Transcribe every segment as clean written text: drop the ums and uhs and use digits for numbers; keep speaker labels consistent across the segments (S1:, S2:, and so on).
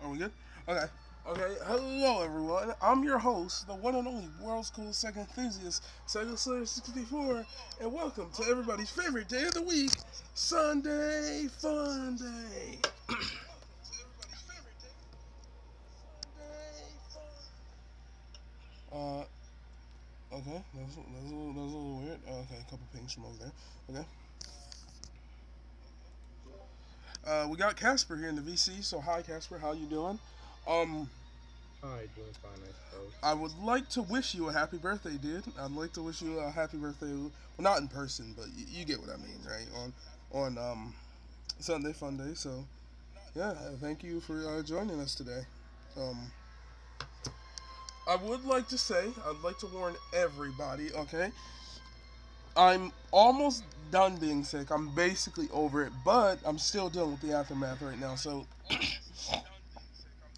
S1: Are we good? Okay. Okay. Hello, everyone. I'm your host, the one and only world's coolest Sega enthusiast, Sega Slayer 64, and welcome to everybody's favorite day of the week, Sunday Funday. uh, okay. That was a little weird. Okay, a couple pings from over there. Okay. We got Casper here in the VC. So hi, Casper. How you doing? Um,
S2: Hi, doing fine, I suppose.
S1: I would like to wish you a happy birthday, dude. I'd like to wish you a happy birthday. Well, not in person, but you get what I mean, right? On Sunday Fun Day. So yeah, thank you for joining us today. Um, I would like to say I'd like to warn everybody. Okay, I'm almost done being sick. I'm basically over it, but I'm still dealing with the aftermath right now. So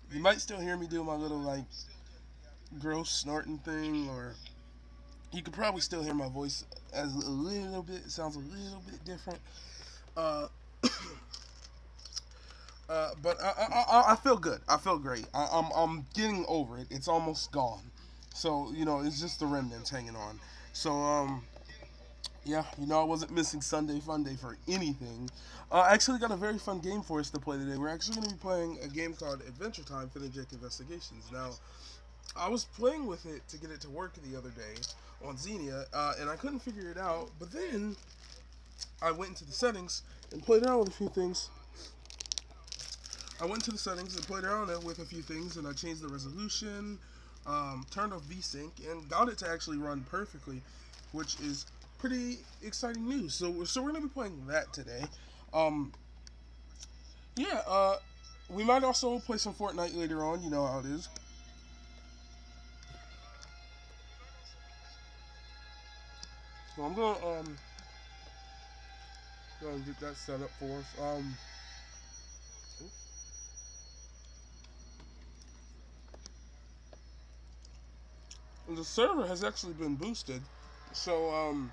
S1: you might still hear me do my little like gross snorting thing, or you could probably still hear my voice as a little bit. It sounds a little bit different. Uh, but I feel good. I feel great. I'm getting over it. It's almost gone. So it's just the remnants hanging on. So yeah, I wasn't missing Sunday Fun Day for anything. I actually got a very fun game for us to play today. We're actually going to be playing a game called Adventure Time Funday Investigations. Now, I was playing with it to get it to work the other day on Xenia, and I couldn't figure it out. But then I went into the settings and played around with a few things. I went into the settings and played around with a few things, and I changed the resolution, turned off VSync, and got it to actually run perfectly, which is pretty exciting news. So we're gonna be playing that today. Um, yeah. We might also play some Fortnite later on. You know how it is. So I'm gonna go and get that set up for us. The server has actually been boosted, so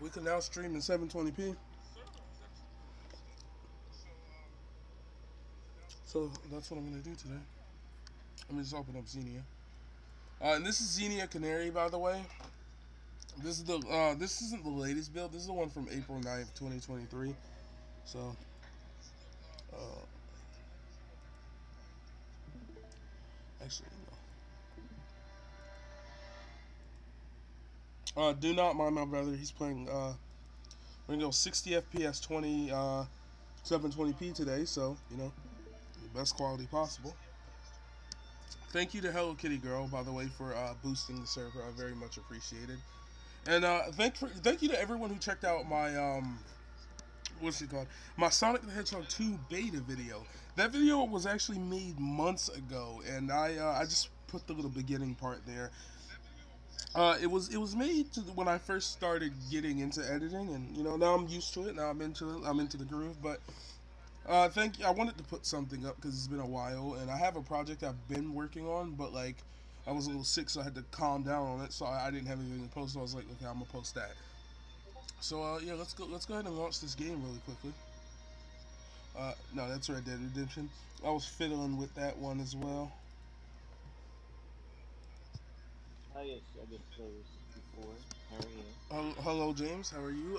S1: we can now stream in 720p. So that's what I'm gonna do today. Let me just open up Xenia. And this is Xenia Canary, by the way. This isn't the latest build. This is the one from April 9th, 2023. So uh, actually no. Do not mind my brother. He's playing. We're gonna go 60 FPS, 720p today. So the best quality possible. Thank you to Hello Kitty Girl, by the way, for boosting the server. I very much appreciate it. And thank you to everyone who checked out my what's it called? My Sonic the Hedgehog 2 beta video. That video was actually made months ago, and I just put the little beginning part there. It was made when I first started getting into editing, and now I'm used to it. Now I'm into the groove. But thank you. I wanted to put something up because it's been a while, and I have a project I've been working on, but like I was a little sick, so I had to calm down on it. So I didn't have anything to post. So I was like, okay, I'm gonna post that. So yeah, let's go ahead and launch this game really quickly. No, that's Red Dead Redemption. I was fiddling with that one as well.
S3: Oh yes, I guess Slayer 64. How are you?
S1: Hello, James. How are you?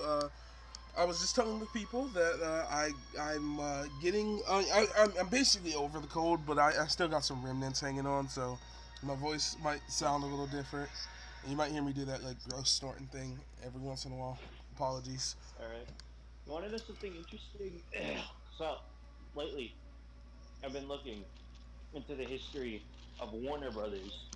S1: I was just telling the people that I'm getting I'm basically over the cold, but I still got some remnants hanging on, so my voice might sound a little different. You might hear me do that like gross snorting thing every once in a while. Apologies.
S3: All right. You want to know something interesting? So, lately, I've been looking into the history of Warner Brothers.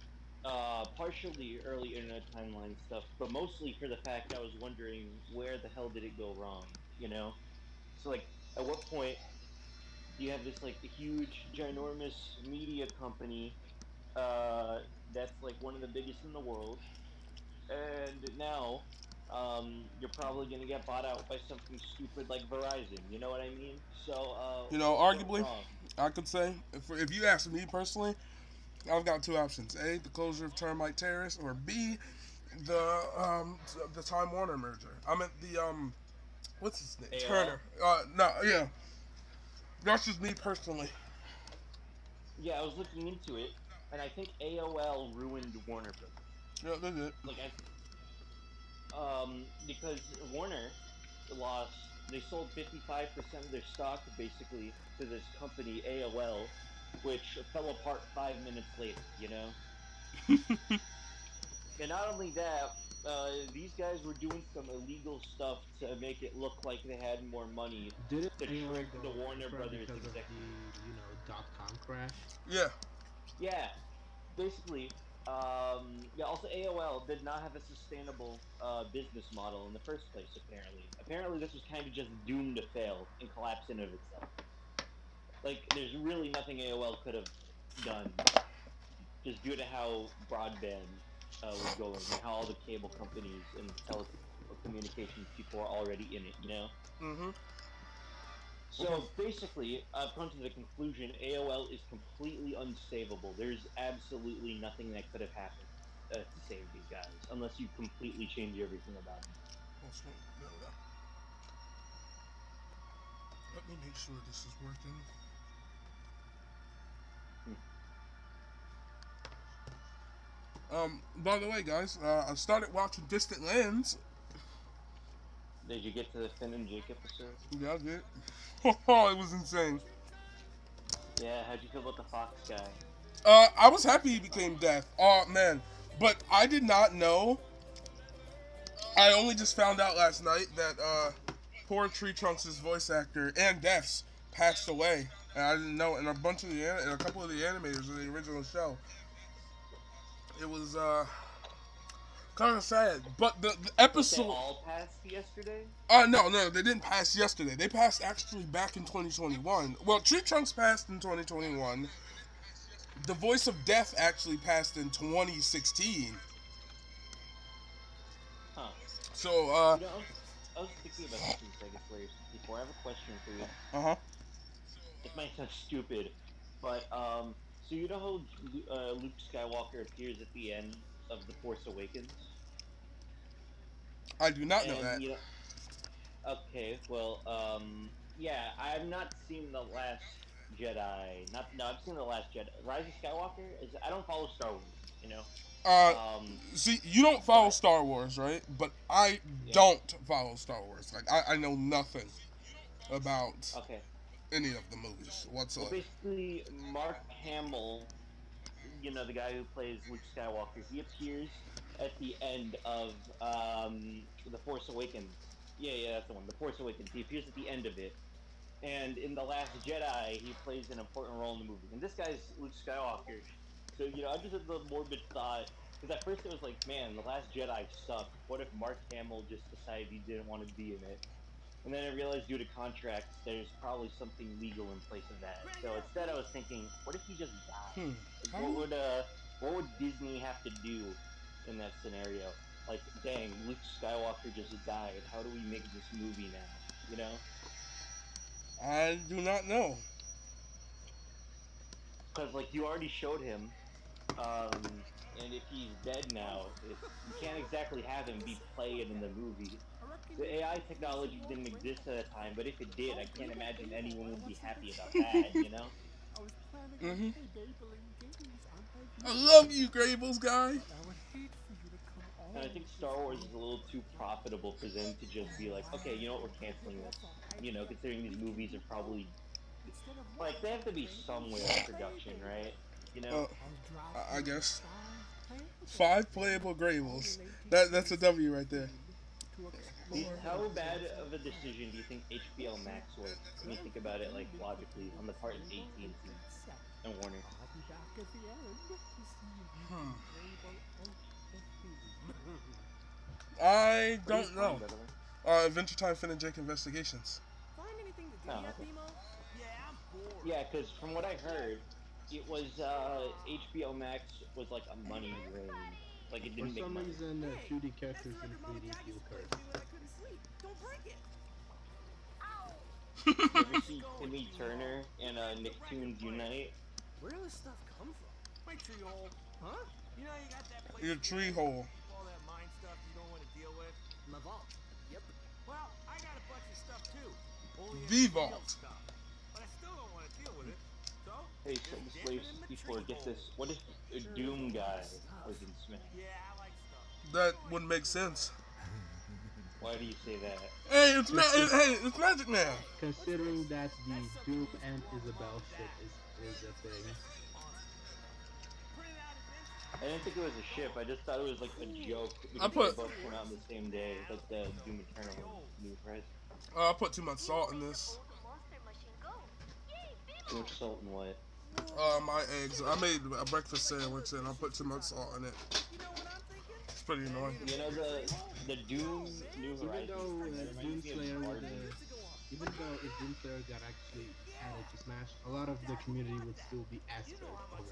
S3: Partially early internet timeline stuff, but mostly for the fact I was wondering where the hell did it go wrong, you know? So, like, at what point do you have this, like, huge, ginormous media company that's, like, one of the biggest in the world, and now you're probably going to get bought out by something stupid like Verizon. You know what I mean? So, what went
S1: Arguably,
S3: wrong?
S1: I could say if you ask me personally, I've got two options: A, the closure of Termite Terrace, or B, the Time Warner merger. I meant the what's his name?
S3: AOL?
S1: Turner. No, yeah, that's just me personally.
S3: Yeah, I was looking into it, and I think AOL ruined Warner Brothers.
S1: Yeah, that's it.
S3: Like because Warner lost. They sold 55% of their stock basically to this company AOL, which fell apart 5 minutes later. You know, and not only that, these guys were doing some illegal stuff to make it look like they had more money
S2: Didn't
S3: to
S2: AOL
S3: trick the
S2: go
S3: Warner
S2: bankrupt
S3: Brothers
S2: because of the
S3: executives.
S2: .com crash?
S1: Yeah.
S3: Yeah, basically, yeah. Also, AOL did not have a sustainable business model in the first place. Apparently, this was kind of just doomed to fail and collapse in of itself. Like, there's really nothing AOL could have done, just due to how broadband was going and how all the cable companies and telecommunications people are already in it. You know.
S1: Mm-hmm.
S3: So basically, I've come to the conclusion AOL is completely unsavable. There's absolutely nothing that could have happened to save these guys, unless you completely change everything about them.
S1: There we go. Let me make sure this is working.
S3: Hmm.
S1: By the way, guys, I started watching Distant Lands.
S3: Did you get to the Finn and Jake episode?
S1: Yeah, I did. Oh, it was insane.
S3: Yeah, how'd you feel about the Fox guy?
S1: I was happy he became deaf. Oh man, but I did not know. I only just found out last night that poor Tree Trunks' voice actor and Def's passed away, and I didn't know. And a bunch of and a couple of the animators of the original show. It was kind of sad. But the
S3: Like they
S1: episode.
S3: all passed yesterday?
S1: No, they didn't pass yesterday. They passed actually back in 2021. Well, Tree Trunks passed in 2021. The voice of Death actually passed in 2016.
S3: Huh.
S1: So,
S3: I was thinking about this in Sega Slayer 64. I have a question for you.
S1: uh-huh.
S3: It might sound stupid, but so you know how Luke Skywalker appears at the end of The Force Awakens,
S1: I do not know
S3: and
S1: that.
S3: okay, well, yeah, I've not seen the Last Jedi. Not no, I've seen the Last Jedi. Rise of Skywalker is. I don't follow Star Wars, you know.
S1: Uh,
S3: Um,
S1: See, you don't follow
S3: but
S1: Star Wars, right? But I
S3: yeah,
S1: don't follow Star Wars. Like, I know nothing about
S3: okay.
S1: any of the movies
S3: Well,
S1: whatsoever.
S3: basically, Mark Hamill, the guy who plays Luke Skywalker, he appears at the end of The Force Awakens. Yeah, that's the one. The Force Awakens. He appears at the end of it, and in The Last Jedi, he plays an important role in the movie. And this guy's Luke Skywalker. So I just had the morbid thought because at first it was like, man, The Last Jedi sucked. What if Mark Hamill just decided he didn't want to be in it? And then I realized due to contracts, there's probably something legal in place of that. So instead, I was thinking, what if he just died?
S1: Hmm.
S3: Like,
S1: How?
S3: what would Disney have to do in that scenario? Like, dang, Luke Skywalker just died. How do we make this movie now? You know?
S1: I do not know.
S3: Because like you already showed him, and if he's dead now, you can't exactly have him be played in the movie. The AI technology didn't exist at the time, but if it did, I can't imagine anyone would be happy about that, you know?
S1: Mm-hmm. I love you, Grables guy.
S3: And I think Star Wars is a little too profitable for them to just be like, okay, you know what, we're canceling this. Considering these movies are probably like they have to be somewhere in production, right? You know,
S1: Uh, I guess 5 playable Grables. That's a W right there.
S3: how bad of a decision do you think HBO Max was when you think about it, like logically, on the part of AT&T and Warner?
S1: Hmm. I
S3: What are you
S1: don't
S3: playing,
S1: know.
S3: by the way?
S1: Adventure Time Finn and Jake Investigations.
S3: Oh, okay. Yeah, because from what I heard, it was HBO Max was like a money drain. Like it
S2: For
S3: didn't make
S2: some
S3: money.
S2: reason, 2D characters in 3D feel cursed.
S3: You ever see Timmy Turner and Nicktoons Unite?
S1: Your tree hole. V Vault.
S3: Hey, Sega Slayer 64, get this. What if a Doom guy was in Smash?
S1: That would make sense.
S3: Why do you say that?
S1: Hey, it's
S2: Consi-
S1: hey, it's Magic Man.
S2: Considering that the Doom and Isabel ship is a thing.
S3: I didn't think it was a ship. I just thought it was like a joke
S1: I
S3: because they
S1: put
S3: both came out on the same day, like the Doom Eternal and Doom Rise.
S1: I put too much salt in this.
S3: Too much salt and what?
S1: My eggs. I made a breakfast sandwich and I put too much salt in it. It's pretty annoying.
S3: You know the Doom New
S2: Even
S3: Horizons.
S2: though
S3: That
S2: Doom
S3: reminds me of
S2: Slayer would,
S3: Barbie.
S2: even though if Doom Slayer got actually added to Smash, a lot of the community would still be Astro already.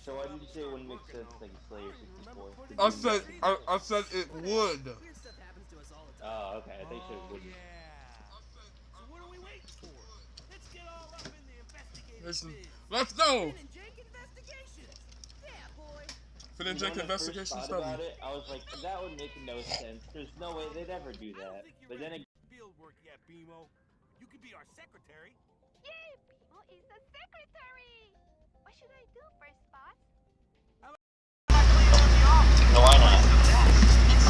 S3: So why did you say it wouldn't make sense like Slayer 64? The
S1: I
S3: Doom
S1: said
S3: guy?
S1: I said it would.
S3: Oh, okay. I thought you said it wouldn't.
S1: Listen, let's go. Fin and
S3: You know,
S1: Jake
S3: when I first
S1: investigation
S3: thought
S1: study.
S3: about it, I was like, that would make no sense. There's no way they'd ever do that. But then it,
S4: Field work yet, Bimo. You could be our secretary.
S5: Yay! Bimo is the secretary! What should I do first, boss?
S3: no, why not?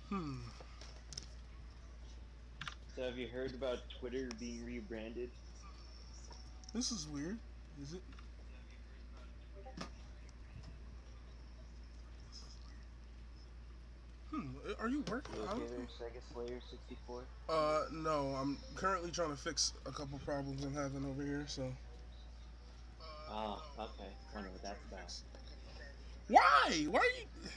S1: Hmm.
S3: So have you heard about Twitter being rebranded?
S1: This is weird. Is it? Are you working?
S3: You okay there, Sega Slayer 64?
S1: No. I'm currently trying to fix a couple problems I'm having over here. So.
S3: Oh, okay. Wonder what that's about.
S1: Why? Why are you?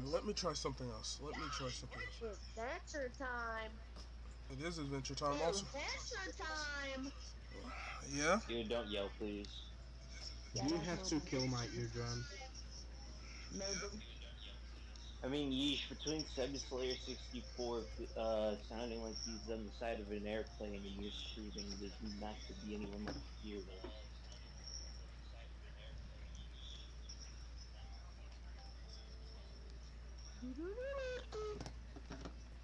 S1: Let me try something else. Let me try something else.
S6: Adventure time.
S1: It is adventure time also.
S6: Adventure time.
S1: Yeah.
S3: Dude, don't yell, please.
S2: Do you have to kill my eardrums?
S6: Maybe.
S3: I mean, yeesh, between Sega Slayer 64 sounding like he's on the side of an airplane and you're screaming, there's not to be anyone that can hear that.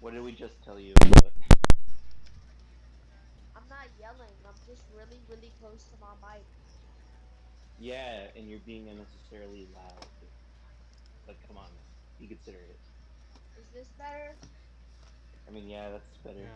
S3: What did we just tell you about?
S6: I'm not yelling. I'm just really, really close to my mic.
S3: Yeah, and you're being unnecessarily loud. Like, come on, be considerate.
S6: Is this better?
S3: I mean, yeah, that's better.
S2: Yeah.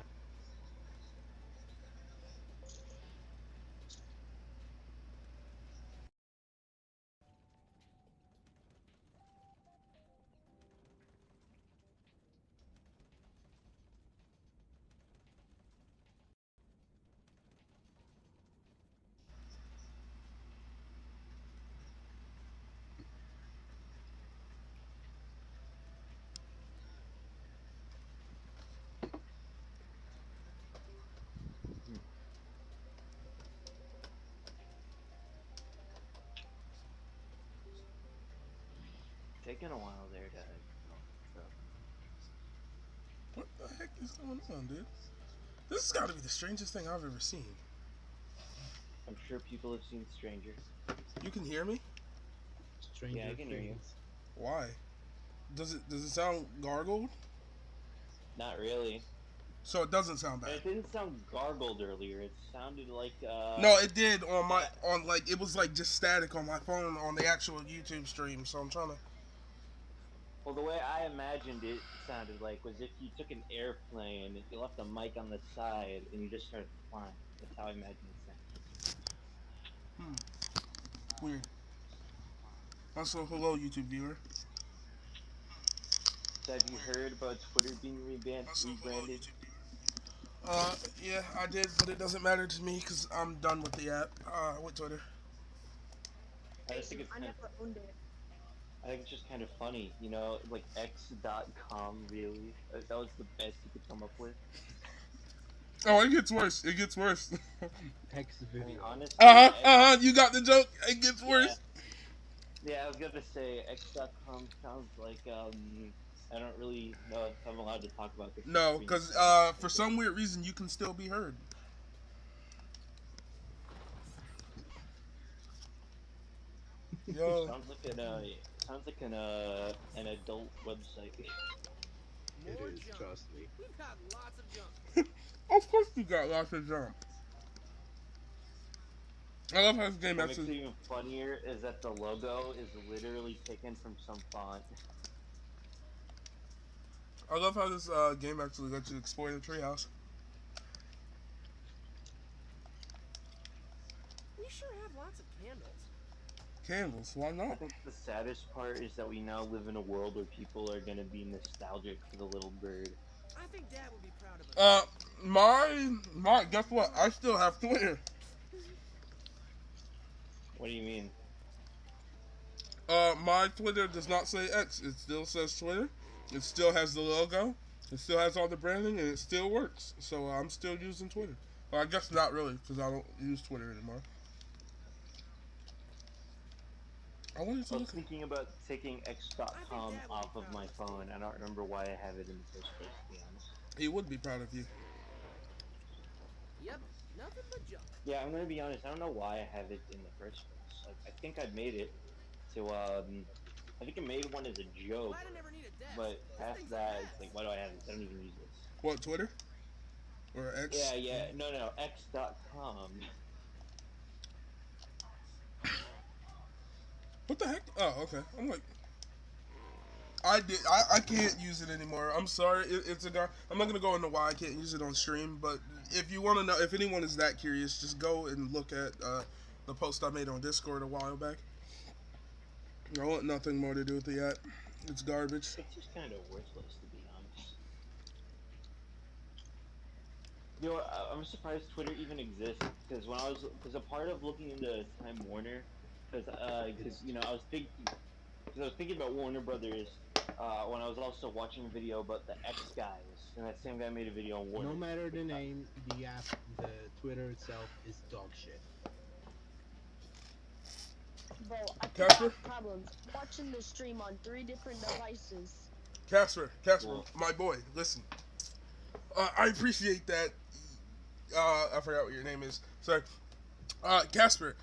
S3: Taking a while there to.
S1: What the heck is going on, dude? This has got to be the strangest thing I've ever seen.
S3: I'm sure people have seen Stranger.
S1: You can hear me?
S2: Stranger
S3: Yeah, I can hear you.
S2: Things.
S1: Why? Does it sound gargled?
S3: Not really.
S1: so it doesn't sound
S3: And
S1: bad.
S3: it didn't sound gargled earlier. It sounded like
S1: No, it did on my
S3: yeah.
S1: on like it was like just static on my phone on the actual YouTube stream. So I'm trying to.
S3: Well, the way I imagined it sounded like was if you took an airplane, you left a mic on the side, and you just started flying. That's how I imagined it sounded.
S1: Hmm, weird. Also, hello YouTube viewer.
S3: So have you heard about Twitter being
S1: Also, hello
S3: rebranded?
S1: YouTube viewer. Yeah, I did, but it doesn't matter to me because I'm done with the app. With Twitter.
S3: I just think
S6: Same.
S3: it's
S6: I
S3: kind of,
S6: never owned it.
S3: I think it's just kind of funny, like X.com. Really, that was the best you could come up with.
S1: Oh, it gets worse. It gets worse.
S2: X
S3: I mean,
S2: video.
S3: honestly,
S1: You got the joke. It gets
S3: yeah,
S1: worse.
S3: yeah. I was gonna say X.com sounds like I don't really know if I'm allowed to talk about this on
S1: No,
S3: stream,
S1: because
S3: so I won't say
S1: for
S3: it.
S1: some weird reason you can still be heard. Yo,
S3: Sounds like an adult website.
S2: It
S4: More
S2: is,
S4: junk.
S2: trust me.
S4: We've got lots of junk.
S1: of course you got lots of jump. I love how this game
S3: What makes
S1: actually.
S3: it even funnier is that the logo is literally taken from some font.
S1: I love how this game actually lets you explore the treehouse.
S4: We sure have lots of candles.
S1: Candles, why
S3: I
S1: not?
S3: think the saddest part is that we now live in a world where people are gonna be nostalgic for the little bird.
S4: I think Dad would be proud of us.
S1: Uh, my, guess what? I still have Twitter.
S3: What do you mean?
S1: My Twitter does not say X. It still says Twitter. It still has the logo. It still has all the branding, and it still works. So I'm still using Twitter. Well, I guess not really, because I don't use Twitter anymore. I wanted to
S3: Well,
S1: look at.
S3: speaking about taking
S4: I think
S3: X.com
S4: Dad would
S3: off
S4: be
S3: of
S4: proud
S3: my
S4: of us,
S3: phone,
S4: too.
S3: I don't remember why I have it in the first place, to be honest.
S1: He would be proud of you.
S4: Yep, nothing but junk.
S3: Yeah, I'm gonna be honest. I don't know why I have it in the first place. Like, I think I made it to I think I made one as a joke,
S4: Glad I never need a desk.
S3: but
S4: This
S3: past
S4: thing's a
S3: that,
S4: mess.
S3: it's like, why do I have this? I don't even use this.
S1: What, Twitter? Or X?
S3: Yeah, yeah, no, X.com.
S1: What the heck? Oh, okay. I'm like, I can't use it anymore. I'm sorry. It's a guy. I'm not gonna go into why I can't use it on stream. But if you want to know, if anyone is that curious, just go and look at the post I made on Discord a while back. I want nothing more to do with the app. It's garbage.
S3: It's just kind of worthless, to be honest. I'm surprised Twitter even exists because because a part of looking into Time Warner, because
S2: It's
S3: I was thinking about Warner Brothers when I was also watching a video about the X guys, and that same guy made a video on Warner.
S2: no matter the name, the app, the Twitter itself is dog shit.
S6: Bro, I think I
S1: Casper?
S6: have problems watching the stream on 3 different devices.
S1: Casper,
S3: Well,
S1: my boy, listen. I appreciate that. I forgot what your name is. Sorry. Casper,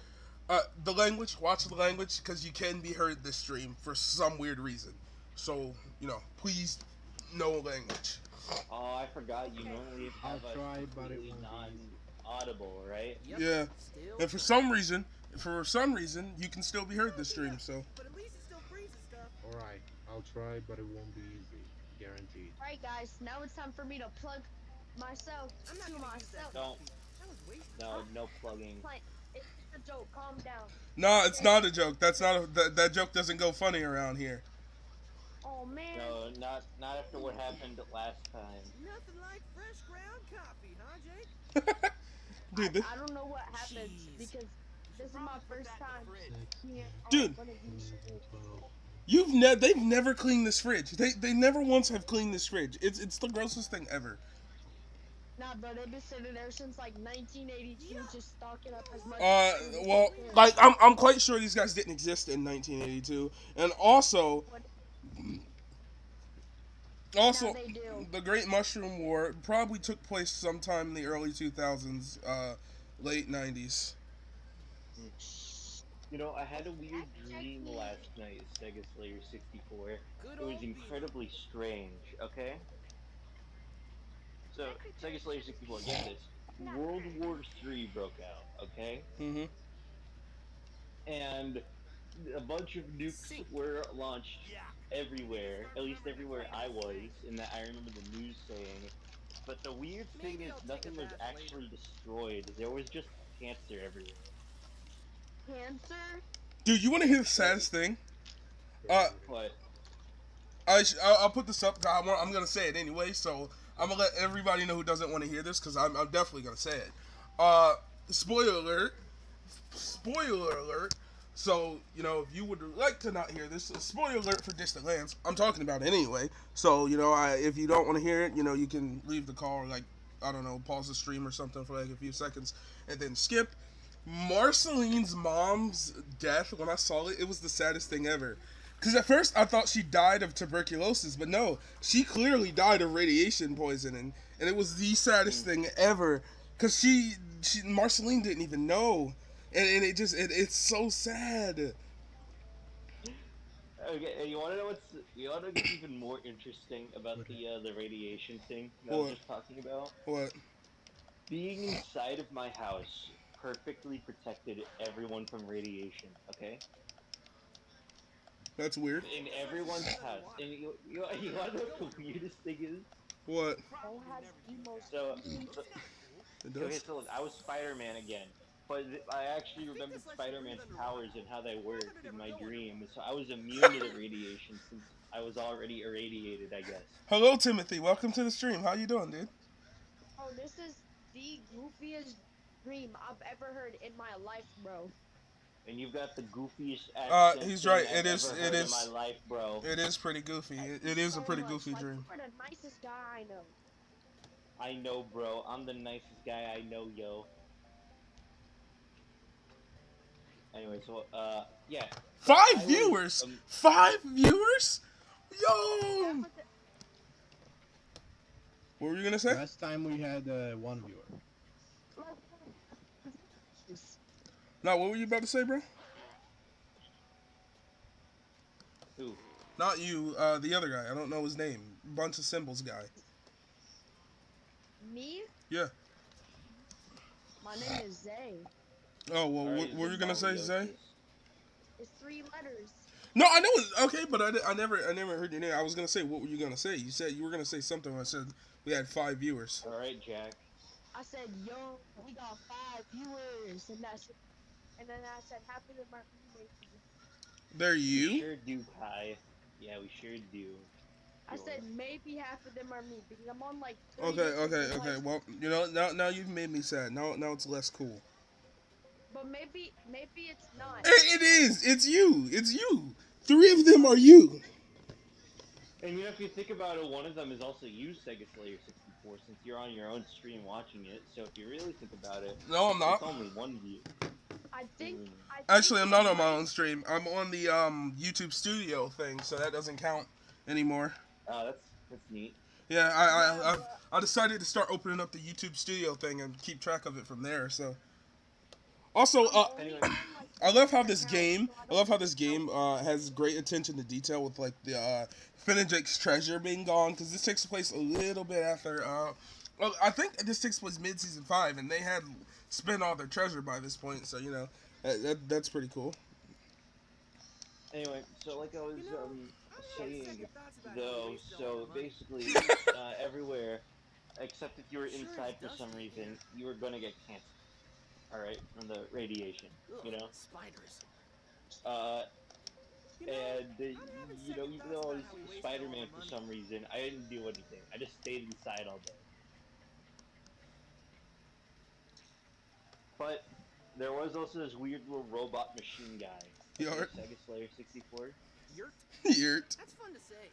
S1: watch the language, because you can be heard this stream for some weird reason. So, please know language.
S3: oh, I forgot you
S6: Okay.
S3: normally
S2: I'll
S3: have a
S2: try, but it
S3: completely
S2: won't be easy.
S3: non-audible, right?
S4: Yep,
S1: Yeah.
S4: still
S1: And for
S4: fine.
S1: some reason, you can still be heard this stream, so.
S4: But at least it still freezes stuff.
S2: Alright, I'll try, but it won't be easy. Guaranteed.
S6: Alright, guys, now it's time for me to plug myself
S4: I'm not
S6: to
S4: gonna use that.
S6: myself.
S3: Don't,
S4: That was wasted.
S3: no plugging.
S6: It's a joke, calm down.
S1: No, it's not a joke. That's not that joke doesn't go funny around here.
S6: Oh man.
S3: No, not after what happened last time.
S4: Nothing like fresh ground coffee, huh, Jake?
S1: Dude, this,
S6: I don't know what happened
S4: Jeez.
S6: because this is my first time here on
S1: Dude.
S6: one of these.
S1: they've never cleaned this fridge. They never once have cleaned this fridge. It's the grossest thing ever.
S6: Nah, bro, they've been sitting there since like 1982, just stocking up as much.
S1: Well, like I'm quite sure these guys didn't exist in 1982, and also
S6: Now they do.
S1: the Great Mushroom War probably took place sometime in the early 2000s, late 90s.
S3: I had a weird dream last night, Sega Slayer 64.
S4: Good
S3: It was
S4: old
S3: incredibly strange, okay? So Sega Slayer 64, get this. World War III broke out, okay?
S1: Mm-hmm.
S3: And a bunch of nukes were launched everywhere, at least everywhere I was, and that I remember the news saying. But the weird thing is, nothing was actually destroyed. There was just cancer everywhere.
S6: Cancer?
S1: Dude, you want to hear the
S3: Like,
S1: saddest thing? Uh,
S3: what?
S1: I'll put this up. I'm gonna say it anyway, so I'm gonna let everybody know who doesn't want to hear this because I'm definitely gonna say it. Uh, spoiler alert! Spoiler alert! So if you would like to not hear this, spoiler alert for Distant Lands. I'm talking about it anyway. So if you don't want to hear it, you can leave the call or like I don't know, pause the stream or something for like a few seconds and then skip. Marceline's mom's death, when I saw it, it was the saddest thing ever. Because at first I thought she died of tuberculosis, but no, she clearly died of radiation poisoning, and it was the saddest thing ever. Because Marceline didn't even know, and it's so sad.
S3: Okay, and you want to know what's even more interesting about the radiation thing that I was
S1: What?
S3: just talking about?
S1: What?
S3: Being inside of my house perfectly protected everyone from radiation. Okay,
S1: That's weird.
S3: in everyone's house, and you want to know what the weirdest thing is?
S1: What?
S6: Who has emo
S3: So,
S6: skin?
S3: so
S1: It
S3: okay,
S1: does?
S3: so look, I was Spider-Man again, but I actually remembered Spider-Man's powers and how they worked in my dream, so I was immune to the radiation since I was already irradiated, I guess.
S1: Hello, Timothy. Welcome to the stream. How you doing, dude?
S6: Oh, this is the goofiest dream I've ever heard in my life, bro.
S3: And you've got the goofiest accent
S1: He's
S3: thing
S1: right.
S3: I've ever heard in my life, bro.
S1: It is pretty goofy.
S6: Thank
S1: It
S6: you
S1: is a
S6: so
S1: pretty
S6: much.
S1: goofy
S6: Like,
S1: dream.
S6: you are the nicest guy I know.
S3: I know, bro. I'm the nicest guy I know, yo. Anyway, so yeah. So
S1: Five
S3: I was
S1: viewers. 5 viewers.
S6: Half
S1: Yo.
S6: of the
S1: What were you gonna say?
S2: Last time we had one viewer.
S1: No, what were you about to say, bro?
S3: who?
S1: Not you. The other guy. I don't know his name. Bunch of symbols guy.
S6: me?
S1: Yeah.
S6: My name is Zay.
S1: Oh well.
S3: Alright,
S1: What were you gonna say, Zay?
S6: It's 3 letters.
S1: No, I know it's okay, but I never heard your name. I was gonna say, what were you gonna say? You said you were gonna say something. When I said we had 5 viewers.
S3: Alright, Jack.
S6: I said, yo, we got 5 viewers, and then I said, happy to my maybe.
S1: They're
S3: We
S1: you.
S3: sure do, Kai. Yeah, we sure do.
S6: I said maybe half of them are me because I'm on like 3
S1: Okay,
S6: different
S1: okay, okay.
S6: invites.
S1: Well, now you've made me sad. Now it's less cool.
S6: But maybe it's not.
S1: It is. It's you. It's you. 3 of them are you.
S3: And if you think about it, one of them is also you, Sega Slayer 64, since you're on your own stream watching it. So if you really think about it,
S1: No, I'm not.
S3: it's only one view.
S6: I think.
S1: Actually, I'm not on my own stream. I'm on the YouTube Studio thing, so that doesn't count anymore.
S3: That's neat.
S1: Yeah, I decided to start opening up the YouTube Studio thing and keep track of it from there. So, also,
S3: Anyway,
S1: I love how this game has great attention to detail with like the Finnegan's treasure being gone because this takes place a little bit after. Well, I think this takes place mid season 5, and they had spent all their treasure by this point. So that's pretty cool.
S3: Anyway, so like I was saying, though, so basically, everywhere, except if you were inside for some reason, you were gonna get cancer. Alright, from the radiation,
S4: Spiders.
S3: And, even though I was Spider-Man for some reason, I didn't do anything. I just stayed inside all day. But there was also this weird little robot machine guy.
S1: Yurt.
S3: Sega Slayer 64.
S4: Yurt?
S1: Yurt.
S4: That's fun to say.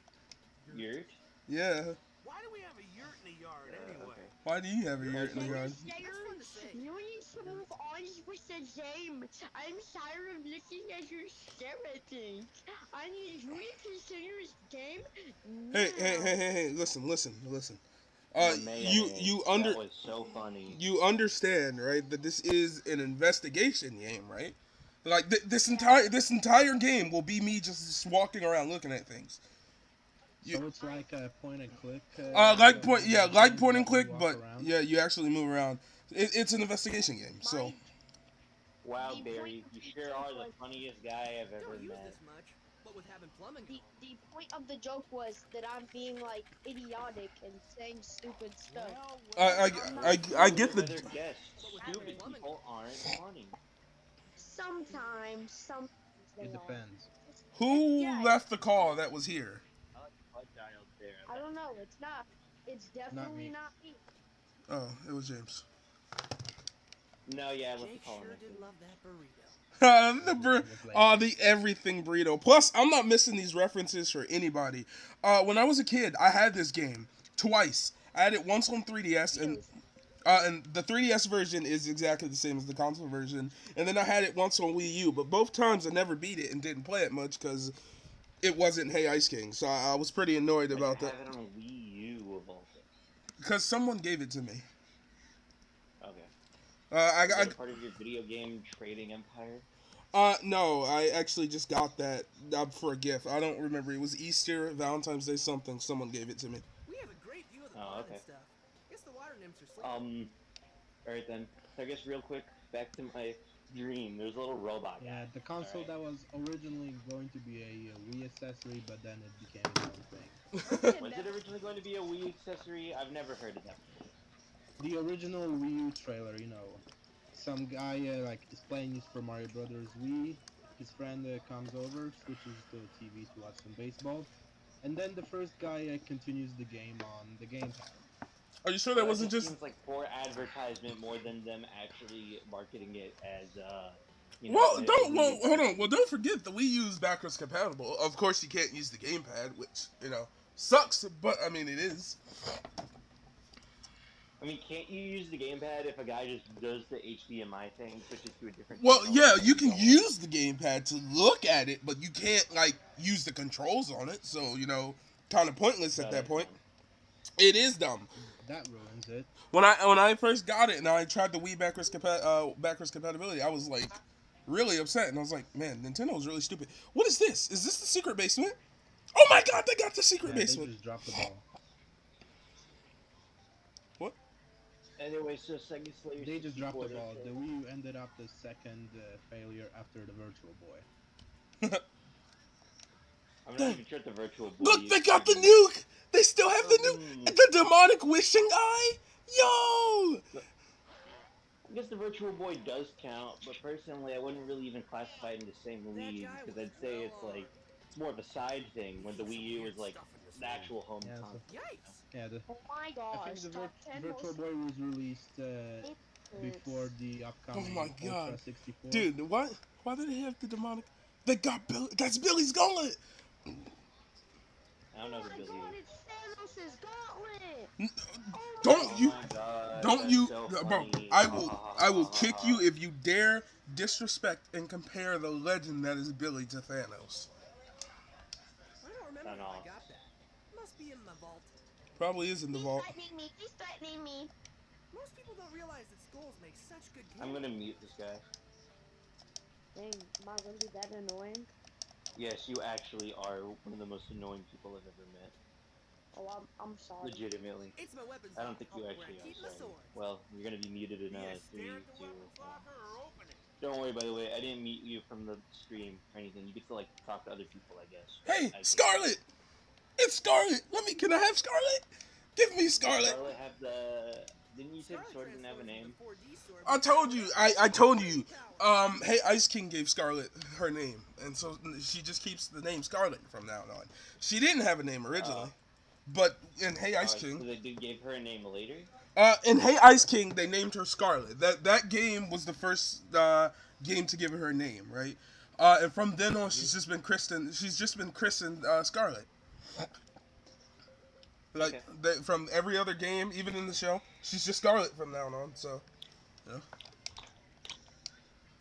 S3: Yurt?
S1: Yeah.
S4: Why do we have a yurt in the yard anyway?
S3: Okay.
S1: Why do you have a yurt in the yard?
S4: That's fun to say.
S6: You need to move on with the game. I'm tired of looking at your skeleton. I need you to consider this game now.
S1: Hey! Listen.
S3: Man,
S1: That
S3: was so funny.
S1: You understand, right? That this is an investigation game, right? Like this entire game will be me just walking around looking at things.
S2: So it's like a point and click.
S1: Like point and
S2: but you
S1: click,
S2: walk
S1: but
S2: around.
S1: yeah, you actually move around. It's an investigation game, so.
S6: My
S3: Wow,
S6: the point
S3: Barry,
S6: of
S3: you
S6: the
S3: sure
S6: joke
S3: are the
S6: was
S3: funniest guy I've ever
S7: Don't use
S3: met.
S7: this much, but with having plumbing
S6: the
S7: going.
S6: the point of the joke was that I'm being like idiotic and saying stupid stuff.
S1: I,
S6: I'm
S1: I,
S6: not
S1: I, I
S3: Who would
S1: get
S3: have
S1: the.
S3: ever guessed?
S7: But with having
S3: Stupid
S7: plumbing
S3: people
S7: going.
S3: aren't funny.
S6: sometimes they
S2: It
S6: are.
S2: depends.
S1: Who
S6: Yeah,
S1: left the call that was here?
S3: I like the butt dialed there.
S6: I don't know. It's not. It's
S2: Not
S6: definitely
S2: me.
S6: not me.
S1: Oh, it was James.
S3: No, yeah, I left the
S7: Jake
S3: call
S7: sure
S3: in.
S7: did love that burrito.
S1: The everything burrito. Plus, I'm not missing these references for anybody. When I was a kid, I had this game twice. I had it once on 3DS, and the 3DS version is exactly the same as the console version. And then I had it once on Wii U, but both times I never beat it and didn't play it much because it wasn't Hey Ice King. So I was pretty annoyed
S3: But you
S1: about that
S3: have it on Wii U of all things.
S1: because someone gave it to me.
S3: Okay.
S1: I,
S3: Is
S1: I
S3: that a part of your video game trading empire?
S1: no, I actually just got that for a gift. I don't remember. It was Easter, Valentine's Day, something. Someone gave it to me.
S7: We have a great view of the
S3: Oh,
S7: pond
S3: okay.
S7: and stuff. Guess the water nymphs are sleeping.
S3: Alright then. So I guess real quick, back to my dream. There's a little robot
S2: Yeah,
S3: guy.
S2: the console
S3: Alright.
S2: that was originally going to be a Wii accessory, but then it became its own thing.
S3: Was it originally going to be a Wii accessory? I've never heard of that before.
S2: The original Wii U trailer, some guy like is playing his Super Mario Brothers Wii. His friend comes over, switches to the TV to watch some baseball, and then the first guy continues the game on the gamepad.
S1: Are you sure
S3: Well,
S1: that
S3: that
S1: wasn't
S3: just
S1: just?
S3: seems like poor advertisement more than them actually marketing it as,
S1: Well,
S3: a
S1: don't.
S3: Wii
S1: Well, hold on.
S3: accessory.
S1: Well, don't forget the Wii U is backwards compatible. Of course, you can't use the gamepad, which sucks. But I mean, it is.
S3: I mean, can't you use the gamepad if a guy just does the HDMI thing, switches to a different
S1: Well,
S3: channel,
S1: yeah,
S3: and
S1: you
S3: then
S1: can
S3: go on?
S1: use the gamepad to look at it, but you can't use the controls on it. So kind of pointless at
S3: No,
S1: that
S3: that's
S1: point.
S3: dumb.
S1: It is dumb.
S2: That ruins it.
S1: When I first got it and I tried the Wii backwards compatibility, I was like really upset, and I was like, man, Nintendo's really stupid. What is this? Is this the secret basement? Oh my God, they got the secret
S2: Yeah,
S1: basement.
S2: they just dropped the ball.
S1: What?
S3: Anyway, so Sega Slayer
S2: They just dropped
S3: 64,
S2: the ball.
S3: that's
S2: The
S3: it.
S2: Wii U ended up the second failure after the Virtual Boy.
S3: I'm not even sure what the Virtual Boy
S1: Look,
S3: is.
S1: they got the
S3: Even.
S1: nuke. They still have the
S3: Mm.
S1: nuke. The demonic wishing eye. Yo.
S3: I guess the Virtual Boy does count, but personally, I wouldn't really even classify it in the same league
S7: guy
S3: because
S7: was
S3: I'd say
S7: well
S3: it's more of a side thing when the
S4: Some
S3: Wii U
S4: weird
S3: is like
S4: stuff in this
S3: the
S4: room.
S3: actual home
S2: Yeah, so-
S3: console.
S7: Yikes!
S2: Yeah,
S6: Oh my
S2: I
S6: gosh!
S2: think the
S6: Top 10
S2: Virtual
S6: most
S2: Boy was released
S6: hits.
S2: before the
S1: Oh
S2: upcoming
S1: my
S2: Ultra
S1: God,
S2: 64.
S1: dude, what? Why did they have the demonic? They got Billy. That's Billy's gauntlet.
S3: I don't know
S6: Oh
S3: who
S6: my
S3: Billy
S6: god,
S3: is.
S6: it's Thanos' gauntlet!
S1: Don't
S3: Oh
S1: you?
S3: my god,
S1: Don't
S3: that's
S1: you,
S3: so
S1: bro?
S3: funny.
S1: I will kick you if you dare disrespect and compare the legend that is Billy to Thanos.
S7: I don't remember
S3: Turn
S7: how I
S3: off.
S7: got that. Must be in my vault.
S1: Probably is in the
S6: He's
S1: vault.
S6: threatening me! He's threatening me!
S7: Most people don't realize that skulls make such good
S3: I'm
S7: candy.
S3: gonna mute this guy.
S6: Dang, am I really that annoying?
S3: Yes, you actually are one of the most annoying people I've ever met.
S6: Oh, I'm sorry.
S3: Legitimately.
S7: It's my weapons.
S3: I don't think you
S7: where I
S3: actually
S7: keep
S3: are.
S7: my
S3: Sorry.
S7: swords.
S3: Well, you're gonna be muted in
S4: Be a
S3: 3,
S4: stare at the
S3: 2.
S4: weapons locker or open it.
S3: Don't worry, by the way, I didn't mute you from the stream or anything. You get to talk to other people, I guess.
S1: Hey,
S3: I can't.
S1: Scarlet! It's Scarlet. Can I have Scarlet? Give me Scarlet.
S3: Scarlet have the. Didn't you say the
S7: Scarlet
S3: sword didn't have a
S7: transforms
S3: name?
S7: into 4D sword
S1: I
S7: with
S1: told you. I told you.
S7: power.
S1: Hey, Ice King gave Scarlet her name, and so she just keeps the name Scarlet from now on. She didn't have a name originally, but in Hey Ice
S3: So
S1: King,
S3: they did give her a name later.
S1: in Hey Ice King, they named her Scarlet. That game was the first game to give her a name, right? And from then on, she's just been christened. Scarlet. Like
S3: Okay.
S1: from every other game, even in the show, she's just Scarlet from now on. So, yeah.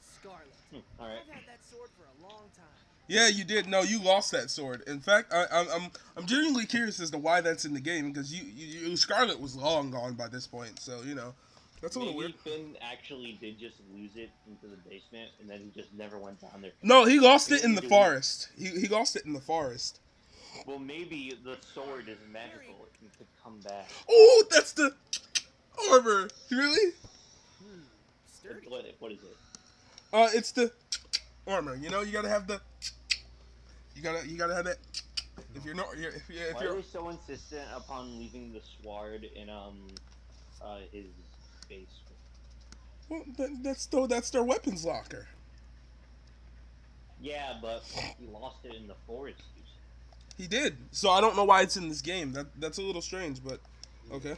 S7: Scarlet.
S3: All right.
S7: I've had that sword for a long time.
S1: Yeah, you did. No, you lost that sword. In fact, I'm genuinely curious as to why that's in the game because Scarlet was long gone by this point. So that's a little weird.
S3: Maybe Finn actually did just lose it into the basement, and then he just never went down there.
S1: No, he lost it in the
S3: Maybe
S1: forest. He lost it in the forest.
S3: Well, maybe the sword is magical and could come back.
S1: Oh, that's the armor. Really?
S7: Hmm. Sturdy.
S3: What is it?
S1: It's the armor. You know, you gotta have the. You gotta have that. If you're not, if
S3: Why are
S1: you're.
S3: they so insistent upon leaving the sword in his base?
S1: Well, that's their weapons locker.
S3: Yeah, but he lost it in the forest. You said.
S1: He did. So I don't know why it's in this game. That's a little strange, but okay.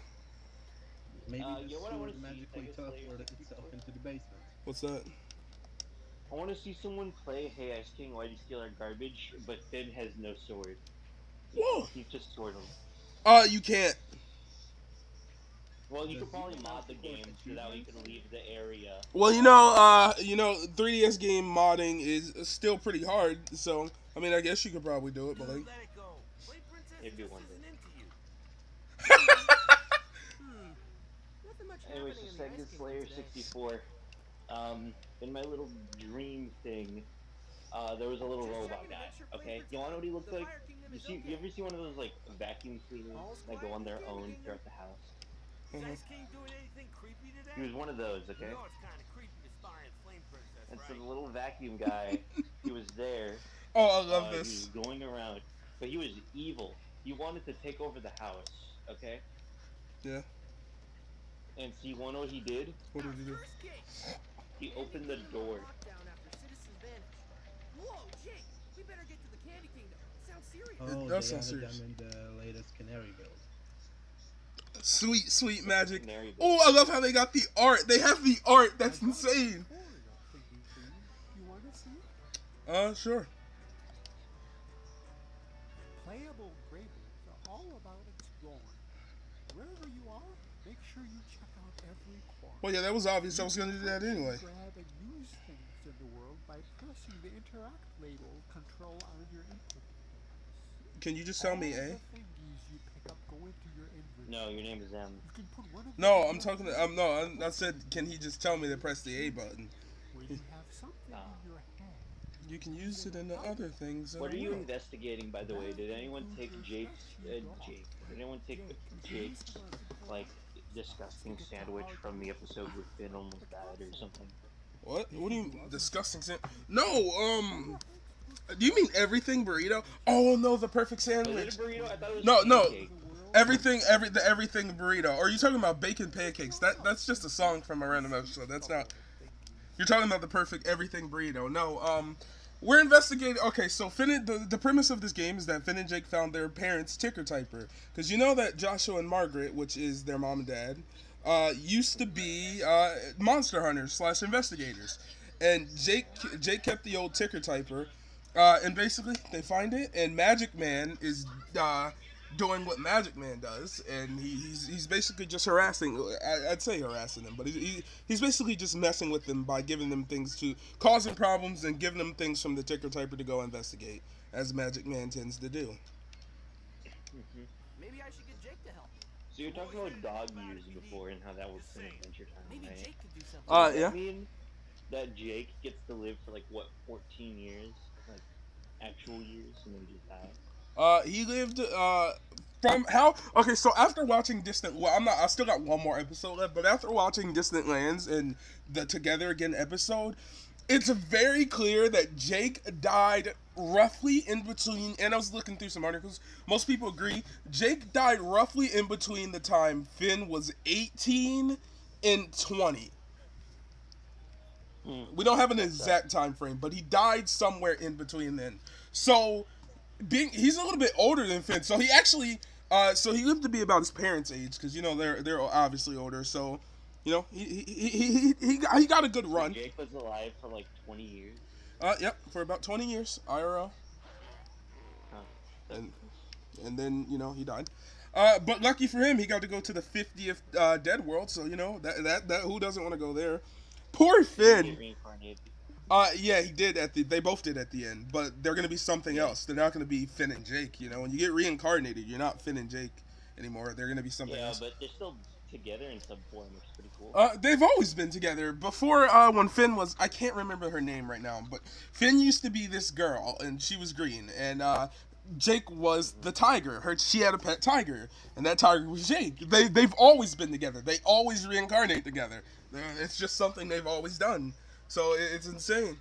S2: Maybe the
S3: What I want
S2: sword
S3: to see,
S2: magically
S3: Sega Slayer
S2: teleported
S3: 64.
S2: itself into the basement.
S1: What's that?
S3: I want to see someone play Hey Ice King, Why Do You Steal Our Garbage, but Finn has no sword.
S1: Whoa.
S3: He's just sword him.
S1: You can't.
S3: Well, you
S2: Does
S3: could probably
S2: he
S3: mod the
S2: support
S3: game so that way you
S2: achievements?
S3: can leave the area.
S1: Well, 3DS game modding is still pretty hard. So I mean, I guess you could probably do it, but like.
S4: Let it go. Flame Princess
S3: Maybe
S4: just
S3: one
S4: isn't
S3: day.
S4: into you.
S7: Hmm. Nothing much
S3: Anyways,
S7: happening
S3: so
S7: in the
S3: Sega
S7: Ice
S3: Slayer
S7: Kingdom today.
S3: 64. In my little dream thing, there was a little
S7: Just
S3: robot
S7: checking to
S3: guy.
S7: make sure Flame
S3: Okay,
S7: Princess-
S3: you wanna know what he looked
S7: the
S3: like?
S7: Fire Kingdom
S3: You
S7: is
S3: see,
S7: okay.
S3: you ever see one of those like vacuum cleaners
S7: All's
S3: that go
S7: quiet
S3: on
S7: in
S3: their
S7: the Candy
S3: own
S7: Kingdom.
S3: throughout the house?
S4: Is Ice King doing anything creepy today?
S3: He was one of those.
S4: You
S3: Okay,
S4: know it's kind of creepy to spy on Flame Princess,
S3: and so
S4: right?
S3: the little vacuum guy, he was there.
S1: Oh, I love
S3: He was
S1: this.
S3: going around, but he was evil. He wanted to take over the house. Okay,
S1: Yeah.
S3: and see, you wanna know what he did?
S1: What did he do?
S7: First gate.
S3: He
S7: Candy
S3: opened the
S7: Kingdom on
S3: door.
S7: lockdown after citizens vanished. Whoa, Jake! We better get to the Candy Kingdom. It sounds serious.
S2: Oh,
S1: does
S2: they
S1: sound
S2: added
S1: serious.
S2: them in the latest Canary build.
S1: Sweet, sweet magic.
S3: Canary
S1: Oh, I love how they got the art. They have the art. That's insane.
S8: You want to see?
S1: Sure.
S8: Playable graveyards are all about exploring. Wherever you are, make sure you check out every corner.
S1: Well, yeah, that was obvious. I was gonna do that anyway.
S8: Grab and use things in the world by pressing the interact label control on your input device.
S1: Can you just tell me,
S8: All
S1: eh?
S8: the thingies you pick up go into your inventory.
S3: No, your name is M.
S8: You can put one of
S1: No,
S8: them
S1: I'm
S8: in
S1: talking.
S8: your
S1: No, I said, can he just tell me to press the A button?
S8: When you have something in your hand.
S1: You can use it in the other things. in
S3: What
S1: the
S3: are you
S1: world.
S3: investigating, by the way? Did anyone take Jake's Did anyone take Jake's like disgusting sandwich from the episode where Finn almost died or something?
S1: What? What do you disgusting? No. Do you mean everything burrito? Oh no, the perfect
S3: Was
S1: sandwich.
S3: it a burrito? I thought it was
S1: No.
S3: pancake.
S1: Everything, the everything burrito. Or are you talking about bacon pancakes? That's just a song from a random episode. That's not. You're talking about the perfect everything burrito. No, we're investigating. Okay, so the premise of this game is that Finn and Jake found their parents' ticker typer, because you know that Joshua and Margaret, which is their mom and dad, used to be monster hunters / investigators, and Jake kept the old ticker typer, and basically they find it, and Magic Man is doing what Magic Man does, and he's basically just harassing. I'd say harassing them, but he's basically just messing with them by giving them things to causing problems and giving them things from the ticker typer to go investigate, as Magic Man tends to do.
S7: Maybe I should get Jake to help.
S3: So you're talking about dog years before and how that works in Adventure Time,
S7: Maybe
S3: right?
S7: Jake could do something.
S3: Does
S1: Yeah.
S3: that mean that Jake gets to live for like what 14 years, like actual years, and then just die?
S1: He lived from how okay. So after watching I still got one more episode left, but after watching Distant Lands and the Together Again episode, it's very clear that Jake died roughly in between. And I was looking through some articles. Most people agree Jake died roughly in between the time Finn was 18 and 20. We don't have an exact time frame, but he died somewhere in between then. So he's a little bit older than Finn, so he actually he lived to be about his parents' age, because you know they're obviously older. So you know he got a good run.
S3: Jake was alive for like 20 years.
S1: Yep, for about 20 years IRL,
S3: Huh.
S1: and then you know he died. But lucky for him, he got to go to the 50th Dead World. So you know that who doesn't want to go there? Poor
S3: Get
S1: Finn.
S3: reincarnated.
S1: Yeah, he did they both did at the end, but they're gonna be something else. They're not gonna be Finn and Jake. You know, when you get reincarnated, you're not Finn and Jake anymore. They're gonna be something
S3: Yeah,
S1: else.
S3: but they're still together in some form, which is pretty cool.
S1: They've always been together. Before, when Finn was, I can't remember her name right now, but Finn used to be this girl, and she was green, and Jake was the tiger. She had a pet tiger, and that tiger was Jake. They've always been together. They always reincarnate together. It's just something they've always done. So it's insane.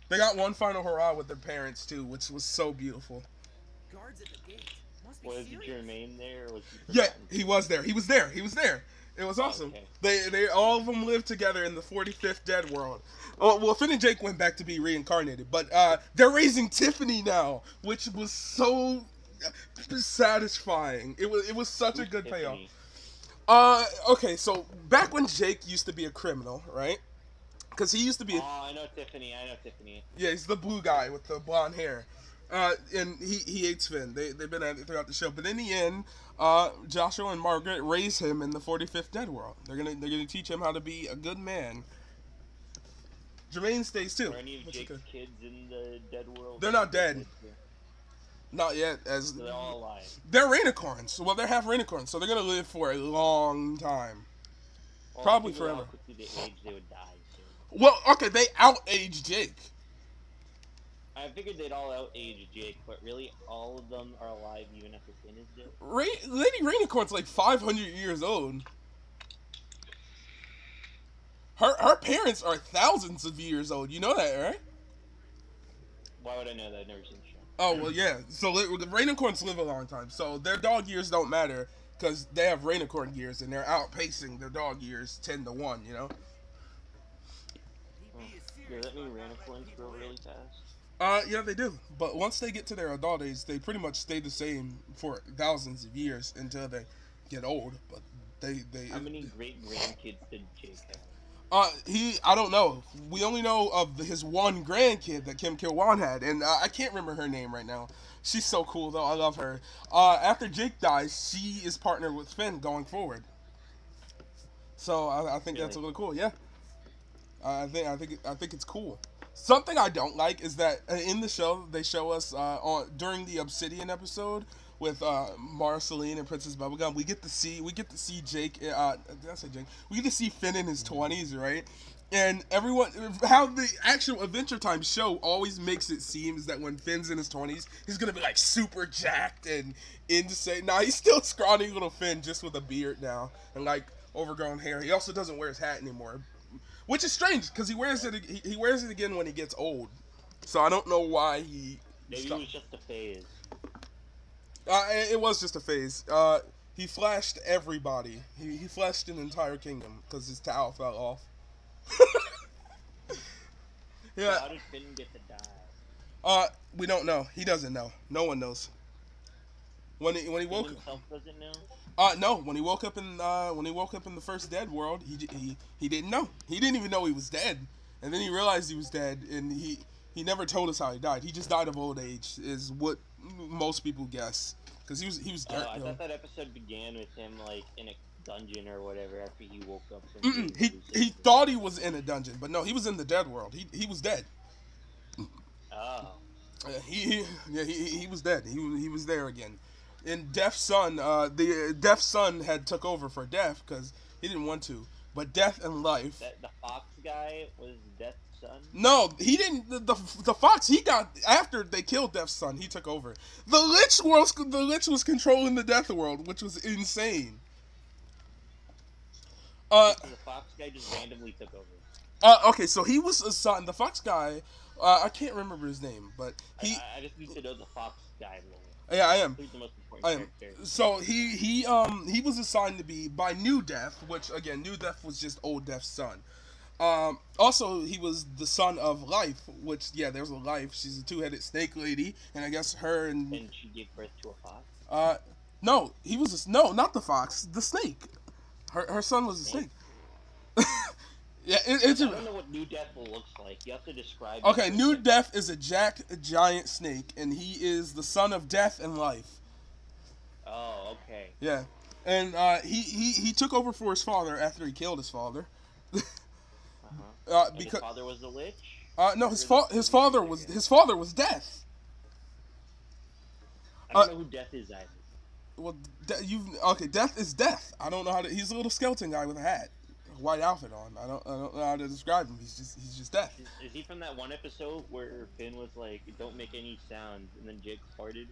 S1: They got one final hurrah with their parents too, which was so beautiful.
S7: Guards at the gate. Must be
S3: Was
S7: serious.
S3: Jermaine there, or was he
S1: Yeah,
S3: forgotten?
S1: he was there. He was there. He was there. It was awesome.
S3: Okay.
S1: They all of them lived together in the 45th Dead World. Well, Finn and Jake went back to be reincarnated, but they're raising Tiffany now, which was so satisfying. It was such a good payoff. Okay, so back when Jake used to be a criminal, right? Because he used to be.
S3: Oh, I know Tiffany.
S1: Yeah, he's the blue guy with the blonde hair. And he hates Finn. They've been at it throughout the show. But in the end, Joshua and Margaret raise him in the 45th Dead World. They're gonna teach him how to be a good man. Jermaine stays too.
S3: Are any of Jake's kids in the dead world?
S1: They're not dead. Not yet.
S3: So they're all alive.
S1: They're rainicorns. Well, they're half rainicorns, so they're gonna live for a long time.
S3: Well,
S1: Probably
S3: if you know
S1: forever.
S3: How quickly they age, they would die soon.
S1: Well, okay, they out-age Jake.
S3: I figured they'd all out-age Jake, but really, all of them are alive even after Finn is dead.
S1: Lady Rainicorn's like 500 years old. Her parents are thousands of years old. You know that, right?
S3: Why would I know that? I've never seen the show.
S1: Oh, well, yeah. So the Rainicorns live a long time. So their dog years don't matter because they have Rainicorn years and they're outpacing their dog years 10 to 1, you know?
S3: Does that mean Rainicorns grow really fast?
S1: Yeah, they do. But once they get to their adult age, they pretty much stay the same for thousands of years until they get old. But they
S3: How many great grandkids did Jake have?
S1: I don't know. We only know of his one grandkid that Kim Kil-won had, and I can't remember her name right now. She's so cool though. I love her. After Jake dies, she is partnered with Finn going forward. So I think that's a little cool. Yeah. I think it's cool. Something I don't like is that in the show they show us during the Obsidian episode with Marceline and Princess Bubblegum, we get to see Jake. Did I say Jake? We get to see Finn in his 20s, right? And everyone, how the actual Adventure Time show always makes it seems that when Finn's in his 20s, he's gonna be like super jacked and insane. Nah, he's still scrawny little Finn, just with a beard now and like overgrown hair. He also doesn't wear his hat anymore, which is strange because he wears it. He wears it again when he gets old. So I don't know why he.
S3: Maybe it was just a phase.
S1: It was just a phase. He flashed everybody. He flashed an entire kingdom because his towel fell off. Yeah.
S3: How did Finn get to die?
S1: We don't know. He doesn't know. No one knows. When he woke
S3: himself doesn't know.
S1: No. When he woke up in the first Dead World, he didn't know. He didn't even know he was dead, and then he realized he was dead, and he never told us how he died. He just died of old age, is what most people guess, because he was dirt.
S3: I thought that episode began with him like in a dungeon or whatever after he woke up from
S1: he thought he was in a dungeon, but no, he was in the Dead World. He was dead.
S3: Oh.
S1: He was dead. He was there again. And Death's son, the Death's son had took over for Death because he didn't want to. But Death and Life.
S3: The Fox guy was Death's son?
S1: No, he didn't. The Fox he got after they killed Death's son. He took over. The Lich was controlling the Death World, which was insane.
S3: So the Fox guy just randomly took over.
S1: Okay, so he was assigned. The Fox guy, I can't remember his name, but he.
S3: I just need to know the Fox guy more.
S1: Yeah, I am.
S3: Who's the most important character?
S1: So he was assigned to be by New Death, which again, New Death was just old Death's son. Also, he was the son of Life, which there's a Life. She's a two-headed snake lady, and I guess her and.
S3: And she gave birth to a fox.
S1: No, he was not the fox, the snake. Her son was a snake. Yeah, it's.
S3: I don't know what New Death looks like. You have to describe.
S1: Okay, New Death is a giant snake, and he is the son of Death and Life.
S3: Oh, okay.
S1: Yeah, and he took over for his father after he killed his father.
S3: And
S1: because
S3: his father was a lich.
S1: No, his father was Death.
S3: I don't know who Death is either.
S1: Well, Death is Death. I don't know how to. He's a little skeleton guy with a hat. white outfit on. I don't know how to describe him. He's just death.
S3: Is he from that one episode where Finn was like, "Don't make any sounds," and then Jake farted?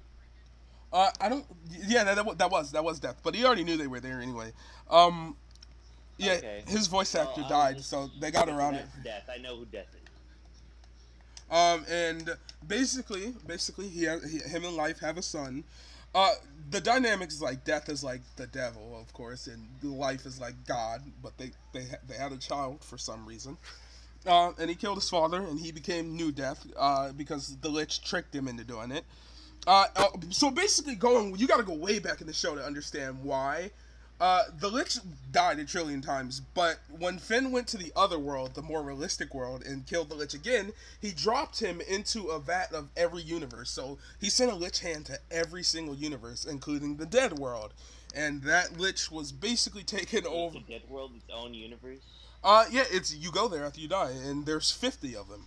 S1: I don't. Yeah, that was death. But he already knew they were there anyway. Um, yeah,
S3: Okay.
S1: his voice
S3: Well,
S1: actor
S3: I was
S1: died,
S3: just
S1: so they got
S3: okay. So
S1: around it.
S3: that's Death. I know who Death is.
S1: And basically, him and Life have a son. Uh, the dynamics is like death is like the devil, of course, and life is like God. But they had a child for some reason. And he killed his father, and he became New Death because the Lich tricked him into doing it. So basically, you got to go way back in the show to understand why. The Lich died a trillion times, but when Finn went to the other world, the more realistic world, and killed the Lich again, he dropped him into a vat of every universe. So he sent a Lich hand to every single universe, including the Dead world. And that Lich was basically taken
S3: So is
S1: over.
S3: the Dead World its own universe?
S1: Yeah, it's you go there after you die, and there's 50 of them.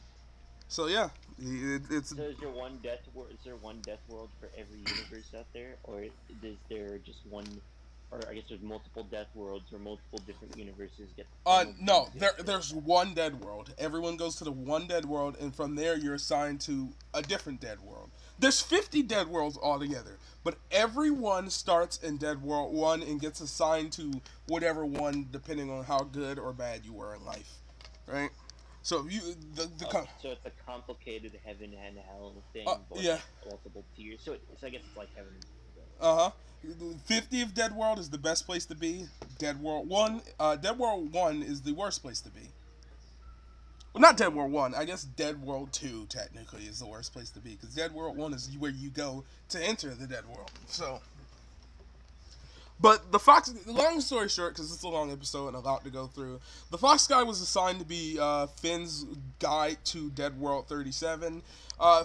S1: So yeah, it's
S3: So is there one Death World for every universe out there, or is there just one? Or I guess there's multiple Death Worlds or multiple different universes get some of
S1: no,
S3: these
S1: there's one dead world. Everyone goes to the one dead world, and from there you're assigned to a different dead world. There's 50 dead worlds altogether, but everyone starts in Dead World 1 and gets assigned to whatever one depending on how good or bad you were in life, right? So if you
S3: Okay, so it's a complicated heaven and hell thing, but with
S1: yeah,
S3: like multiple tiers. So I guess it's like heaven and hell.
S1: uh-huh. 50th Dead World is the best place to be. Dead World 1 is the worst place to be. Well, not Dead World 1. I guess Dead World 2 technically is the worst place to be because Dead World 1 is where you go to enter the Dead World. So, but the Fox, long story short, because it's a long episode and a lot to go through, the Fox guy was assigned to be Finn's guide to Dead World 37.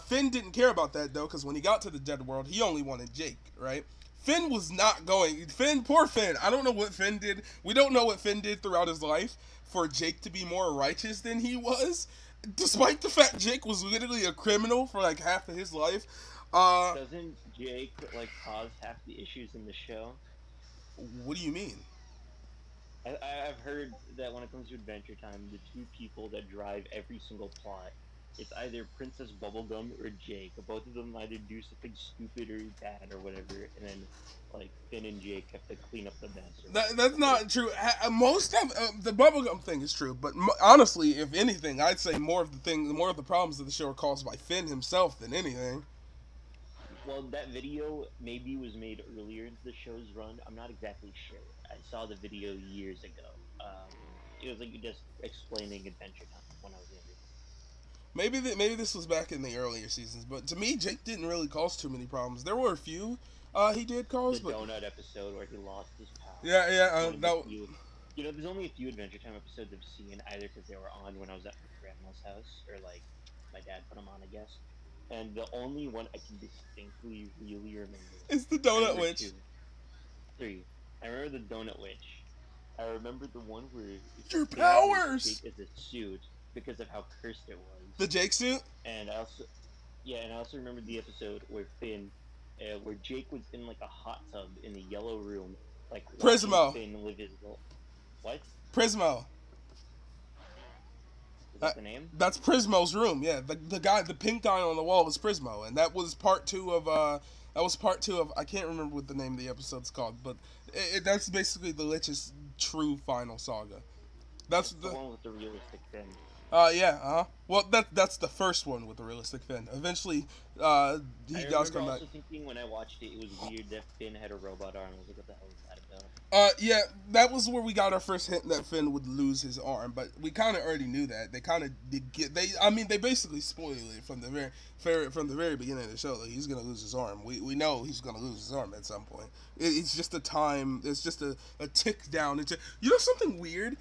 S1: Finn didn't care about that though, because when he got to the Dead World, he only wanted Jake, right? Finn was not going. Poor Finn. I don't know what Finn did. We don't know what Finn did throughout his life for Jake to be more righteous than he was, despite the fact Jake was literally a criminal for like half of his life. Uh,
S3: Doesn't Jake like cause half the issues in the show?
S1: what do you mean?
S3: I've heard that when it comes to Adventure Time, the two people that drive every single plot, it's either Princess Bubblegum or Jake. Both of them either do something stupid or bad or whatever, and then like Finn and Jake have to clean up the mess or
S1: That's
S3: whatever.
S1: not true. Most of the bubblegum thing is true, but honestly, if anything, I'd say more of the problems of the show are caused by Finn himself than anything.
S3: Well, that video maybe was made earlier into the show's run. I'm not exactly sure. I saw the video years ago. It was like just explaining Adventure Time when I was younger.
S1: Maybe this was back in the earlier seasons, but to me, Jake didn't really cause too many problems. There were a few he did cause,
S3: The
S1: but
S3: donut episode where he lost his power.
S1: yeah,
S3: One of the
S1: that
S3: few. You know, there's only a few Adventure Time episodes I've seen, either because they were on when I was at my grandma's house, or like my dad put them on, I guess. And the only one I can distinctly really remember,
S1: is the
S3: I
S1: donut
S3: remember
S1: witch.
S3: two, three. I remember the Donut Witch. I remember the one where
S1: Your
S3: Finn used
S1: powers.
S3: Jake as a suit because of how cursed it
S1: The
S3: was.
S1: Jake suit.
S3: And I also, yeah, and I also remember the episode where where Jake was in like a hot tub in the yellow room, like watching
S1: Prismo.
S3: Finn live his what?
S1: Prismo.
S3: Is that the name?
S1: That's Prismo's room. Yeah, the pink guy on the wall was Prismo, and that was part two of I can't remember what the name of the episode's called, but that's basically the Lich's true final saga. That's
S3: That's the one with the realistic Finn.
S1: yeah, well that's the first one with the realistic Finn. Eventually, he
S3: I
S1: does
S3: remember
S1: come back.
S3: also thinking when I watched it, it was weird that Finn had a robot arm. I was like, what the hell is that about?
S1: Yeah, that was where we got our first hint that Finn would lose his arm, but we kind of already knew that. They kind of did get I mean, they basically spoiled it from the very beginning of the show that he's gonna lose his arm. We know he's gonna lose his arm at some point. It's just a time. It's just a tick down into. You know something weird?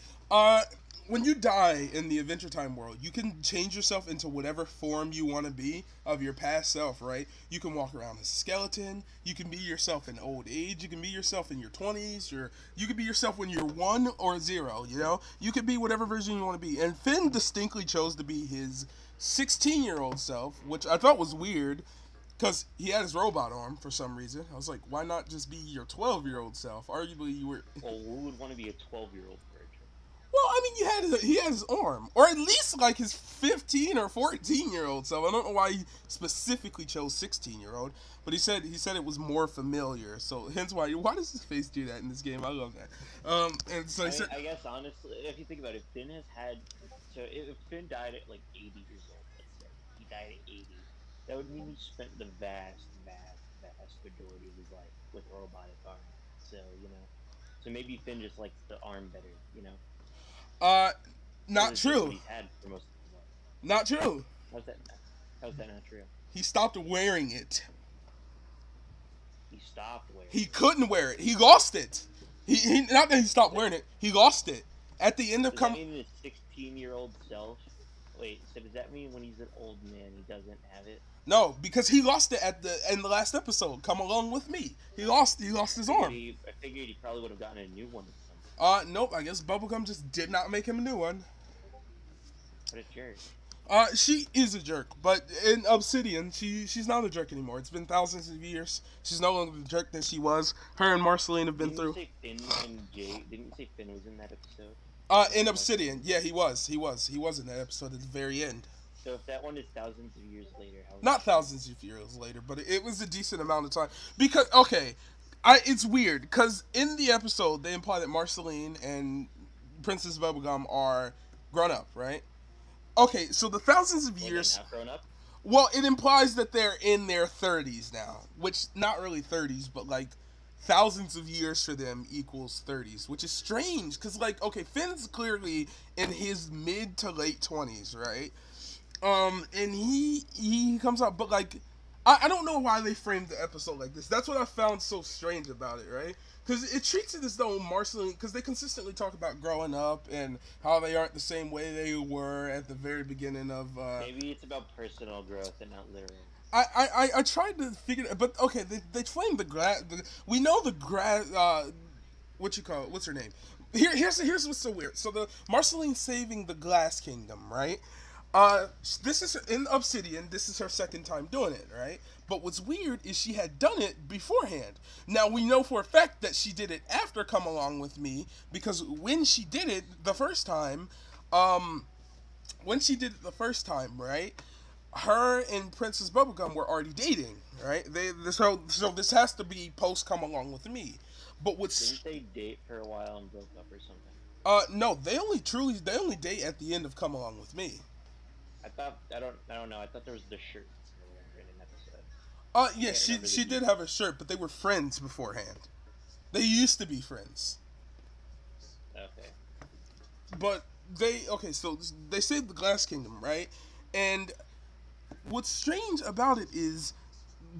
S1: When you die in the Adventure Time world, you can change yourself into whatever form you want to be of your past self, right? You can walk around as a skeleton. You can be yourself in old age. You can be yourself in your 20s. You can be yourself when you're 1 or 0, you know? You can be whatever version you want to be. And Finn distinctly chose to be his 16-year-old self, which I thought was weird because he had his robot arm for some reason. I was like, why not just be your 12-year-old self? Arguably, you were...
S3: Well, who would want to be a 12-year-old version?
S1: Well, I mean, he had his arm, or at least like his 15 or 14 year old self. I don't know why he specifically chose 16-year-old, but he said it was more familiar. So hence why does his face do that in this game? I love that. And so he
S3: I mean,
S1: said,
S3: I guess honestly, if you think about it, Finn has had. So if Finn died at like 80 years old, let's say he died at 80, that would mean he spent the vast majority of his life with a robotic arm. So so maybe Finn just likes the arm better,
S1: uh,
S3: because
S1: not
S3: it's just what
S1: true,
S3: he's had for most of his life.
S1: not true.
S3: How's that? How's that not true?
S1: He stopped wearing it.
S3: He stopped wearing
S1: He
S3: it.
S1: couldn't wear it. He lost it. He not that he stopped wearing it. He lost it at the end of
S3: Does that mean his 16-year-old self? Wait, so does that mean when he's an old man he doesn't have it?
S1: No, because he lost it at the in the last episode. Come along with me. He lost his arm.
S3: I figured he probably would have gotten a new one at some point.
S1: Nope. I guess Bubblegum just did not make him a new one.
S3: What a jerk.
S1: She is a jerk, but in Obsidian, she's not a jerk anymore. It's been thousands of years. She's no longer the jerk that she was. Her and Marceline have been through.
S3: Didn't you say Finn was in that episode?
S1: In Obsidian, yeah, he was in that episode at the very end.
S3: So if that one is thousands of years later, how?
S1: Not thousands of years later, but it was a decent amount of time. Because it's weird because in the episode they imply that Marceline and Princess Bubblegum are grown up, right? Okay, so the thousands of years.
S3: Not grown up.
S1: Well, it implies that they're in their 30s now, which not really 30s, but like thousands of years for them equals 30s, which is strange because like okay, Finn's clearly in his mid to late 20s, right? And he comes out, but like I don't know why they framed the episode like this. That's what I found so strange about it, right? Because it treats it as though Marceline, because they consistently talk about growing up and how they aren't the same way they were at the very beginning of.
S3: Maybe it's about personal growth and not literal.
S1: I tried to figure it, but okay, they flame the grass. We know the grass. What you call it? What's her name? Here's what's so weird. So the Marceline saving the Glass Kingdom, right? This is in Obsidian. This is her second time doing it, right? But what's weird is she had done it beforehand. Now we know for a fact that she did it after Come Along with Me because when she did it the first time, right? Her and Princess Bubblegum were already dating, right? So this has to be post Come Along with Me. But what's
S3: Didn't they date for a while and broke up or something?
S1: No, they only date at the end of Come Along with Me.
S3: I don't know. I thought there was the shirt in an episode.
S1: Yeah, she did have a shirt, but they were friends beforehand. They used to be friends.
S3: Okay.
S1: But so they saved the Glass Kingdom, right? And what's strange about it is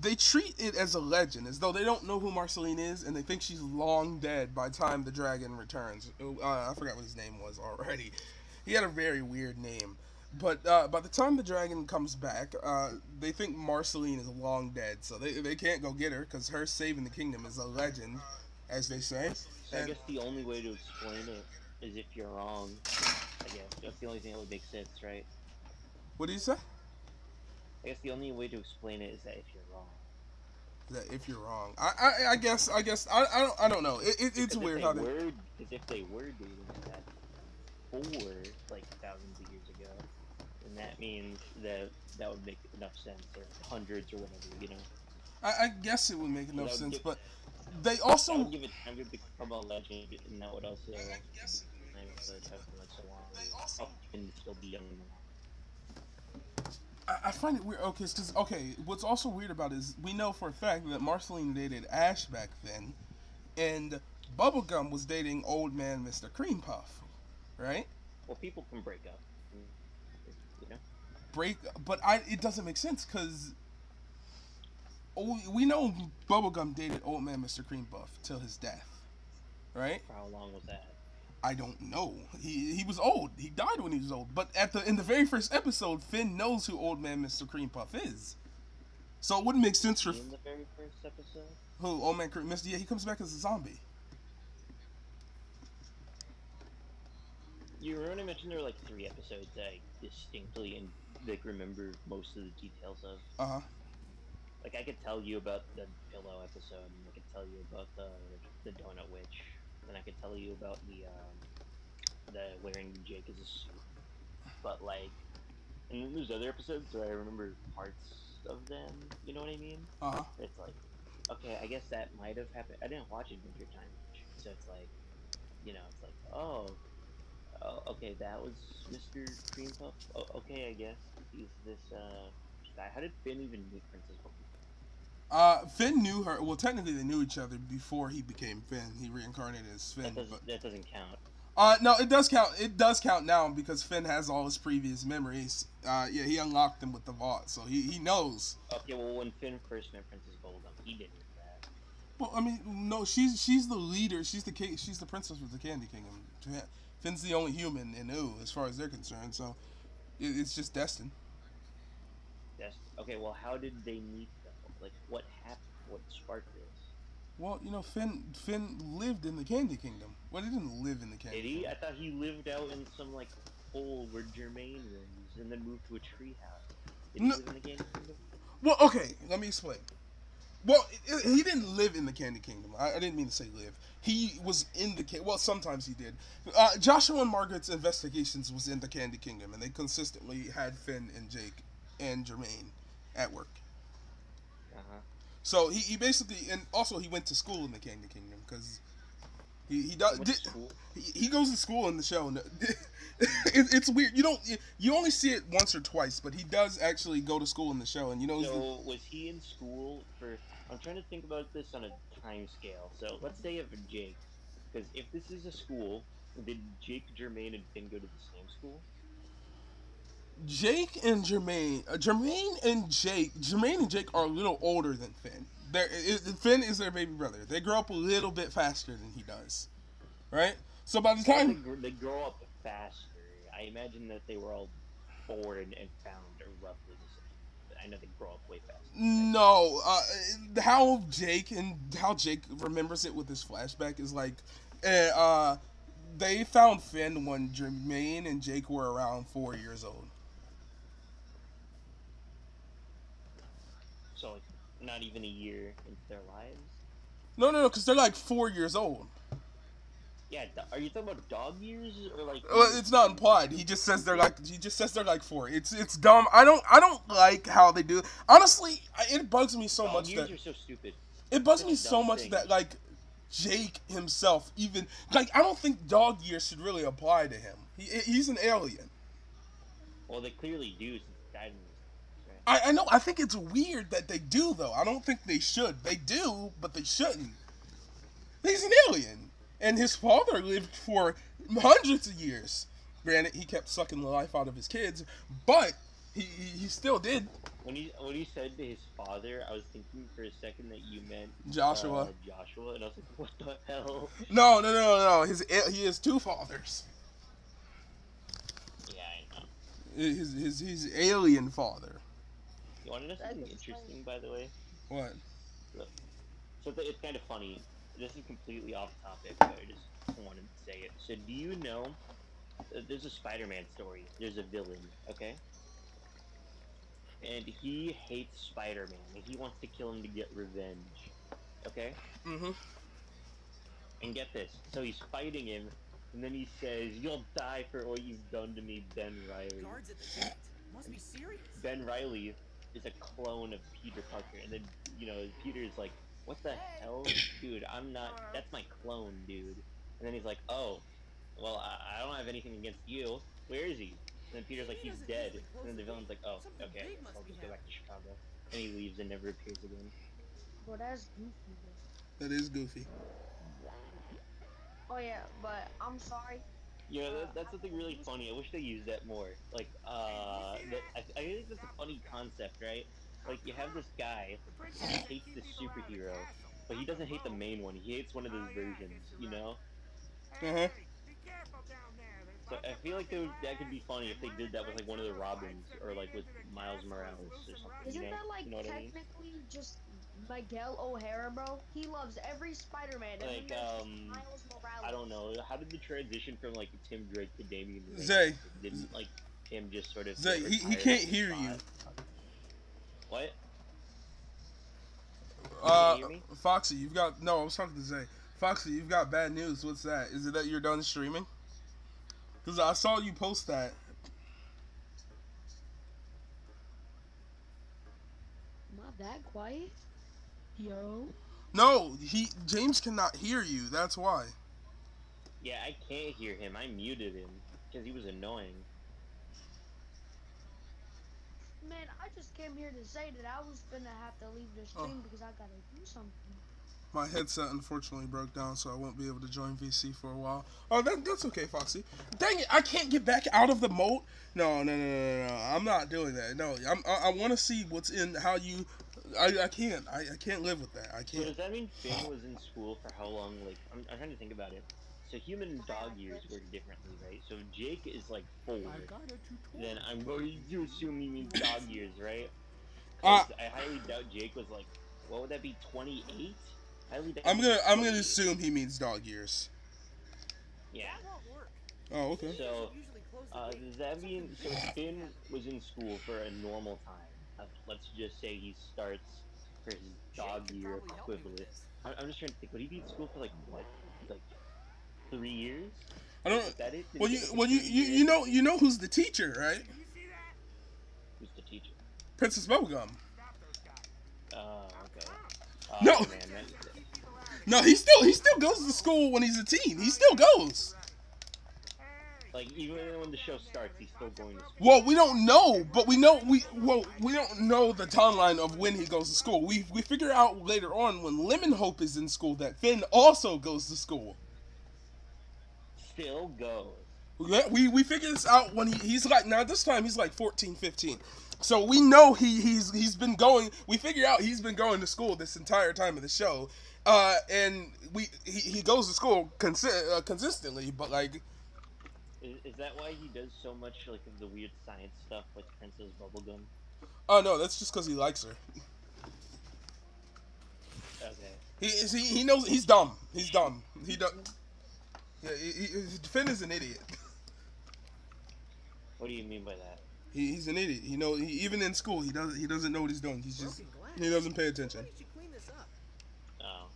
S1: they treat it as a legend, as though they don't know who Marceline is, and they think she's long dead by the time the dragon returns. I forgot what his name was already. He had a very weird name. But by the time the dragon comes back, they think Marceline is long dead, so they can't go get her because her saving the kingdom is a legend, as they say.
S3: So I guess the only way to explain it is if you're wrong. I guess that's the only thing that would make sense, right?
S1: What do you say?
S3: I guess the only way to explain it is that if you're wrong.
S1: That if you're wrong, I guess I don't know. It's weird how they.
S3: Because if they were dating that before, like thousands of years ago, then that means that would make enough sense, or hundreds or whatever,
S1: I guess it would make enough sense, but they
S3: That
S1: also.
S3: would give it time to become a legend, and that would also. So it took like so long. And still be young.
S1: I find it weird. Okay, what's also weird about it is we know for a fact that Marceline dated Ash back then, and Bubblegum was dating old man Mr. Cream Puff, right?
S3: Well, people can break up,
S1: But it doesn't make sense because we know Bubblegum dated old man Mr. Cream Puff till his death, right?
S3: For how long was that?
S1: I don't know. He was old. He died when he was old. But in the very first episode, Finn knows who old man Mr. Cream Puff is. So it wouldn't make sense for
S3: in the very first episode.
S1: Who old man Cream? Yeah, he comes back as a zombie.
S3: You remember I mentioned there were like 3 episodes that I distinctly and remember most of the details of. Like I could tell you about the pillow episode, and I could tell you about the donut witch, and I could tell you about the wearing Jake as a suit, but like, and then there's other episodes where I remember parts of them. You know what I mean?
S1: Uh huh.
S3: It's like, okay, I guess that might have happened. I didn't watch Adventure Time much, so it's like, it's like, oh, okay, that was Mr. Cream Puff. Oh, okay, I guess he's this guy. How did Finn even meet Princess Bumblebee?
S1: Finn knew her. Well, technically, they knew each other before he became Finn. He reincarnated as
S3: That
S1: Finn, but
S3: doesn't that doesn't count.
S1: no, it does count. It does count now because Finn has all his previous memories. Yeah, he unlocked them with the vault, so he knows.
S3: Okay, well, when Finn first met Princess Bubblegum, he didn't know that.
S1: Well, I mean, no, she's the leader. She's the princess of the Candy Kingdom. Finn's the only human in Ooh, as far as they're concerned. So it's just destined.
S3: That's okay. Well, how did they meet though? Like, what happened? What sparked this?
S1: Well, Finn lived in the Candy Kingdom. Well, he didn't live in the Candy
S3: Did he?
S1: Kingdom.
S3: I thought he lived out in some like hole where Jermaine lives, and then moved to a treehouse. Did he
S1: No,
S3: live in the Candy Kingdom?
S1: well, okay, let me explain. Well, he didn't live in the Candy Kingdom. I didn't mean to say live. He was in the well. Sometimes he did. Joshua and Margaret's investigations was in the Candy Kingdom, and they consistently had Finn and Jake and Jermaine at work.
S3: Uh huh.
S1: So he basically, and also he went to school in the Candy Kingdom because he
S3: He
S1: does
S3: went to school.
S1: he goes to school in the show. And it's weird. You only see it once or twice, but he does actually go to school in the show, and
S3: So was he in school for? I'm trying to think about this on a time scale. So let's say if Jake, because if this is a school, did Jake, Jermaine, and Finn go to the same school?
S1: Jake and Jermaine and Jake are a little older than Finn. Finn is their baby brother. They grow up a little bit faster than he does, right? So by the
S3: Well,
S1: time
S3: they grow up faster. I imagine that they were all born and found roughly the same. I know they grow up way faster.
S1: no, how Jake remembers it with his flashback is like, they found Finn when Jermaine and Jake were around 4 years old.
S3: So like not even a year into their lives.
S1: No, because they're like 4 years old.
S3: Yeah, are you talking about dog years or like?
S1: Well, it's not implied. He just says they're like 4. It's dumb. I don't like how they do. Honestly, it bugs me so
S3: Dog
S1: much
S3: years
S1: that
S3: are so stupid.
S1: it bugs
S3: Such
S1: me
S3: a
S1: so
S3: dumb
S1: much
S3: thing.
S1: that like Jake himself even like I don't think dog years should really apply to him. He's an alien.
S3: Well, they clearly do since he died in this, right?
S1: I know. I think it's weird that they do though. I don't think they should. They do, but they shouldn't. He's an alien, and his father lived for hundreds of years. Granted, he kept sucking the life out of his kids, but he still did.
S3: When you said to his father, I was thinking for a second that you meant
S1: Joshua.
S3: Joshua, and I was like, what the hell?
S1: No. He has two fathers.
S3: Yeah, I know.
S1: His alien father.
S3: You want to know something interesting, by the way?
S1: What?
S3: So it's kind of funny. This is completely off topic, but I just wanted to say it. So do you know? There's a Spider-Man story. There's a villain, okay? And he hates Spider-Man, and he wants to kill him to get revenge, okay?
S1: Mm-hmm.
S3: And get this. So he's fighting him, and then he says, "You'll die for what you've done to me, Ben Riley."
S7: Guards at the gate. Must be serious.
S3: Ben Riley is a clone of Peter Parker, and then Peter's like, "What the hell, dude? I'm not. That's my clone, dude." And then he's like, "Oh, well, I don't have anything against you. Where is he?" And then Peter's like, "He's dead." And then the villain's like, "Oh, okay, I guess I'll just go back to Chicago." And he leaves and never appears again.
S6: Well, that's goofy.
S1: That is goofy.
S6: Oh yeah, but I'm sorry.
S3: That's something really funny. I wish they used that more. Like, I think that's a funny concept, right? Like, you have this guy who hates this superhero, but he doesn't hate the main one. He hates one of those versions, you know?
S1: Uh-huh.
S3: So I feel like that could be funny if they did that with like one of the Robins or like with Miles Morales or something.
S6: Isn't that like
S3: you know what I mean?
S6: technically just Miguel O'Hara, bro? He loves every Spider-Man. And
S3: Like,
S6: then there's just Miles Morales.
S3: I don't know. How did the transition from like Tim Drake to Damian Wayne?
S1: Zay.
S3: Didn't like Tim just sort of
S1: Zay,
S3: get
S1: he
S3: retired
S1: can't
S3: off the
S1: hear
S3: spot?
S1: you.
S3: What? Can you hear me?
S1: Foxy, you've got no. I was talking to Zay. Foxy, you've got bad news. What's that? Is it that you're done streaming? Because I saw you post that.
S6: Am I that quiet? Yo.
S1: No, James cannot hear you. That's why.
S3: Yeah, I can't hear him. I muted him because he was annoying.
S6: Man, I just came here to say that I was gonna have to leave the
S1: Oh,
S6: stream because I gotta do something.
S1: my headset unfortunately broke down, so I won't be able to join VC for a while. Oh, that's okay, Foxy. Dang it, I can't get back out of the mode. No, no, no, no, no, no. I'm not doing that. No, I want to see what's in how you. I can't. I can't live with that. I
S3: So
S1: can't.
S3: does that mean Finn was in school for how long? Like, I'm trying to think about it. So human and dog years work differently, right? So if Jake is like
S8: I
S3: 4,
S8: got a
S3: then
S8: tutorial.
S3: I'm going to assume he means dog years, right?
S1: Uh,
S3: Because I highly doubt Jake was like, what would that be, 28? Highly doubt
S1: I'm
S3: Jake
S1: gonna
S3: was
S1: I'm gonna
S3: 28.
S1: assume he means dog years.
S3: Yeah.
S7: That won't work.
S1: Oh, okay.
S3: So,
S7: Doesn't usually close the gate.
S3: does that
S7: Something
S3: mean so
S7: big has to
S3: Finn
S7: happen.
S3: was in school for a normal time? Let's just say he starts for his
S7: Jake
S3: dog
S7: could
S3: year
S7: probably help me with
S3: equivalent.
S7: this.
S3: I'm just trying to think. Would he be in school for like what, like 3 years?
S1: I don't.
S3: Is that it? Did he
S1: Well,
S3: get like a
S1: you
S3: 3 year
S1: know
S3: education?
S1: who's the teacher, right?
S4: Did you see that?
S3: Who's the teacher?
S1: Princess Bubblegum.
S4: Stop those guys.
S3: Oh, okay.
S1: No,
S3: Oh man, that,
S4: Keep people out of
S1: no,
S4: here.
S1: he still goes to school when he's a teen. He still goes.
S4: Hey.
S3: like even when the show starts, he's still going to school.
S1: Well, we don't know, but we don't know the timeline of when he goes to school. We figure out later on when Lemon Hope is in school that Finn also goes to school.
S3: Still goes.
S1: We figure this out when he's like now this time he's like 14, 15. So we know he's been going. We figure out he's been going to school this entire time of the show, and he goes to school consistently. But like,
S3: Is that why he does so much like of the weird science stuff with Princess Bubblegum?
S1: oh no, that's just because he likes her.
S3: Okay.
S1: He knows he's dumb. He's dumb. He do, yeah, Finn is an idiot.
S3: What do you mean by that?
S1: He's an idiot. Even in school he doesn't know what he's doing. He's just
S7: Broken glass.
S1: he doesn't pay
S7: Why
S1: attention.
S7: did you clean this up?
S3: Oh.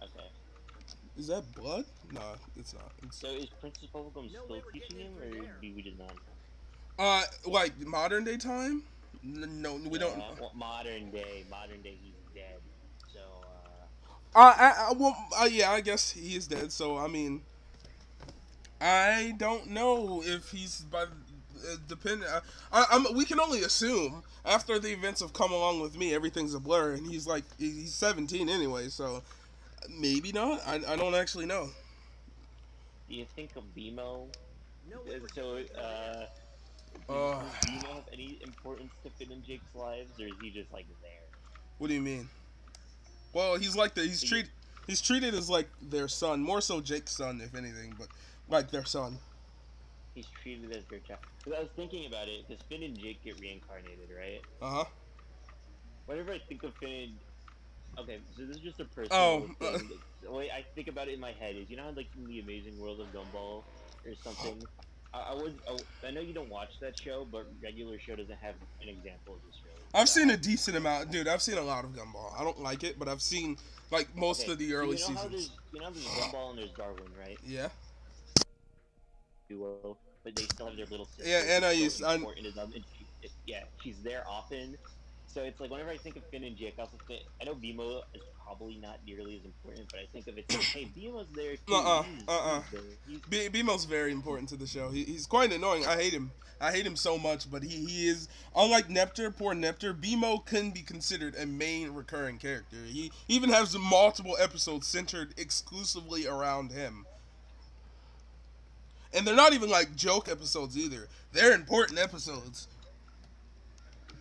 S3: Okay.
S1: Is that blood? No, it's not. It's,
S3: So is Princess Bubblegum
S7: No
S3: still
S7: way we're
S3: teaching
S7: getting
S3: him,
S7: in
S3: or
S7: from there.
S3: do we just not know?
S1: like modern day time? No, we don't.
S3: Well, modern day, he's dead. So,
S1: Yeah, I guess he is dead. So I mean, I don't know if he's by dependent. We can only assume after the events have come along with me, everything's a blur, and he's 17 anyway. So maybe not. I don't actually know.
S3: do you think of BMO?
S7: No way we're
S3: So,
S7: getting in from there.
S1: Uh,
S3: does BMO have any importance to Finn and Jake's lives, or is he just like there?
S1: what do you mean? Well, he's treated as like their son, more so Jake's son, if anything, but like their son.
S3: He's treated as their child. Because I was thinking about it, because Finn and Jake get reincarnated, right?
S1: Uh huh.
S3: Whenever I think of Finn and... Okay, so this is just a
S1: Oh,
S3: personal thing. The way I think about it in my head is, you know how, like, in The Amazing World of Gumball or something? I know you don't watch that show, but regular show doesn't have an example of this show.
S1: I've seen a decent amount, dude. I've seen a lot of Gumball. I don't like it, but I've seen like most
S3: Okay,
S1: of the
S3: so
S1: early
S3: you know how
S1: seasons.
S3: there's Gumball and there's Darwin, right?
S1: Yeah.
S3: Duo, but they still have their little sister.
S1: Yeah, and
S3: who's
S1: I
S3: so important to them, and she's there often. So it's like whenever I think of Finn and Jake, I also think I know BMO is probably not nearly as important, but I think of it like, hey, BMO's there too. He's there.
S1: BMO's very important to the show. He's quite annoying. I hate him. I hate him so much, but he is unlike Nepter. Poor Nepter. BMO can be considered a main recurring character. He even has multiple episodes centered exclusively around him. And they're not even like joke episodes either. They're important episodes.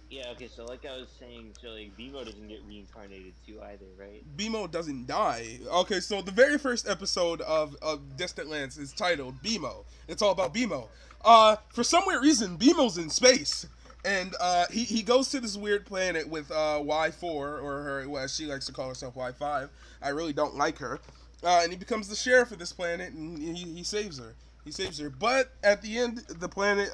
S3: Yeah, okay, so like I was saying, so like BMO doesn't get reincarnated too either, right?
S1: BMO doesn't die. Okay, so the very first episode of Distant Lands is titled BMO. It's all about BMO. For some weird reason, BMO's in space. And he goes to this weird planet with Y4, or her, well, she likes to call herself Y5. I really don't like her. And he becomes the sheriff of this planet, and he saves her. He saves her. But at the end, the planet,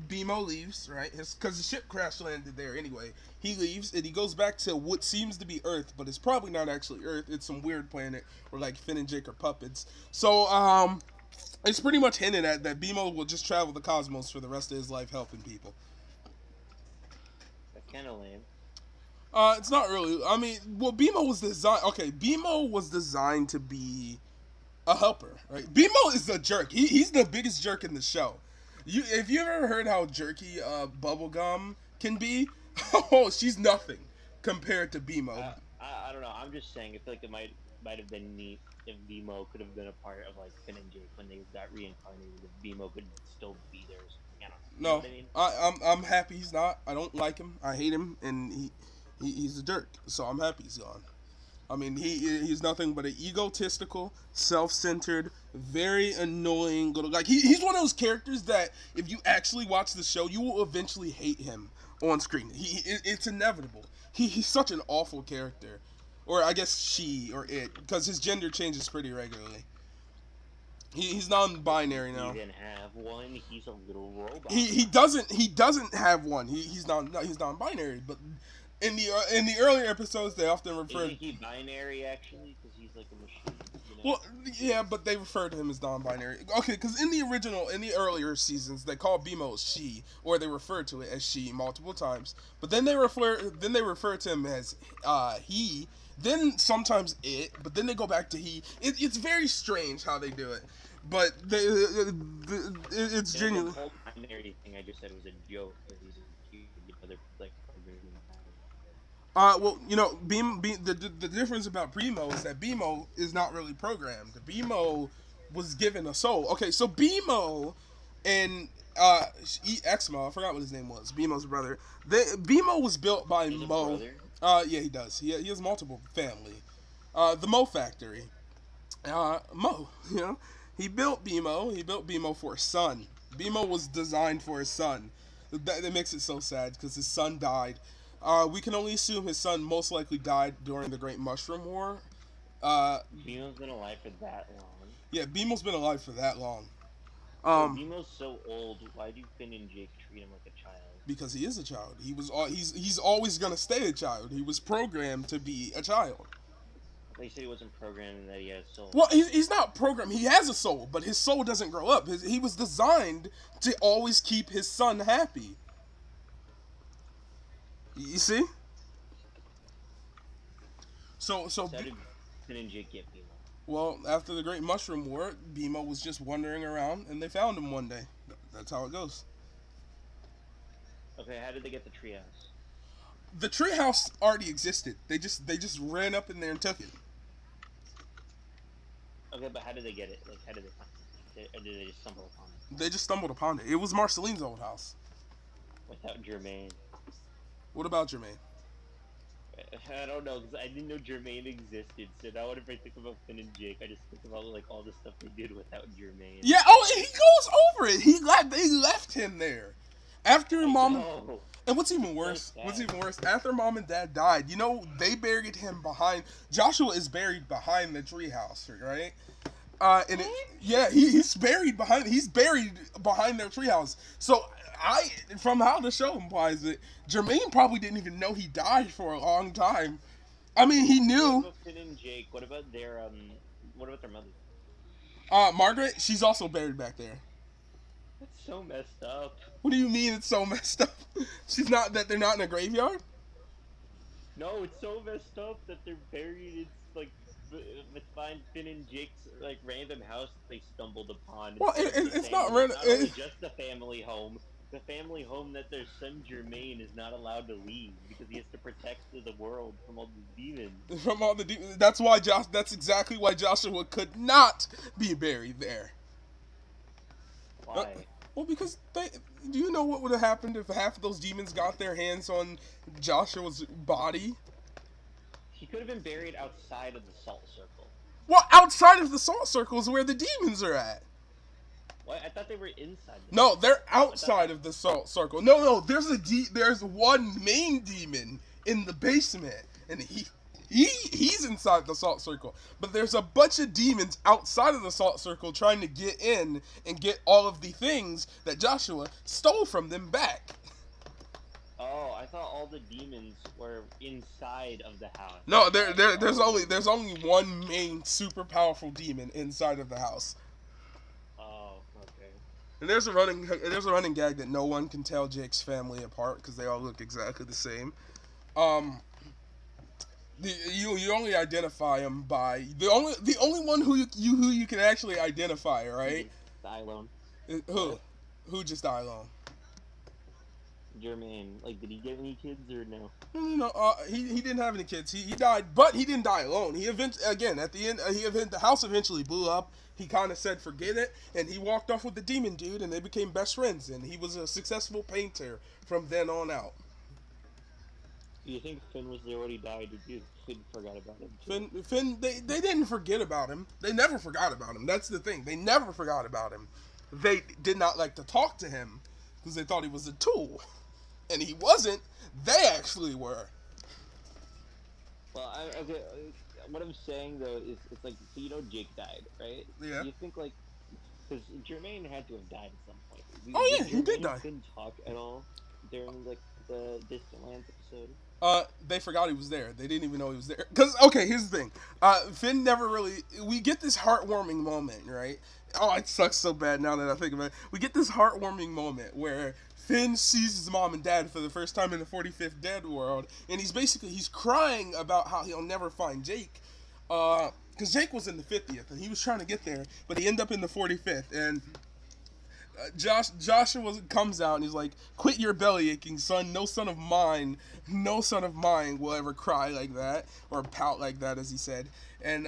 S1: BMO leaves, right? Because the ship crash landed there anyway. He leaves, and he goes back to what seems to be Earth, but it's probably not actually Earth. It's some weird planet where, like, Finn and Jake are puppets. So, It's pretty much hinted at that BMO will just travel the cosmos for the rest of his life helping people.
S3: That's kind of lame.
S1: It's not really. I mean, well, BMO was designed. Okay, BMO was designed to be a helper, right? BMO is a jerk. He's the biggest jerk in the show. If you ever heard how jerky Bubblegum can be, oh, she's nothing compared to BMO.
S3: I don't know. I'm just saying. I feel like it might have been neat if BMO could have been a part of like Finn and Jake when they got reincarnated. If BMO could still be there or something. I don't know. You know
S1: No,
S3: what I mean?
S1: I'm happy he's not. I don't like him. I hate him, and he's a jerk. So I'm happy he's gone. I mean, he's nothing but an egotistical, self-centered, very annoying little guy. He's one of those characters that if you actually watch the show, you will eventually hate him on screen. It's inevitable. He's such an awful character, or I guess she or it, because his gender changes pretty regularly. He's non-binary now.
S3: He didn't have one. He's a little robot.
S1: He doesn't have one. He's non-binary, but in the earlier episodes they often refer.
S3: Isn't he binary actually? Because he's like a machine. You know?
S1: Well, yeah, but they refer to him as non-binary. Okay, because in the earlier seasons, they call BMO she, or they refer to it as she multiple times. But then they refer to him as he. Then sometimes it, but then they go back to he. It's very strange how they do it, but it's genuinely.
S3: The whole binary thing I just said was a joke. Because he's a cute, they're like.
S1: Well, the difference about BMO is that BMO is not really programmed. BMO was given a soul. Okay, so BMO and Exmo, I forgot what his name was. BMO's brother. BMO was built by Mo. Yeah, he does. He has multiple family. The Mo Factory. Mo, he built BMO. He built BMO for his son. BMO was designed for his son. That makes it so sad because his son died. We can only assume his son most likely died during the Great Mushroom War.
S3: BMO's been alive for that long.
S1: Yeah, BMO's been alive for that long.
S3: BMO's so old. Why do Finn and Jake treat him like a child?
S1: Because he is a child. He's always gonna stay a child. He was programmed to be a child.
S3: They said he wasn't programmed and that he has a soul.
S1: Well, he's not programmed. He has a soul, but his soul doesn't grow up. He was designed to always keep his son happy. You see? So
S3: how did Finn and Jake get BMO?
S1: Well, after the Great Mushroom War, BMO was just wandering around, and they found him one day. That's how it goes.
S3: Okay, how did they get the treehouse?
S1: The treehouse already existed. They just ran up in there and took it.
S3: Okay, but how did they get it? Like, how did they find it? Or did they just stumble upon it?
S1: They just stumbled upon it. It was Marceline's old house.
S3: Without Jermaine.
S1: What about Jermaine?
S3: I don't know, because I didn't know Jermaine existed, so now whenever I think about Finn and Jake, I just think about, like, all the stuff they did without Jermaine.
S1: Yeah, oh, he goes over it. They left him there. After Mom... And what's even worse, after Mom and Dad died, they buried him behind... Joshua is buried behind the treehouse, right? He's buried behind their treehouse. So... from how the show implies it, Jermaine probably didn't even know he died for a long time. I mean, he knew.
S3: What about Finn and Jake? What about their mother?
S1: Margaret, she's also buried back there.
S3: That's so messed up.
S1: What do you mean it's so messed up? They're not in a graveyard?
S3: No, it's so messed up that they're buried. It's like find Finn and Jake's like random house that they stumbled upon.
S1: Well, it's not random.
S3: Not only just the family home. The family home that their son Jermaine is not allowed to leave because he has to protect the world from all the demons.
S1: From all the demons. That's exactly why Joshua could not be buried there.
S3: Why?
S1: Well, because do you know what would have happened if half of those demons got their hands on Joshua's body?
S3: He could have been buried outside of the Salt Circle.
S1: Well, outside of the Salt Circle is where the demons are at.
S3: What? I thought they were inside.
S1: No, they're outside of the Salt Circle. No, there's one main demon in the basement, and he's inside the Salt Circle. But there's a bunch of demons outside of the Salt Circle trying to get in and get all of the things that Joshua stole from them back.
S3: Oh, I thought all the demons were inside of the house.
S1: No, there's only one main super powerful demon inside of the house. And there's a running gag that no one can tell Jake's family apart because they all look exactly the same. Um, you only identify him by the only one who you can actually identify, right?
S3: Die alone.
S1: Who
S3: What?
S1: just died alone.
S3: Jermaine, like, did he get any kids or no?
S1: No, he didn't have any kids. He died, but he didn't die alone. He again at the end. The house eventually blew up. He kind of said forget it, and he walked off with the demon dude, and they became best friends. And he was a successful painter from then on out.
S3: Do you think Finn was there when he died, or do you think Finn forgot about him too?
S1: Finn, they didn't forget about him. They never forgot about him. That's the thing. They never forgot about him. They did not like to talk to him because they thought he was a tool, and he wasn't. They actually were.
S3: Well, okay. What I'm saying though is, it's like, so Jake died, right?
S1: Yeah.
S3: Do you think, like, because Jermaine had to have died at some point?
S1: Oh yeah,
S3: Did
S1: he did
S3: Jermaine
S1: die.
S3: and Finn talk at all during, like, the Distant Lands episode?
S1: They forgot he was there. They didn't even know he was there. Cause okay, here's the thing. Finn never really. We get this heartwarming moment, right? Oh, it sucks so bad now that I think about it. We get this heartwarming moment where Finn sees his mom and dad for the first time in the 45th Dead World, and he's crying about how he'll never find Jake. Because Jake was in the 50th, and he was trying to get there, but he ended up in the 45th, and Joshua comes out and he's like, "Quit your belly aching, son. No son of mine will ever cry like that or pout like that," as he said. And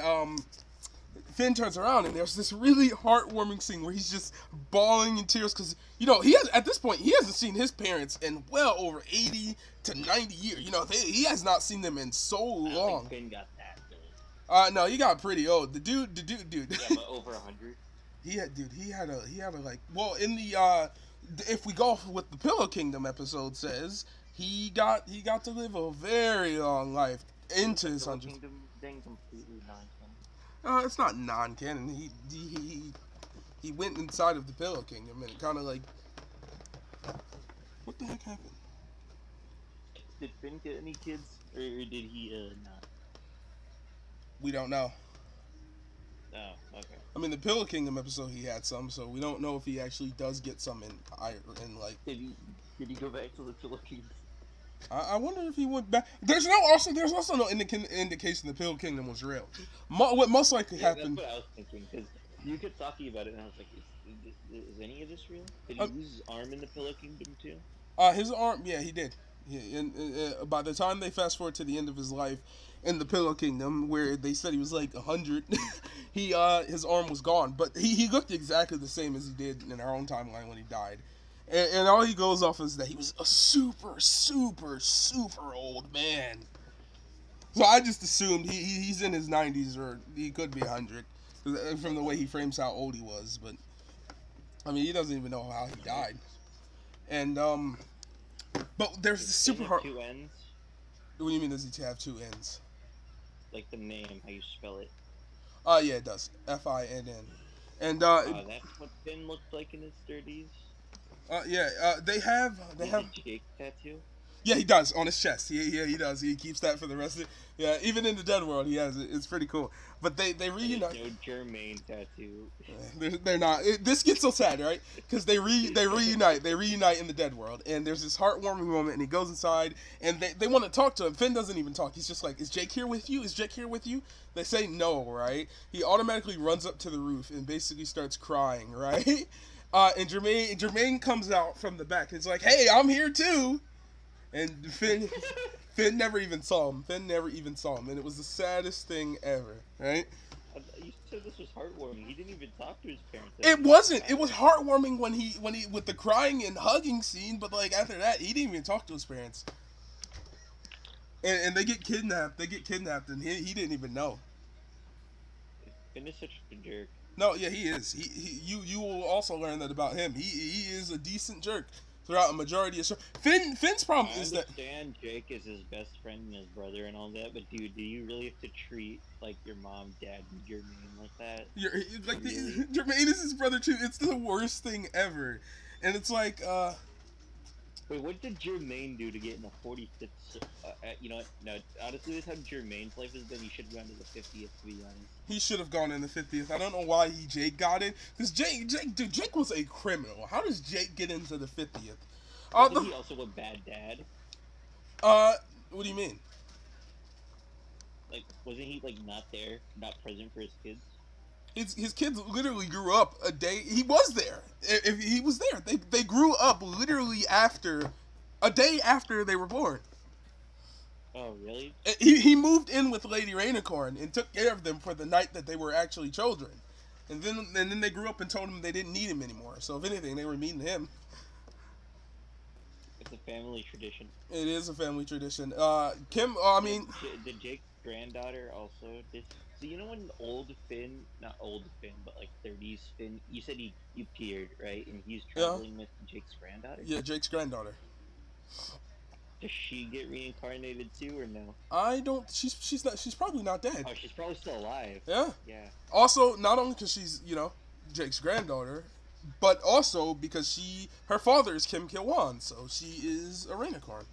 S1: Finn turns around and there's this really heartwarming scene where he's just bawling in tears because he has at this point he hasn't seen his parents in well over 80 to 90 years. He has not seen them in so
S3: I don't
S1: long.
S3: think Finn got that old.
S1: No, he got pretty old. The dude.
S3: Yeah, but over 100.
S1: He had a like, well, in the if we go with the Pillow Kingdom episode says he got to live a very long life into his
S3: Pillow
S1: hundreds.
S3: Kingdom thing completely non-canon.
S1: It's not non-canon. He went inside of the Pillow Kingdom and it kind of like, what the heck happened?
S3: Did Finn get any kids, or did he not?
S1: We don't know.
S3: Oh, okay.
S1: I mean, the Pillow Kingdom episode he had some, so we don't know if he actually does get some in like.
S3: Did he go back to the Pillow Kingdom?
S1: I wonder if he went back. There's also no indication the Pillow Kingdom was real. What most likely happened.
S3: That's what I was thinking, because you kept talking about it, and I was like, is any of this real? Did he lose his arm in the Pillow Kingdom too?
S1: His arm, yeah, he did. By the time they fast forward to the end of his life in the Pillow Kingdom, where they said he was like 100, his arm was gone. But he looked exactly the same as he did in our own timeline when he died. And all he goes off is that he was a super, super, super old man. So I just assumed he's in his 90s, or he could be 100 from the way he frames how old he was. But I mean, he doesn't even know how he died. And but there's the super hard.
S3: Two ends.
S1: What do you mean? Does he have two ends?
S3: Like the name, how you spell it.
S1: Yeah, it does. Finn. And
S3: That's what Finn looked like in his 30s.
S1: they have
S3: a Jake tattoo.
S1: Yeah, he does on his chest. He does. He keeps that for the rest of it. Yeah, even in the Dead World, he has it. It's pretty cool. But they reunite.
S3: No Jermaine tattoo.
S1: They're not. This gets so sad, right? Because they reunite. They reunite in the Dead World, and there's this heartwarming moment, and he goes inside, and they want to talk to him. Finn doesn't even talk. He's just like, "Is Jake here with you? Is Jake here with you?" They say no, right? He automatically runs up to the roof and basically starts crying, right? And Jermaine comes out from the back. And it's like, "Hey, I'm here too." And Finn never even saw him. And it was the saddest thing ever, right?
S3: You said this was heartwarming. He didn't even talk to his parents.
S1: It wasn't. It was heartwarming when he with the crying and hugging scene, but like after that, he didn't even talk to his parents. And they get kidnapped. And he didn't even know.
S3: Finn is such a jerk.
S1: No, yeah, he is. You will also learn that about him. He is a decent jerk throughout a majority of show. Finn's problem is that
S3: I understand Jake is his best friend and his brother and all that, but dude, do you really have to treat like your mom, dad, and Jermaine like that?
S1: Jermaine is his brother too. It's the worst thing ever, and it's like
S3: Wait, what did Jermaine do to get in the 45th? You know what? No, honestly, this is how Jermaine's life has been. He should have gone to the 50th, to be honest.
S1: He should have gone in the 50th. I don't know why Jake got in. Because Jake was a criminal. How does Jake get into the 50th?
S3: Wasn't he also a bad dad?
S1: What do you mean?
S3: Like, wasn't he, like, not there, not present for his kids?
S1: His kids literally grew up a day. He was there. If he was there, they grew up literally a day after they were born.
S3: Oh, really?
S1: He moved in with Lady Rainicorn and took care of them for the night that they were actually children, and then they grew up and told him they didn't need him anymore. So if anything, they were mean to him.
S3: It's a family tradition.
S1: It is a family tradition. Kim, I mean,
S3: the Jake's granddaughter also did. So you know when old Finn, not old Finn, but like 30s Finn, you said he appeared, right? And he's traveling with Jake's granddaughter?
S1: Yeah, Jake's granddaughter.
S3: Does she get reincarnated too, or no?
S1: I don't. She's not. She's probably not dead.
S3: Oh, she's probably still alive.
S1: Yeah.
S3: Yeah.
S1: Also, not only because she's Jake's granddaughter, but also because her father is Kim Kil-wan, so she is a Rainicorn.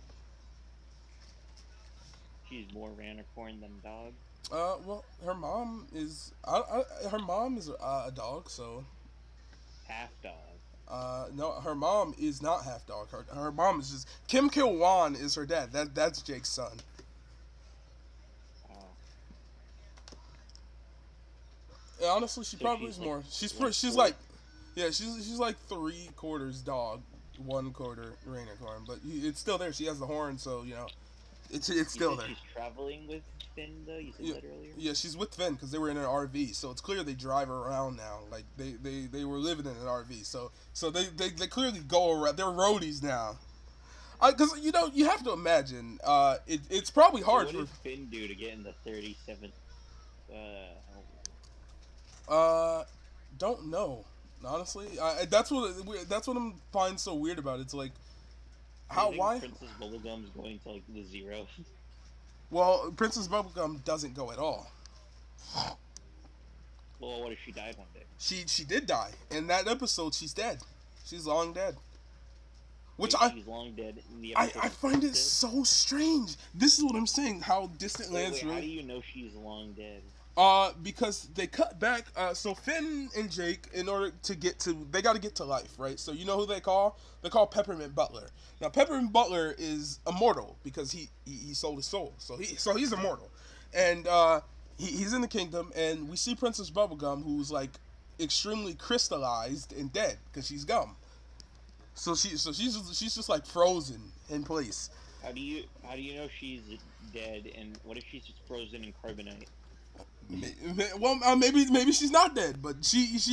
S3: She's more Ranicorn than dog.
S1: Well, her mom is her mom is a dog, so
S3: half dog.
S1: No, her mom is not half dog. Her mom is just Kim Kil-wan is her dad. That's Jake's son.
S3: Oh.
S1: Yeah, honestly, she probably is more. She's like, yeah, she's like 3/4 dog, 1/4 Rainicorn, but it's still there. She has the horn, so it's still there.
S3: She's traveling with Finn, though. You said that earlier.
S1: Yeah, she's with Finn because they were in an RV, so it's clear they drive around now. Like they were living in an RV, so they clearly go around. They're roadies now. Because you have to imagine. It's probably hard.
S3: So what did Finn do to get in the 37th?
S1: Don't know. Honestly, that's what I'm find so weird about it. It's like, why?
S3: Princess Bubblegum's going to like the 0.
S1: Well, Princess Bubblegum doesn't go at all.
S3: Well, what if she died one day?
S1: She did die. In that episode, she's dead. She's long dead.
S3: She's long dead. In the episode
S1: I find it so strange. This is what I'm saying. How Distant Lands
S3: really. How do you know she's long dead?
S1: Because they cut back. So Finn and Jake, in order to they got to get to life, right? So you know who they call? They call Peppermint Butler. Now Peppermint Butler is immortal because he sold his soul, so he's immortal, and he's in the kingdom, and we see Princess Bubblegum, who's like extremely crystallized and dead because she's gum. So she's just like frozen in place.
S3: How do you know she's dead? And what if she's just frozen in carbonite?
S1: Well, maybe she's not dead, but she's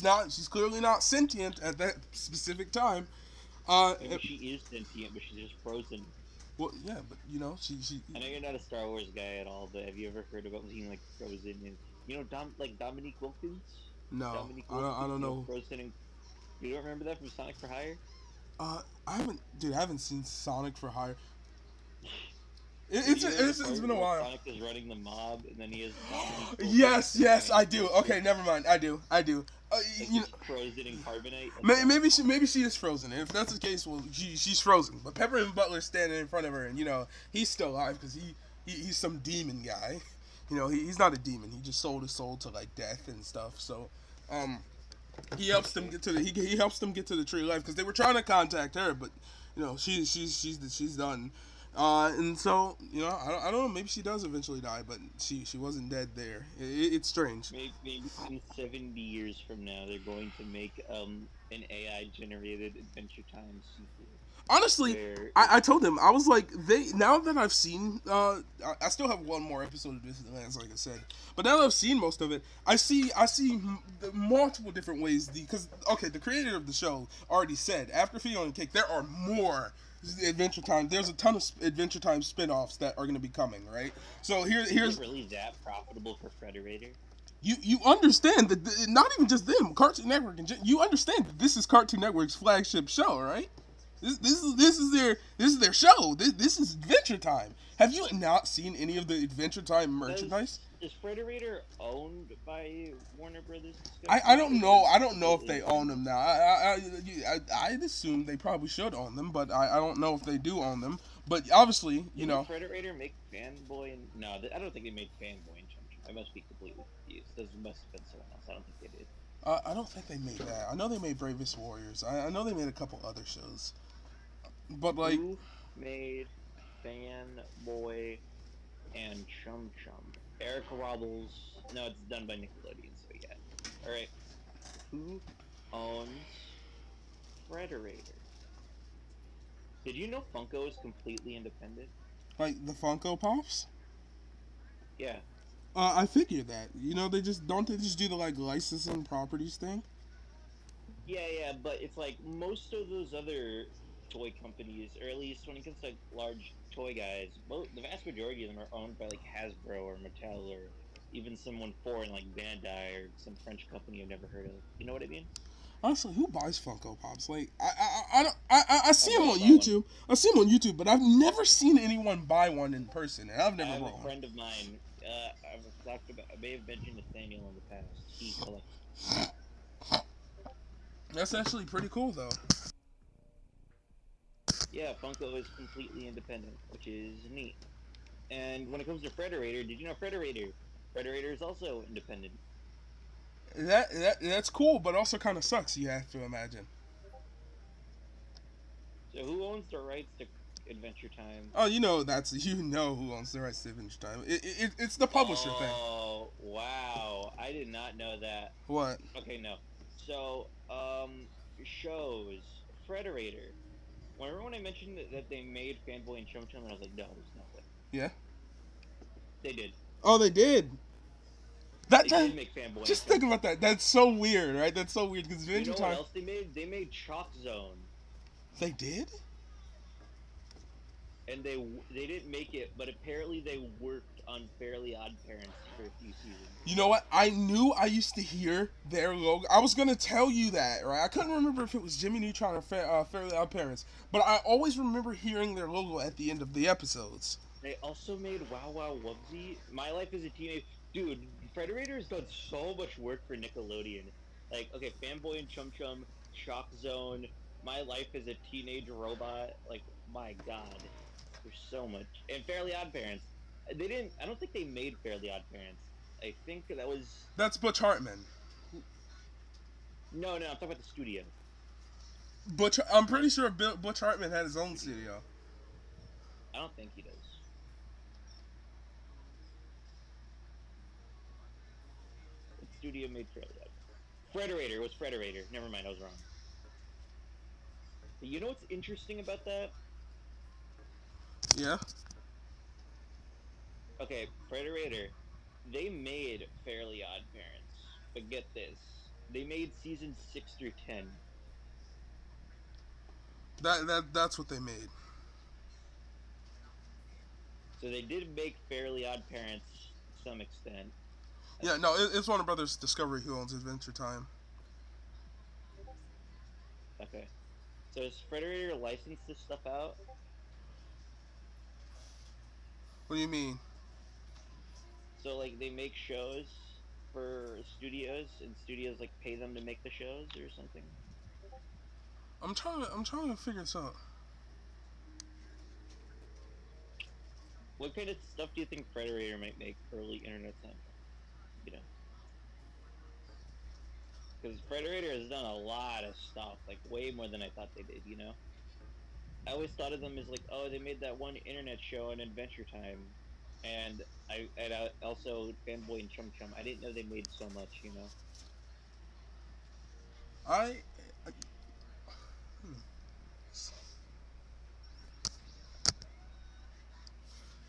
S1: not. She's clearly not sentient at that specific time.
S3: Maybe she is sentient, but she's just frozen.
S1: Well, yeah, but she.
S3: I know you're not a Star Wars guy at all, but have you ever heard about being like frozen in, Dominique Wilkins?
S1: No,
S3: Dominique
S1: Wilkins, I don't know.
S3: Frozen in. You don't remember that from Sonic for Hire?
S1: I haven't seen Sonic for Hire. It's been a while.
S3: Sonic is running the mob, and then he has.
S1: Yes, I do. Okay, never mind. I do.
S3: Frozen in carbonite.
S1: Maybe she is frozen. If that's the case, well, she's frozen. But Peppermint Butler's standing in front of her, and he's still alive because he's some demon guy. He's not a demon. He just sold his soul to like death and stuff. So, he helps them get to the tree of life because they were trying to contact her, but she's done. And so I don't know. Maybe she does eventually die, but she wasn't dead there. It's strange.
S3: Maybe in 70 years from now, they're going to make an AI generated Adventure Time sequel.
S1: Honestly, I told them, I was like, now that I've seen, I still have one more episode of Distant Lands, like I said, but now that I've seen most of it, I see multiple different ways, because, okay, the creator of the show already said, after Fiona and Cake, there are more Adventure Time. There's a ton of Adventure Time spin-offs that are going to be coming, right? So here's...
S3: Is it really that profitable for Frederator?
S1: You understand that, not even just them, Cartoon Network, you understand that this is Cartoon Network's flagship show, right? This is their show. This is Adventure Time. Have you not seen any of the Adventure Time merchandise?
S3: Is Frederator owned by Warner Brothers
S1: I
S3: Discovery,
S1: don't
S3: or
S1: know.
S3: they
S1: I don't know if
S3: completely
S1: they own
S3: independent?
S1: them now. I'd assume they probably should own them, but I don't know if they do own them. But obviously, you
S3: Didn't
S1: know,
S3: Frederator make Fanboy and no? I don't think they made Fanboy and Chum Chum. I must be completely confused. Those must have been someone else. I don't think they did.
S1: I don't think they made that. I know they made Bravest Warriors. I know they made a couple other shows, but like,
S3: Who made Fanboy and Chum Chum? Eric Robles. No, it's done by Nickelodeon. So yeah. All right. Who owns Frederator? Did you know Funko is completely independent?
S1: like the Funko Pops.
S3: Yeah.
S1: I figured that. You know, they just do the like licensing properties thing.
S3: Yeah, yeah, but it's like most of those other toy companies, or at least when it comes to like, large toy guys, the vast majority of them are owned by like Hasbro or Mattel or even someone foreign like Bandai or some French company I've never heard of. You know what I mean?
S1: Honestly, who buys Funko Pops? Like, I don't, I
S3: My
S1: see them
S3: brother
S1: on
S3: bought one.
S1: YouTube. I see them on YouTube, but I've never seen anyone buy one in person, and I've
S3: I
S1: never
S3: have
S1: bought
S3: a
S1: one.
S3: friend of mine. I've talked about. I may have mentioned Nathaniel in the past. He collects.
S1: That's actually pretty cool, though.
S3: Yeah, Funko is completely independent, which is neat. And when it comes to Frederator, did you know Frederator? Frederator is also independent.
S1: That's cool, but also kind of sucks. You have to imagine.
S3: So who owns the rights to Adventure Time?
S1: Oh, you know who owns the rights to Adventure Time. It's the publisher thing.
S3: Oh, wow. I did not know that.
S1: What?
S3: Okay, no. So, shows. Frederator. Remember when I mentioned that they made Fanboy and Chum Chum, and I was like, no, there's no way.
S1: Yeah.
S3: They did.
S1: Oh, they did. That
S3: They did make Fanboy and
S1: just
S3: Chum
S1: think about
S3: Chum.
S1: that. That's so weird, right? That's so weird because
S3: You
S1: Adventure
S3: know what
S1: Time.
S3: else they made? They made Chalk Zone.
S1: They did.
S3: And they didn't make it, but apparently they worked on Fairly Odd Parents for a few seasons.
S1: You know what? I knew I used to hear their logo. I was gonna tell you that, right? I couldn't remember if it was Jimmy Neutron or Fairly Odd Parents, but I always remember hearing their logo at the end of the episodes.
S3: They also made Wow Wow Wubbzy. My Life as a Teenage Dude. Frederator has done so much work for Nickelodeon. Like, okay, Fanboy and Chum Chum, Shock Zone, My Life as a Teenage Robot. Like, my God, there's so much. And Fairly Odd Parents. They didn't. I don't think they made Fairly Odd Parents. I think that was
S1: That's Butch Hartman.
S3: no. I'm talking about the studio.
S1: I'm pretty sure Butch Hartman had his own studio.
S3: I don't think he does. What studio made Fairly Odd? Frederator. It was Frederator. Never mind, I was wrong. But you know what's interesting about that?
S1: Yeah.
S3: Okay, Frederator. They made Fairly Odd Parents, but get this: they made seasons 6 through 10.
S1: That's what they made.
S3: So they did make Fairly Odd Parents to some extent.
S1: Yeah, no, it's Warner Brothers Discovery who owns Adventure Time.
S3: Okay. So is Frederator licensed this stuff out?
S1: What do you mean?
S3: So like they make shows for studios, and studios like pay them to make the shows or something?
S1: I'm trying to figure this out.
S3: What kind of stuff do you think Frederator might make early internet time? You know, because Frederator has done a lot of stuff, like way more than I thought they did. You know, I always thought of them as like, oh, they made that one internet show on Adventure Time, and I also Fanboy and Chum Chum. I didn't know they made so much. You know.
S1: I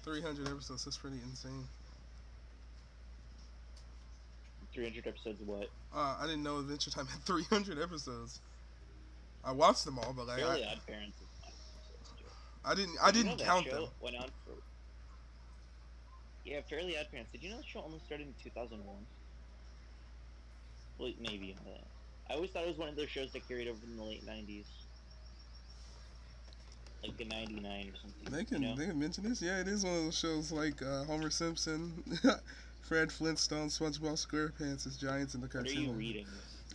S1: 300 episodes. That's pretty insane.
S3: 300 episodes of what?
S1: I didn't know Adventure Time had 300 episodes. I watched them all, but like
S3: Fairly Odd Parents is not episodes too.
S1: I
S3: Did you know
S1: didn't
S3: that
S1: count
S3: show
S1: them.
S3: went on for. Yeah, Fairly Odd Parents. Did you know the show only started in 2001? Well, maybe. I always thought it was one of those shows that carried over in the late 90s. Like the 99 or something.
S1: They can mention this. Yeah, it is one of those shows like Homer Simpson, Fred Flintstone, SpongeBob SquarePants as giants in the
S3: What are you
S1: cartoon.
S3: reading?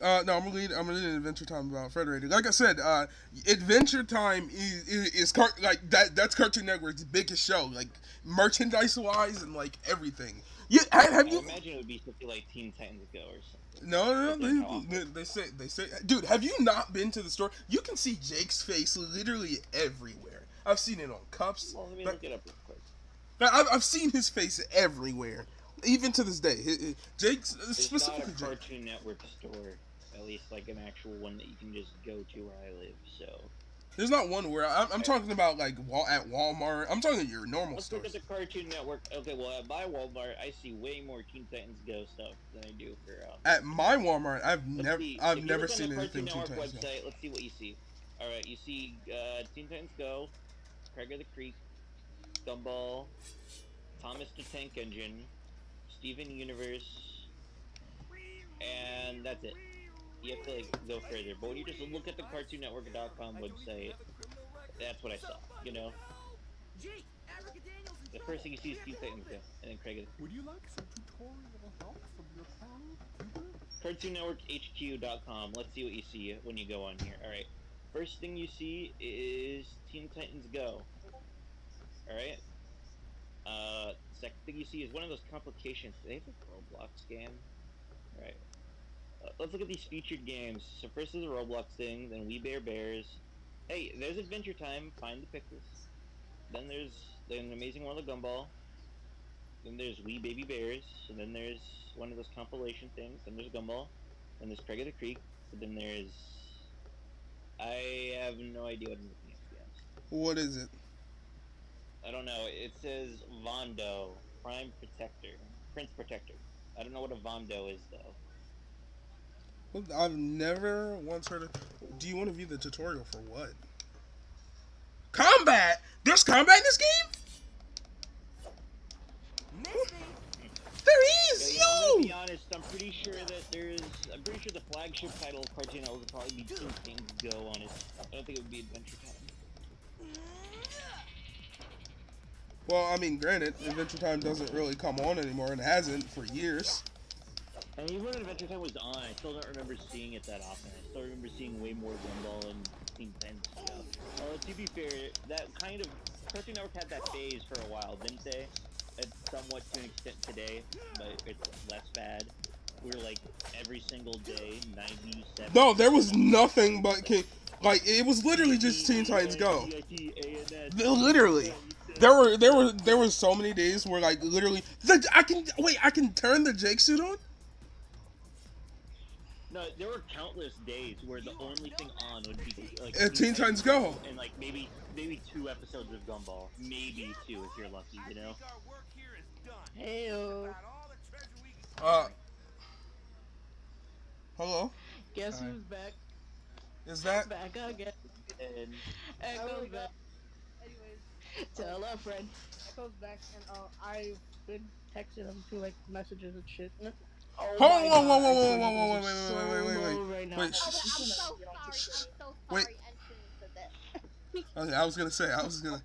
S1: No, I'm reading Adventure Time about Frederated. Like I said, Adventure Time is like that's Cartoon Network's biggest show, like merchandise wise and like everything. You have
S3: I
S1: you?
S3: imagine it would be something like Teen Titans Go or something.
S1: No, no,
S3: Considering how
S1: no.
S3: awful.
S1: They say, dude, have you not been to the store? You can see Jake's face literally everywhere. I've seen it on cups.
S3: Well, let me
S1: But,
S3: look it up real quick.
S1: I've seen his face everywhere, even to this day. Jake's
S3: There's
S1: specifically
S3: not a
S1: Jake.
S3: Cartoon Network store, at least like an actual one that you can just go to where I live. So
S1: There's not one where I'm talking about like at Walmart. I'm talking your normal
S3: let's look at
S1: stores.
S3: the Cartoon Network. Okay, well at my Walmart, I see way more Teen Titans Go stuff than I do for.
S1: At my Walmart,
S3: Let's see.
S1: I've
S3: If you
S1: never
S3: look on
S1: seen
S3: the
S1: anything
S3: Cartoon
S1: Teen
S3: Network
S1: Titans.
S3: website, let's see what you see. All right, you see Teen Titans Go, Craig of the Creek, Gumball, Thomas the Tank Engine, Steven Universe, and that's it. You have to like go further. But when you just look at the CartoonNetwork.com website, that's what I saw. You know,
S7: Jake, Abracadaniel's in
S3: the
S7: trouble.
S3: first thing you see is Teen Titans Go, and then Craig of the
S8: Would you like some tutorial help from your pal, Cuber?
S3: CartoonNetworkHQ.com. Let's see what you see when you go on here. All right. First thing you see is Teen Titans Go. All right. Second thing you see is one of those complications. Do they have a Roblox game? All right. Let's look at these featured games. So first is a Roblox thing, then We Bear Bears. Hey, there's Adventure Time. Find the Pickles. Then there's an Amazing World of Gumball. Then there's Wee Baby Bears. And then there's one of those compilation things. Then there's Gumball. Then there's Craig of the Creek. But then there's... I have no idea what I'm looking at, to be honest.
S1: What is it?
S3: I don't know. It says Vondo, Prince Protector. I don't know what a Vondo is, though.
S1: Well, I've never once heard of. Do you want to view the tutorial for what? Combat. There's combat in this game.
S7: Missed me.
S1: There is,
S3: Yeah, I'm gonna be
S1: yo.
S3: honest. I'm pretty sure the flagship title of Cartoon Network would probably be Teen Titans Go on it. I don't think it would be Adventure Time.
S1: Well, I mean, granted, Adventure Time doesn't really come on anymore, and hasn't for years.
S3: And even when Adventure Time was on, I still don't remember seeing it that often. I still remember seeing way more Gumball and Teen Titans Go. To be fair, that kind of Cartoon Network had that phase for a while, didn't they? It's somewhat to an extent today, but it's less bad. We're like every single day, 97.
S1: No, there was nothing but like it was literally just Teen Titans Go. Literally, there were so many days where like literally I can turn the Jake suit on.
S3: No, there were countless days where the only thing on would be like
S1: Teen Titans Go.
S3: and like maybe 2 episodes of Gumball, maybe 2 if you're lucky, you know.
S6: Heyo.
S1: Hello.
S6: Guess
S2: Hi.
S6: who's back?
S1: Is that?
S6: Back again.
S3: And
S6: Echo's back.
S9: Anyways,
S6: Tell a friend.
S9: Echo's back, and I've been texting him through like messages and shit.
S6: Oh
S1: Hold
S6: my
S1: on,
S6: God,
S1: whoa,
S6: Echo's
S1: whoa,
S6: is
S1: wait,
S6: so
S1: wait.
S6: low right now.
S1: Wait,
S9: I'm so sorry. I'm so
S1: Wait.
S9: sorry. I shouldn't have said that.
S1: Okay, I was gonna.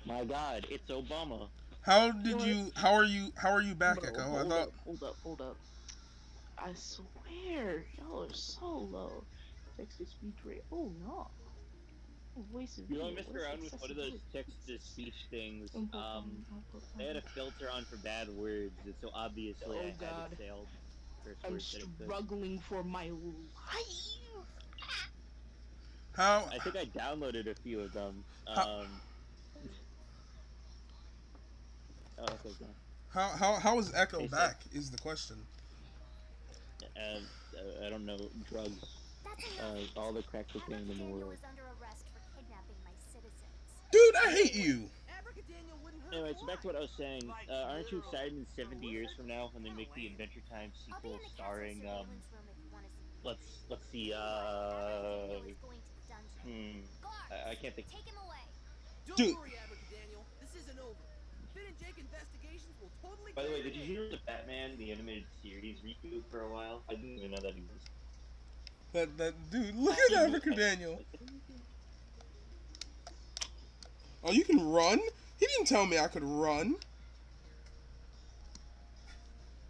S3: my God, it's Obama.
S1: How are you back,
S6: Bro,
S1: Echo? I
S6: hold
S1: thought.
S6: up, hold up. I swear, y'all are so low. Text to speech rate. Oh no. Voice of
S3: You know, I
S6: video.
S3: messed
S6: What's
S3: around with one of those
S6: accessibility?
S3: text-to-speech things. They had a filter on for bad words, and so obviously
S6: Oh,
S3: I had
S6: God.
S3: it failed. First
S6: I'm
S3: words that it could.
S6: struggling for my life.
S1: How
S3: I think I downloaded a few of them.
S1: How-
S3: Oh, okay, go.
S1: how is Echo
S3: Hey,
S1: back? Is the question.
S3: I don't know, drugs. All the crack cocaine in the world.
S1: Dude, I hate you.
S7: Abracadaniel wouldn't hurt
S3: Anyway,
S7: a
S3: so back to
S7: fly.
S3: what I was saying. Aren't you excited in 70 years from now when they make the Adventure Time sequel starring, let's see, I can't think.
S7: Don't
S1: Dude.
S7: worry, Abracadaniel. This isn't over. Finn and Jake investigations will totally.
S3: By the way,
S7: clear
S3: did you hear the Batman, the animated series reboot for a while? I didn't even know that existed.
S1: That dude, look at Africa Daniel. Oh, you can run? He didn't tell me I could run.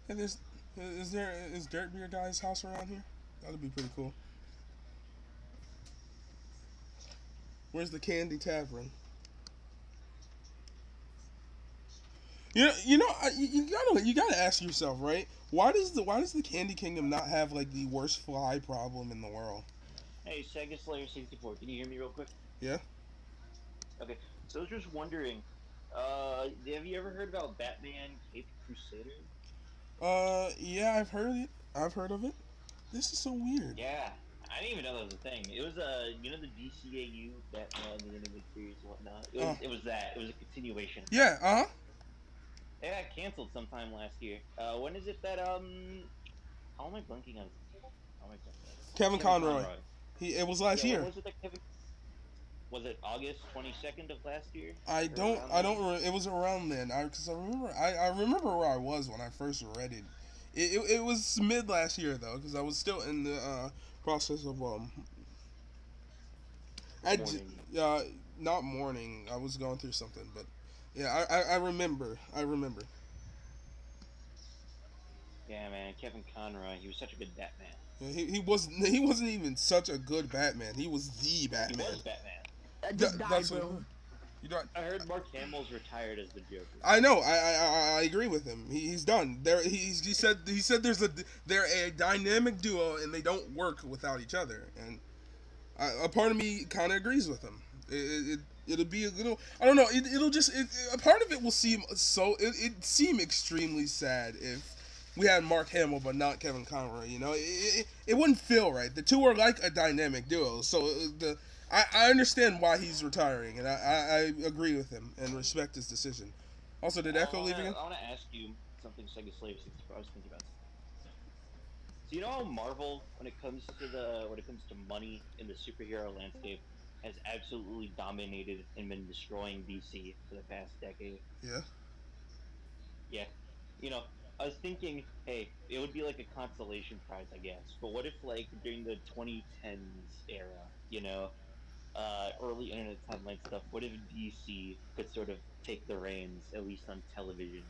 S1: Hey, is Dirt Beer Guy's house around here? That'd be pretty cool. Where's the Candy Tavern? You gotta ask yourself, right? Why does the Candy Kingdom not have like the worst fly problem in the world?
S3: Hey, Sega Slayer 64, can you hear me real quick?
S1: Yeah.
S3: Okay, so I was just wondering, have you ever heard about Batman Cape Crusader?
S1: Yeah, I've heard it. I've heard of it. This is so weird.
S3: Yeah, I didn't even know that was a thing. It was the DCAU Batman the Animated Series and whatnot. It was
S1: Oh.
S3: it was that. It was a continuation of that.
S1: Yeah. Uh huh.
S3: It got canceled sometime last year. When is it that how am I blanking on? How am I blanking on his name?
S1: Kevin
S3: Kevin
S1: Conroy.
S3: Conroy.
S1: It was last
S3: Yeah, when
S1: year.
S3: was it that Kevin? Was it August 22nd of last year
S1: I
S3: or
S1: don't.
S3: around
S1: I
S3: then?
S1: don't. It was around then. Because I remember. I remember where I was when I first read it. It was mid last year though, because I was still in the process of I j-
S3: Morning.
S1: uh not mourning. I was going through something, but yeah, I remember. I remember.
S3: Yeah, man, Kevin Conroy. He was such a good Batman.
S1: Yeah, he wasn't even such a good Batman. He was the
S3: He
S1: Batman.
S3: was Batman.
S9: Just die,
S1: That's what.
S9: bro.
S1: You know,
S3: I heard Mark Hamill's retired as the Joker.
S1: I know. I agree with him. He's done. He said they're a dynamic duo and they don't work without each other. And a part of me kind of agrees with him. It'll be a little. I don't know. It'll just. A part of it will seem so. It seem extremely sad if we had Mark Hamill but not Kevin Conroy. It wouldn't feel right. The two are like a dynamic duo. So I understand why he's retiring, and I agree with him and respect his decision. Also, did Echo leave again?
S3: I wanna ask you something, Sega Slave 64. I was thinking about something. So you know how Marvel, when it comes to money in the superhero landscape, has absolutely dominated and been destroying DC for the past decade.
S1: Yeah.
S3: Yeah, you know, I was thinking, hey, it would be like a consolation prize, I guess. But what if, like, during the 2010s era, early internet timeline stuff, what if DC could sort of take the reins, at least on television?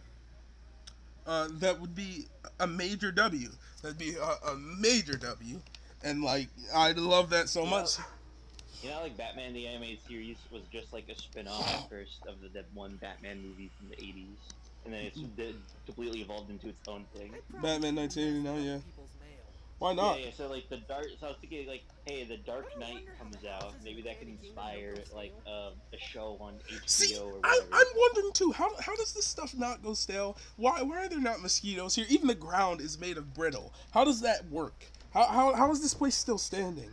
S1: That would be a major W. That'd be a major W, and like I love that so
S3: You know,
S1: much.
S3: like Batman the Animated Series was just like a spin-off at first of that one Batman movie from the 80s, and then completely evolved into its own thing.
S7: They
S1: Batman
S7: probably do mess
S1: 1989.
S7: with
S1: Yeah.
S7: people's mail.
S1: Why
S3: Yeah,
S1: not?
S3: yeah. So like the dark. So I was thinking like, hey, the Dark
S7: I
S3: Knight
S7: wonder how
S3: comes
S7: the
S3: out.
S7: houses in
S3: Maybe
S7: the
S3: that can
S7: Candy Kingdom don't
S3: inspire
S7: go
S3: like
S7: stale.
S3: a show on
S1: See,
S3: HBO or
S1: I'm
S3: whatever.
S1: wondering too. How does this stuff not go stale? Why are there not mosquitoes here? Even the ground is made of brittle. How does that work? How is this place still standing?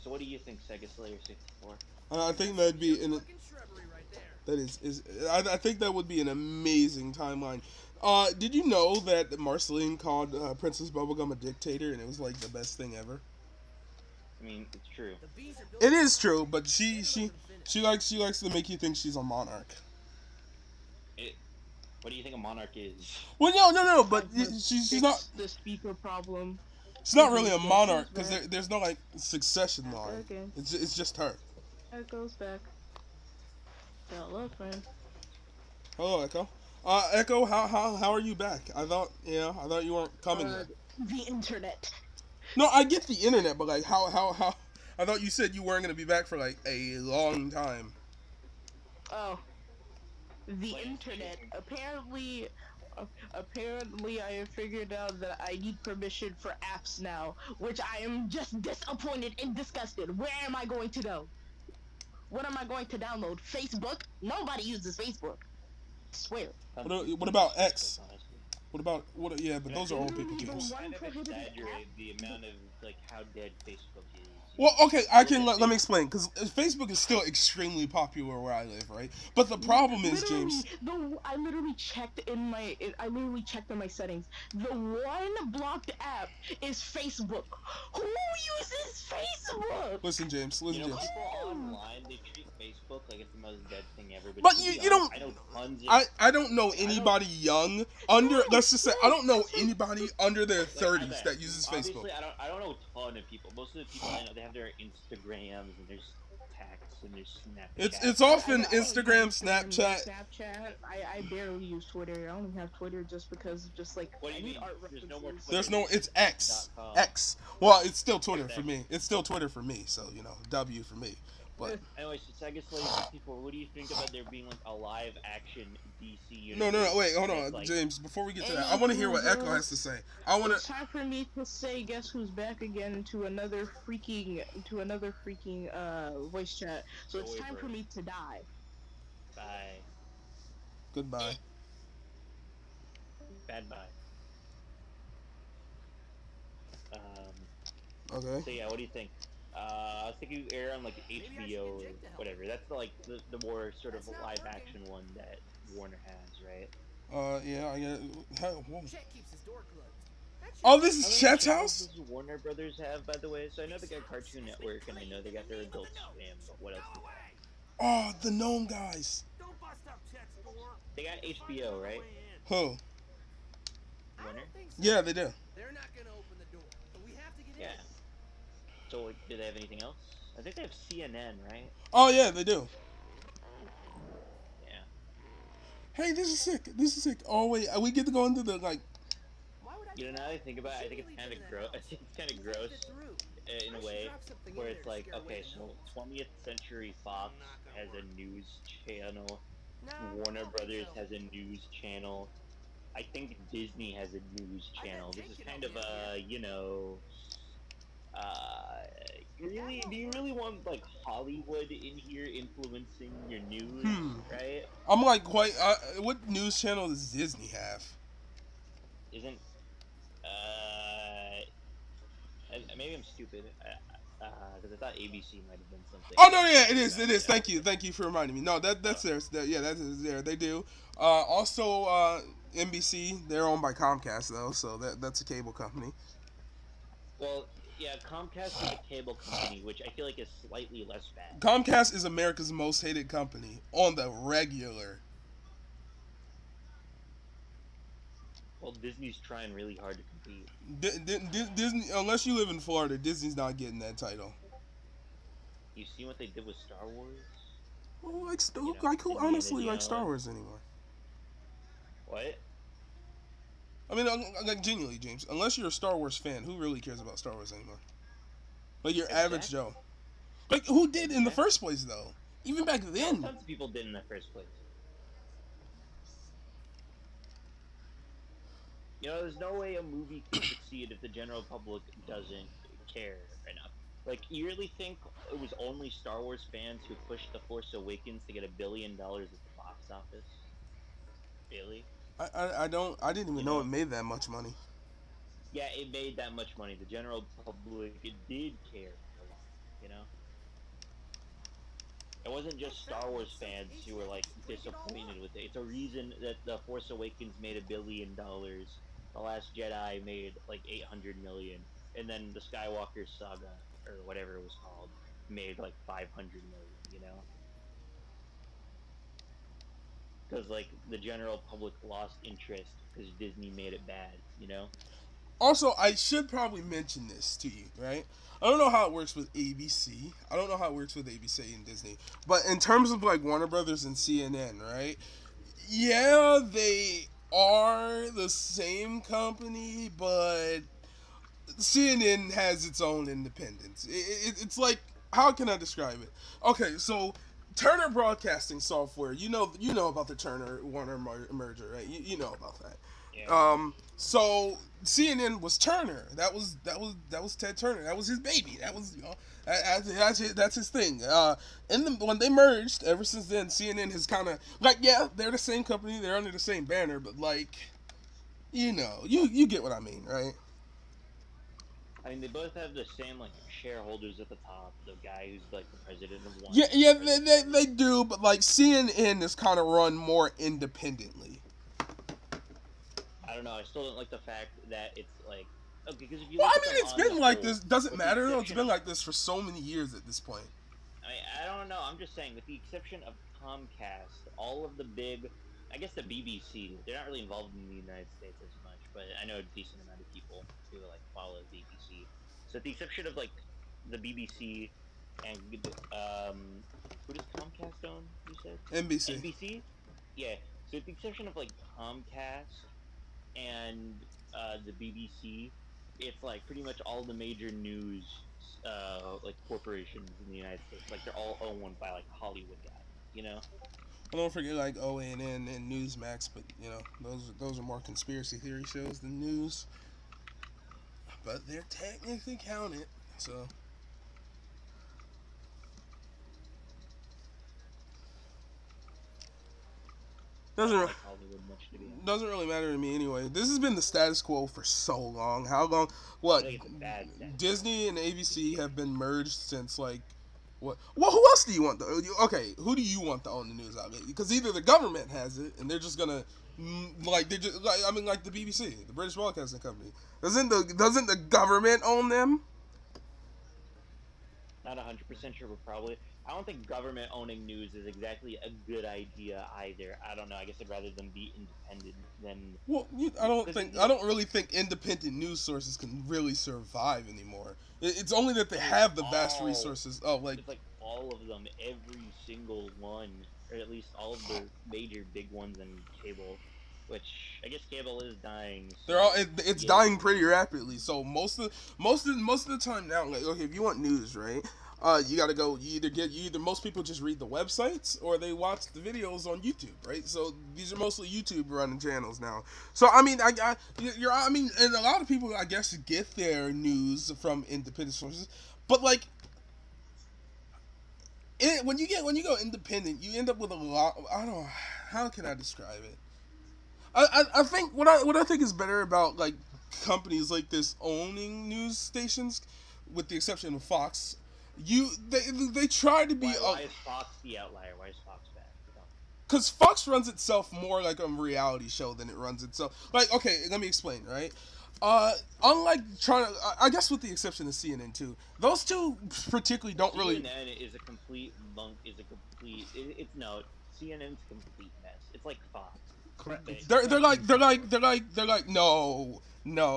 S3: So what do you think, Sega Slayer 64?
S1: I think that'd be
S7: Pure
S1: an
S7: fucking shrubbery right there.
S1: that is I think that would be an amazing timeline. Did you know that Marceline called Princess Bubblegum a dictator, and it was like the best thing ever?
S3: I mean, it's true.
S7: The bees are
S1: It
S7: building
S1: is
S7: a
S1: true,
S7: hive.
S1: but
S7: They haven't finished.
S1: she likes to make you think she's a monarch.
S3: It. What do you think a monarch is?
S1: Well, no, but
S9: I've
S1: she's not
S9: fixed the speaker problem.
S1: she's not really a
S9: Yeah,
S1: monarch
S9: she's
S1: because
S9: back.
S1: there's no like succession
S9: Back
S1: line.
S9: again.
S1: It's just her.
S9: Echo's back. Hello, friend.
S1: Hello, Echo. Echo, how are you back? I thought you weren't coming.
S9: The internet.
S1: No, I get the internet, but like how I thought you said you weren't gonna be back for like a long time.
S9: Oh, the
S3: Like,
S9: internet. Apparently, I have figured out that I need permission for apps now, which I am just disappointed and disgusted. Where am I going to go? What am I going to download? Facebook? Nobody uses Facebook. I swear.
S1: What about X?
S3: Honestly.
S1: What? Yeah, but those are old people
S9: Literally
S1: games.
S9: the
S3: Kind
S9: one
S3: of
S9: prohibited
S3: exaggerate the amount of like how dead Facebook is.
S1: Well, okay, I can let me explain because Facebook is still extremely popular where I live, right? But the problem is, James.
S9: I literally checked in my settings. The one blocked app is Facebook. Who uses Facebook?
S1: Listen, James.
S3: You know,
S1: James.
S3: people online they treat Facebook like it's the most dead thing ever.
S1: But
S3: to
S1: you
S3: be
S1: don't.
S3: honest, I know tons of.
S1: I don't know anybody young under. Let's just say I don't know anybody under their
S3: Like,
S1: 30s
S3: okay,
S1: that uses Facebook.
S3: Obviously, I don't know a ton of people. Most of the people I know, they have their Instagrams and there's contacts in their Snapchat.
S1: It's often
S9: I don't have
S1: Instagram,
S9: Instagram or
S1: Snapchat.
S9: Snapchat. I barely use Twitter. I only have Twitter just because, just like,
S3: What do
S9: I
S3: you
S9: need
S3: mean?
S9: art
S3: There's no more
S9: references.
S3: Twitter.
S1: There's no.
S3: There's
S1: It's
S3: just
S1: X.
S3: X.com.
S1: X. Well, it's still Twitter
S3: What's
S1: for
S3: X?
S1: me. It's still Twitter for me. So W for me. But
S3: Anyways, Sega Slave 64. What do you think about there being like a live action DC
S1: no.
S3: universe?
S1: Wait, hold
S3: That's
S1: on,
S3: like,
S1: James. Before we get to that, I want to hear
S9: Anywho,
S1: what Echo
S9: bro,
S1: has to say. I want
S9: it's
S1: to.
S9: time for me to say, guess who's back again to another freaking voice chat. So
S3: go
S9: it's
S3: away,
S9: time for
S3: bird.
S9: me to die.
S3: Bye.
S1: Goodbye.
S3: Bad bye. Um.
S1: Okay.
S3: So yeah, what do you think? I was thinking air on like HBO or whatever. That's the more sort of live action one that Warner has, right?
S1: Yeah. I get. Whoa.
S7: Chet keeps his door closed. That shit
S1: Oh, this
S3: How
S1: is
S3: many
S1: Chet's
S3: channels
S1: house.
S3: does Warner Brothers have, by the way? So I know they got Cartoon Network, and I know they got their Adult Swim, but what else?
S4: Go
S3: Do they
S4: away!
S1: Oh, the gnome guys.
S4: Don't bust up Chet's door.
S3: have? They got HBO, right?
S1: Who?
S7: I
S3: Warner?
S7: don't think so.
S1: Yeah, they do.
S7: They're not gonna open the door, but we have to get
S3: Yeah.
S7: in.
S3: So do they have anything else? I think they have CNN, right?
S1: Oh yeah, they do.
S3: Yeah.
S1: Hey, this is sick. This is sick. Oh wait, we get to go into the like.
S7: Why would I?
S3: You know, now that I think about it, I think it's
S7: Shouldn't
S3: kind
S7: leave
S3: of
S7: it in
S3: gross.
S7: that
S3: I think it's kind of
S7: house.
S3: gross
S7: Fit through.
S3: in
S7: I
S3: a
S7: should
S3: way
S7: drop something
S3: where
S7: in
S3: it's
S7: there to
S3: like,
S7: scare away
S3: okay,
S7: the
S3: so
S7: gnome.
S3: 20th Century Fox has a news channel.
S7: Nah,
S3: Warner
S7: I don't think
S3: Brothers
S7: so.
S3: has a news channel. I think Disney has a news
S7: I got
S3: channel. This is
S7: Jake
S3: kind
S7: to
S3: of
S7: help me out
S3: a,
S7: here.
S3: you know, really, do you really want like Hollywood in here influencing your news, right?
S1: I'm like quite. What news channel does Disney have?
S3: Isn't maybe I'm stupid. Because I thought ABC might have been something.
S1: Oh no, yeah, it is.
S3: About
S1: It is. Thank you for reminding me. No, that's
S3: Oh.
S1: theirs. Yeah, that is there. They do. Also, NBC. They're owned by Comcast though, so that's a cable company.
S3: Well, yeah, Comcast is a cable company, which I feel like is slightly less bad.
S1: Comcast is America's most hated company on the regular.
S3: Well, Disney's trying really hard to compete.
S1: Disney, unless you live in Florida, Disney's not getting that title.
S3: You see what they did with Star Wars?
S1: Well, like,
S3: You know,
S1: who
S3: Indiana
S1: honestly like Star
S3: Jones.
S1: Wars anymore?
S3: What?
S1: I mean, like genuinely, James. Unless you're a Star Wars fan, who really cares about Star Wars anymore? Like your average
S3: Exactly.
S1: Joe. Like who did in the
S3: Exactly.
S1: first place though? Even back then.
S3: Tons of people did in the first place. You know, there's no way a movie can succeed if the general public doesn't care enough. Like, you really think it was only Star Wars fans who pushed The Force Awakens to get $1 billion at the box office? Really?
S1: I didn't even know it made that much money.
S3: Yeah, it made that much money. The general public did care a lot, you know? It wasn't just Star Wars fans who were, like, disappointed with it. It's a reason that The Force Awakens made $1 billion. The Last Jedi made, like, 800 million. And then the Skywalker Saga, or whatever it was called, made, like, 500 million, you know? Because, like, the general public lost interest because Disney made it bad, you know?
S1: Also, I should probably mention this to you, right? I don't know how it works with ABC. I don't know how it works with ABC and Disney. But in terms of like Warner Brothers and CNN, right? Yeah, they are the same company, but CNN has its own independence. It's like, how can I describe it? Okay, so Turner Broadcasting Software. You know about the Turner Warner merger, right? You know about that.
S3: Yeah.
S1: So CNN was Turner. That was Ted Turner. That was his baby. That was that's his thing. When they merged, ever since then, CNN has kind of like, yeah, they're the same company. They're under the same banner, but like, you get what I mean, right?
S3: I mean, they both have the same, like, shareholders at the top. The guy who's, like, the president of one.
S1: Yeah, they do, but like CNN is kind of run more independently.
S3: I don't know. I still don't like the fact that it's like, okay, because if you
S1: Well,
S3: look
S1: I
S3: at
S1: mean,
S3: them
S1: it's
S3: on
S1: been
S3: the
S1: like
S3: whole,
S1: this. Doesn't
S3: with the
S1: matter though. It's
S3: exception
S1: been
S3: of-
S1: like this for so many years at this point.
S3: I mean, I don't know. I'm just saying, with the exception of Comcast, all of the big, I guess the BBC, they're not really involved in the United States as much, but I know a decent amount of people who like follow the BBC. So, with the exception of like the BBC, and who does Comcast own? You said
S1: NBC.
S3: NBC. Yeah. So with the exception of like Comcast and the BBC, it's like pretty much all the major news like corporations in the United States. Like they're all owned by like Hollywood guys. You know.
S1: I don't forget like OANN and Newsmax, but you know those are more conspiracy theory shows than news. But they're technically counted, so
S3: I don't
S1: doesn't
S3: like Hollywood much, to be honest.
S1: doesn't really matter to me anyway. This has been the status quo for so long. How long?
S3: I
S1: What?
S3: think it's a bad status.
S1: Disney and ABC have been merged since like what? Well, who else do you want? Okay, who do you want to own the news outlet? Because either the government has it, and they're just gonna like they just like I mean like the BBC, the British Broadcasting Company. Doesn't the government own them?
S3: Not 100% sure, but probably. I don't think government owning news is exactly a good idea either. I don't know. I guess I'd rather them be independent than.
S1: Well, I don't really think independent news sources can really survive anymore. It's only that they have the vast resources. Oh, like
S3: it's like all of them, every single one, or at least all of the major big ones in cable. Which I guess cable is dying.
S1: they're all it's dying pretty rapidly. So most of the time now, like okay, if you want news, right? You gotta go. You either most people just read the websites or they watch the videos on YouTube, right? So these are mostly YouTube running channels now. So I mean, I mean, and a lot of people I guess get their news from independent sources, but like when you go independent, you end up with a lot. I don't. How can I describe it? I think what I think is better about like companies like this owning news stations, with the exception of Fox, they try to be
S3: why is Fox the outlier? Why is Fox bad?
S1: because Fox runs itself more like a reality show than it runs itself. Like okay, let me explain. Right, unlike trying to, I guess with the exception of CNN too, those two particularly don't really.
S3: CNN is a complete bunk. Is a complete. It's no. CNN's a complete mess. It's like Fox.
S2: Correct.
S1: They're like no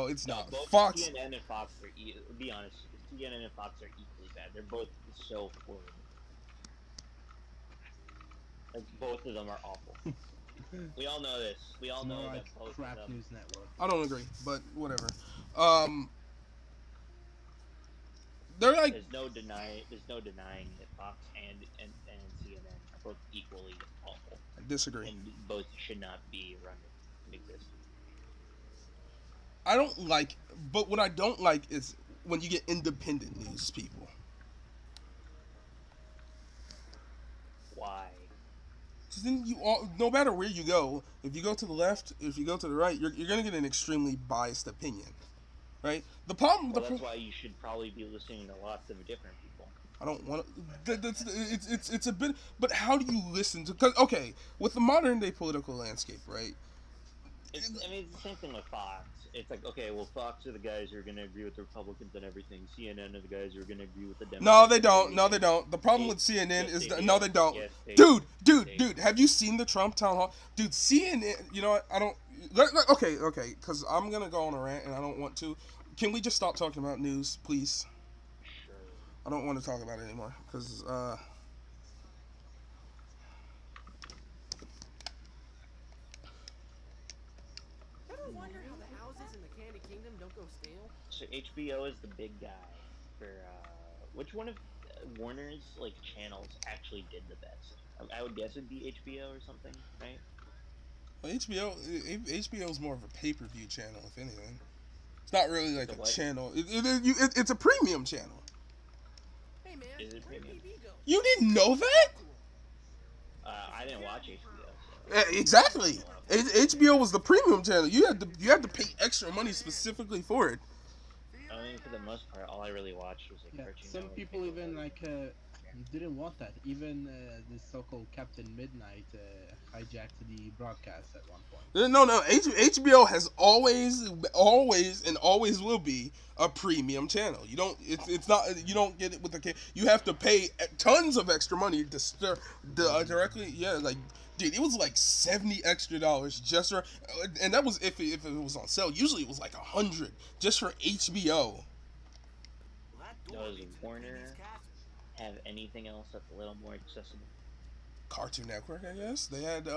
S1: it's
S3: No,
S1: not
S3: both
S1: Fox.
S3: CNN and Fox are. Be honest, CNN and Fox are equally bad. They're both so horrible. Like both of them are awful. We all know this. We all
S2: It's more
S3: know
S2: like
S3: that both
S2: crap
S3: of them.
S2: news network.
S1: I don't agree, but whatever. Um, they're like
S3: There's no denying that Fox and CNN are both equally awful.
S1: I disagree.
S3: And both should not be run in existence.
S1: I don't like, but what I don't like is when you get independent news people.
S3: Why?
S1: Because then you all, no matter where you go, if you go to the left, if you go to the right, you're gonna get an extremely biased opinion, right? The problem.
S3: Well, that's why you should probably be listening to lots of different people.
S1: I don't want to. It's a bit. But how do you listen to? Cause okay, with the modern day political landscape, right?
S3: It's the same thing with Fox. It's like, okay, well, Fox are the guys who are going to agree with the Republicans and everything. CNN are the guys who are going to agree with the Democrats.
S1: No, they don't. No, they don't. The problem with CNN is that no, they don't. Dude, have you seen the Trump town hall? Dude, CNN. You know what? I don't. Okay, because I'm gonna go on a rant and I don't want to. Can we just stop talking about news, please?
S3: Sure.
S1: I don't want to talk about it anymore because.
S7: Ever wonder how the houses in the Candy Kingdom don't go stale?
S3: So HBO is the big guy for which one of Warner's like channels actually did the best? I would guess it'd be HBO or something, right?
S1: Well, HBO is more of a pay-per-view channel, if anything. It's not really like a channel. It's a premium channel.
S7: Hey man,
S3: Is it
S7: where'd
S3: premium?
S7: BB go?
S1: You didn't know that?
S3: I didn't watch HBO.
S1: Exactly. HBO was the premium channel. You had to pay extra money specifically for it.
S3: I mean, for the most part, all I really watched was like
S2: Yeah,
S3: Cartoon
S2: some
S3: Network.
S2: people even like didn't want that. Even the so-called Captain Midnight hijacked the broadcast at one point.
S1: No. HBO has always and always will be a premium channel. You don't. It's not. You don't get it with the. You have to pay tons of extra money to directly. Yeah, like. Dude, it was like $70 extra just for, and that was if it was on sale. Usually it was like $100 just for HBO.
S3: That was Warner have anything else that's a little more accessible.
S1: Cartoon Network, I guess. They had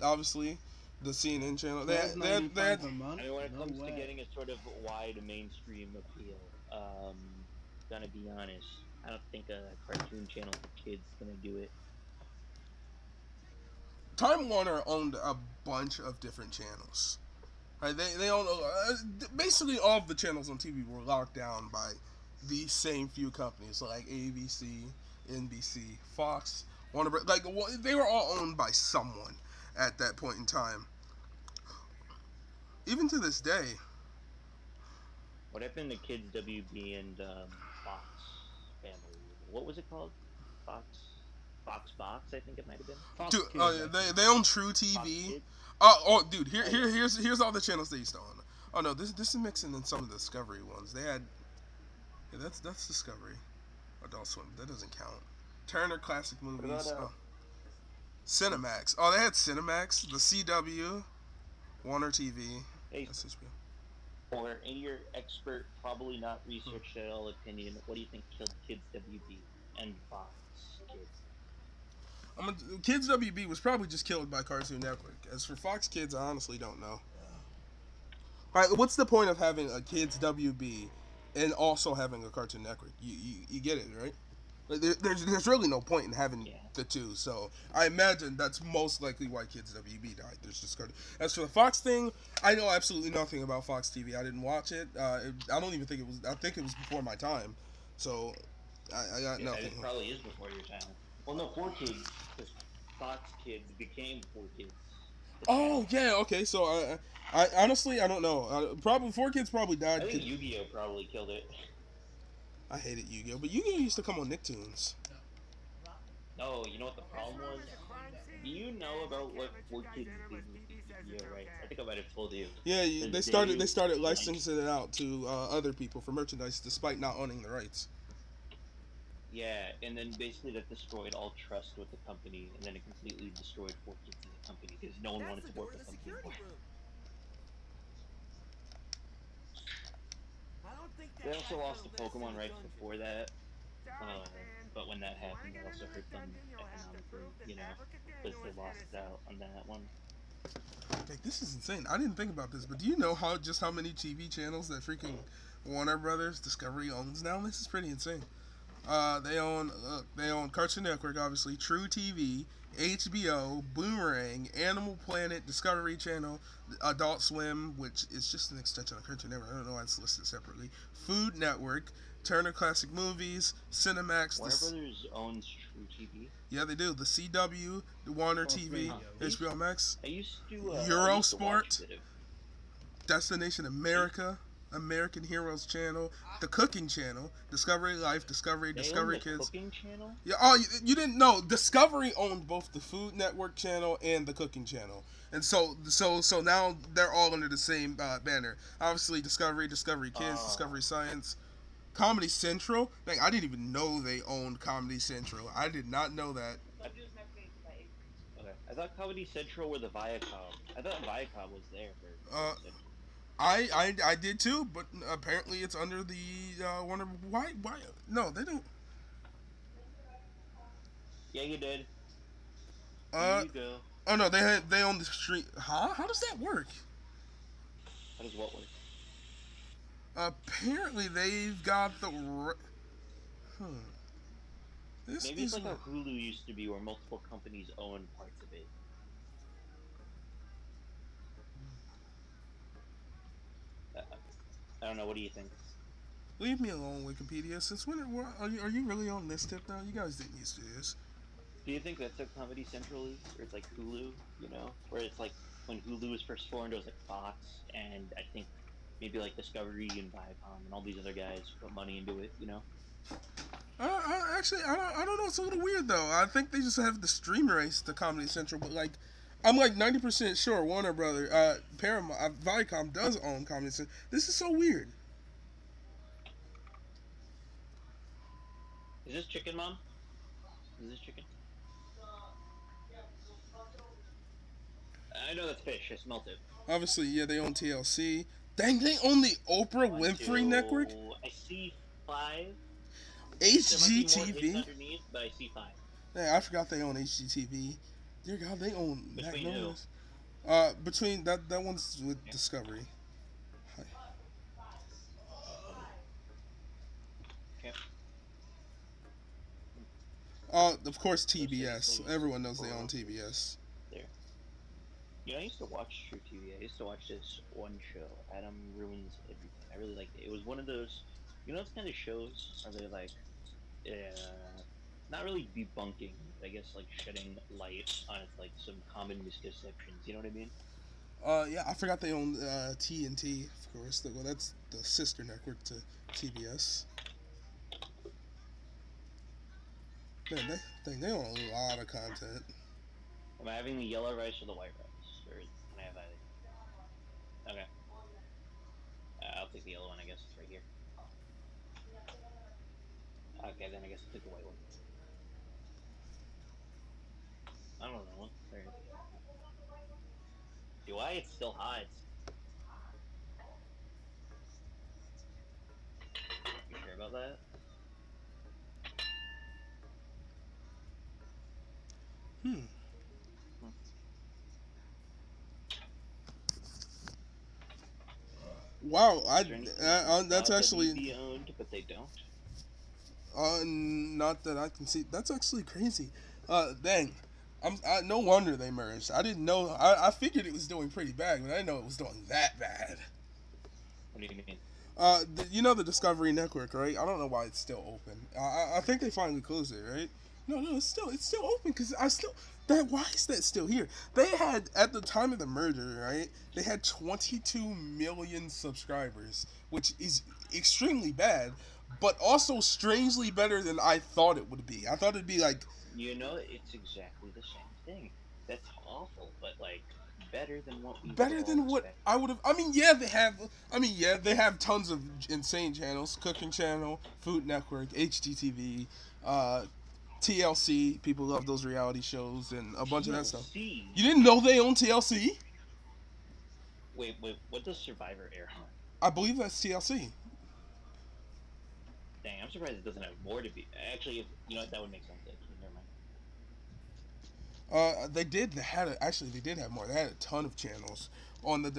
S1: obviously the CNN channel.
S2: Twelve ninety
S1: They
S2: five
S1: had
S2: a month?
S3: I mean, when it
S2: No
S3: comes to
S2: way.
S3: getting a sort of wide mainstream appeal, gonna be honest, I don't think a cartoon channel for kids gonna do it.
S1: Time Warner owned a bunch of different channels. Right? They own basically all of the channels on TV were locked down by these same few companies like ABC, NBC, Fox, Warner. Like they were all owned by someone at that point in time. Even to this day,
S3: What happened to Kids WB and Fox family? What was it called? Fox Fox Box, I think it might have been.
S2: Fox
S1: dude,
S2: Kids, I think.
S1: they own True
S3: Fox
S1: TV.
S3: Kids.
S1: Dude,
S3: Oh yeah.
S1: here's all the channels they used to own. Oh no, this is mixing in some of the Discovery ones. They had that's Discovery. Adult Swim, that doesn't count. Turner Classic
S3: What about
S1: Movies. Oh, Cinemax. Oh, they had Cinemax, the CW, Warner TV.
S3: hey,
S1: That's HBO.
S3: or in your expert, probably not researched at all opinion, what do you think killed Kids WB and Fox Kids?
S1: Kids WB was probably just killed by Cartoon Network. As for Fox Kids, I honestly don't know. All right, what's the point of having a Kids WB and also having a Cartoon Network? You get it, right? Like, there's really no point in having
S3: Yeah.
S1: the two. So I imagine that's most likely why Kids WB died. There's just Cartoon. As for the Fox thing, I know absolutely nothing about Fox TV. I didn't watch it. I don't even think it was. I think it was before my time. So I got
S3: Yeah,
S1: nothing.
S3: it probably is before your time. Well, no, 4 Kids, because Fox Kids became 4 Kids. The
S1: Oh
S3: channel.
S1: yeah, okay. So I honestly I don't know. Probably 4 Kids probably
S3: I
S1: died.
S3: think Yu-Gi-Oh probably killed it.
S1: I hated Yu-Gi-Oh, but Yu-Gi-Oh used to come on Nicktoons.
S3: No, you know what the problem was? Do you know about what 4 Kids did with Yu-Gi-Oh, right? I think I might have told you.
S1: Yeah,
S3: Because
S1: they started
S3: like,
S1: licensing it out to other people for merchandise, despite not owning the rights.
S3: yeah, and then basically that destroyed all trust with the company, and then it completely destroyed 4 Kids as a company because no one
S7: That's
S3: wanted
S7: the
S3: to
S7: door
S3: work
S7: to
S3: with
S7: the
S3: them
S7: security
S3: anymore.
S7: room. I don't think
S3: They
S7: that
S3: also
S7: guy's
S3: lost the
S7: gonna let us in
S3: Pokemon
S7: the
S3: rights
S7: dungeon.
S3: before that,
S4: Sorry, Stan.
S3: but when that
S4: If you want to
S3: happened, it
S4: get
S3: also
S4: into this
S3: hurt them
S4: dungeon, you'll have to
S3: economically,
S4: prove that
S3: you know, because
S4: Abracadabra
S3: they
S4: is
S3: lost
S4: innocent.
S3: out on that one.
S1: Like this is insane. I didn't think about this, but do you know how many TV channels that freaking Warner Brothers Discovery owns now? This is pretty insane. They own Cartoon Network, obviously, True TV, HBO, Boomerang, Animal Planet, Discovery Channel, Adult Swim, which is just an extension of Cartoon Network. I don't know why it's listed separately. Food Network, Turner Classic Movies, Cinemax.
S3: Warner Brothers owns True TV.
S1: Yeah, they do. The CW, the Warner
S2: Sports
S1: TV,
S2: Radio.
S1: HBO Max,
S3: I used to watch
S1: Eurosport,
S3: a bit of.
S1: Destination America, American Heroes Channel, The Cooking Channel, Discovery Life,
S3: They own
S1: Discovery
S3: the
S1: Kids.
S3: Cooking Channel.
S1: Yeah, oh, you didn't know. Discovery owned both the Food Network channel and the Cooking Channel, and so now they're all under the same banner. Obviously, Discovery, Discovery Kids, Discovery Science, Comedy Central. Like, I didn't even know they owned Comedy Central. I did not know that.
S3: Okay, I thought Comedy Central were the Viacom. I thought Viacom was there for
S1: Uh,
S3: Comedy Central.
S1: I did too, but apparently it's under the Warner. Why? No, they don't.
S3: Yeah, you did.
S1: Uh,
S3: Here you go.
S1: oh no, they own the street. Huh? How does that work?
S3: How does what work?
S1: Apparently they've got the. This
S3: Maybe it's
S1: is
S3: like how Hulu used to be, where multiple companies own parts of it. Uh, I don't know. What do you think?
S1: Leave me alone, Wikipedia. Since when are you really on this tip now? You guys didn't used to do this.
S3: Do you think that's how Comedy Central is, or it's like Hulu? You know, where it's like when Hulu was first formed, it was like Fox, and I think maybe like Discovery and Viacom and all these other guys put money into it. You know.
S1: Actually, I don't know. It's a little weird though. I think they just have the stream race to Comedy Central, but like, I'm like 90% sure Warner Brother, Paramount, Viacom does own Comedy Central. This is so weird.
S3: Is this chicken, Mom? Is this chicken? I know that's fish. I smelt it.
S1: Obviously, yeah, they own TLC. Dang, they own the Oprah Winfrey Network.
S3: I see 5. There might be more hidden
S1: HGTV.
S3: underneath, but I see five.
S1: Yeah, I forgot they own HGTV. Dear God, they own
S3: Between who?
S1: Magnolias. Between that one's with
S3: Yeah.
S1: Discovery.
S3: Okay.
S1: Of course
S3: Those things
S1: TBS.
S3: always
S1: Everyone knows they own
S3: focus
S1: TBS.
S3: there. I used to watch True TV. I used to watch this one show, Adam Ruins Everything. I really liked it. It was one of those, those kind of shows are they like, not really debunking, but I guess like shedding light on like some common misconceptions. You know what I mean?
S1: Yeah, I forgot they own TNT. Of course, well, that's the sister network to TBS. Man, they own a lot of content.
S3: Am I having the yellow rice or the white rice, or can I have either? Okay, I'll take the yellow one. I guess it's right here. Okay, then I guess I'll take the white one. I don't know. There. Do I? It's still hot. You sure about that?
S1: Hmm. Wow, that's actually
S3: be owned, but they don't.
S1: not that I can see. That's actually crazy. Dang. No wonder they merged. I didn't know. I figured it was doing pretty bad, but I didn't know it was doing that bad.
S3: What do you mean?
S1: You know the Discovery Network, right? I don't know why it's still open. I think they finally closed it, right? No, it's still open because I still that why is that still here? They had at the time of the merger, right? They had 22 million subscribers, which is extremely bad, but also strangely better than I thought it would be. I thought it'd be like
S3: It's exactly the same thing. That's awful, but like better than what we
S1: better than what
S3: expected.
S1: I would have. I mean, yeah, they have. I mean, yeah, they have tons of insane channels: Cooking Channel, Food Network, HGTV, TLC. People love those reality shows and a bunch of that stuff.
S3: TLC?
S1: You didn't know they own TLC?
S3: Wait, what does Survivor air on?
S1: I believe that's TLC.
S3: Dang, I'm surprised it doesn't have more to be. Actually, that would make sense. Actually, never mind.
S1: They did. They did have more. They had a ton of channels on the.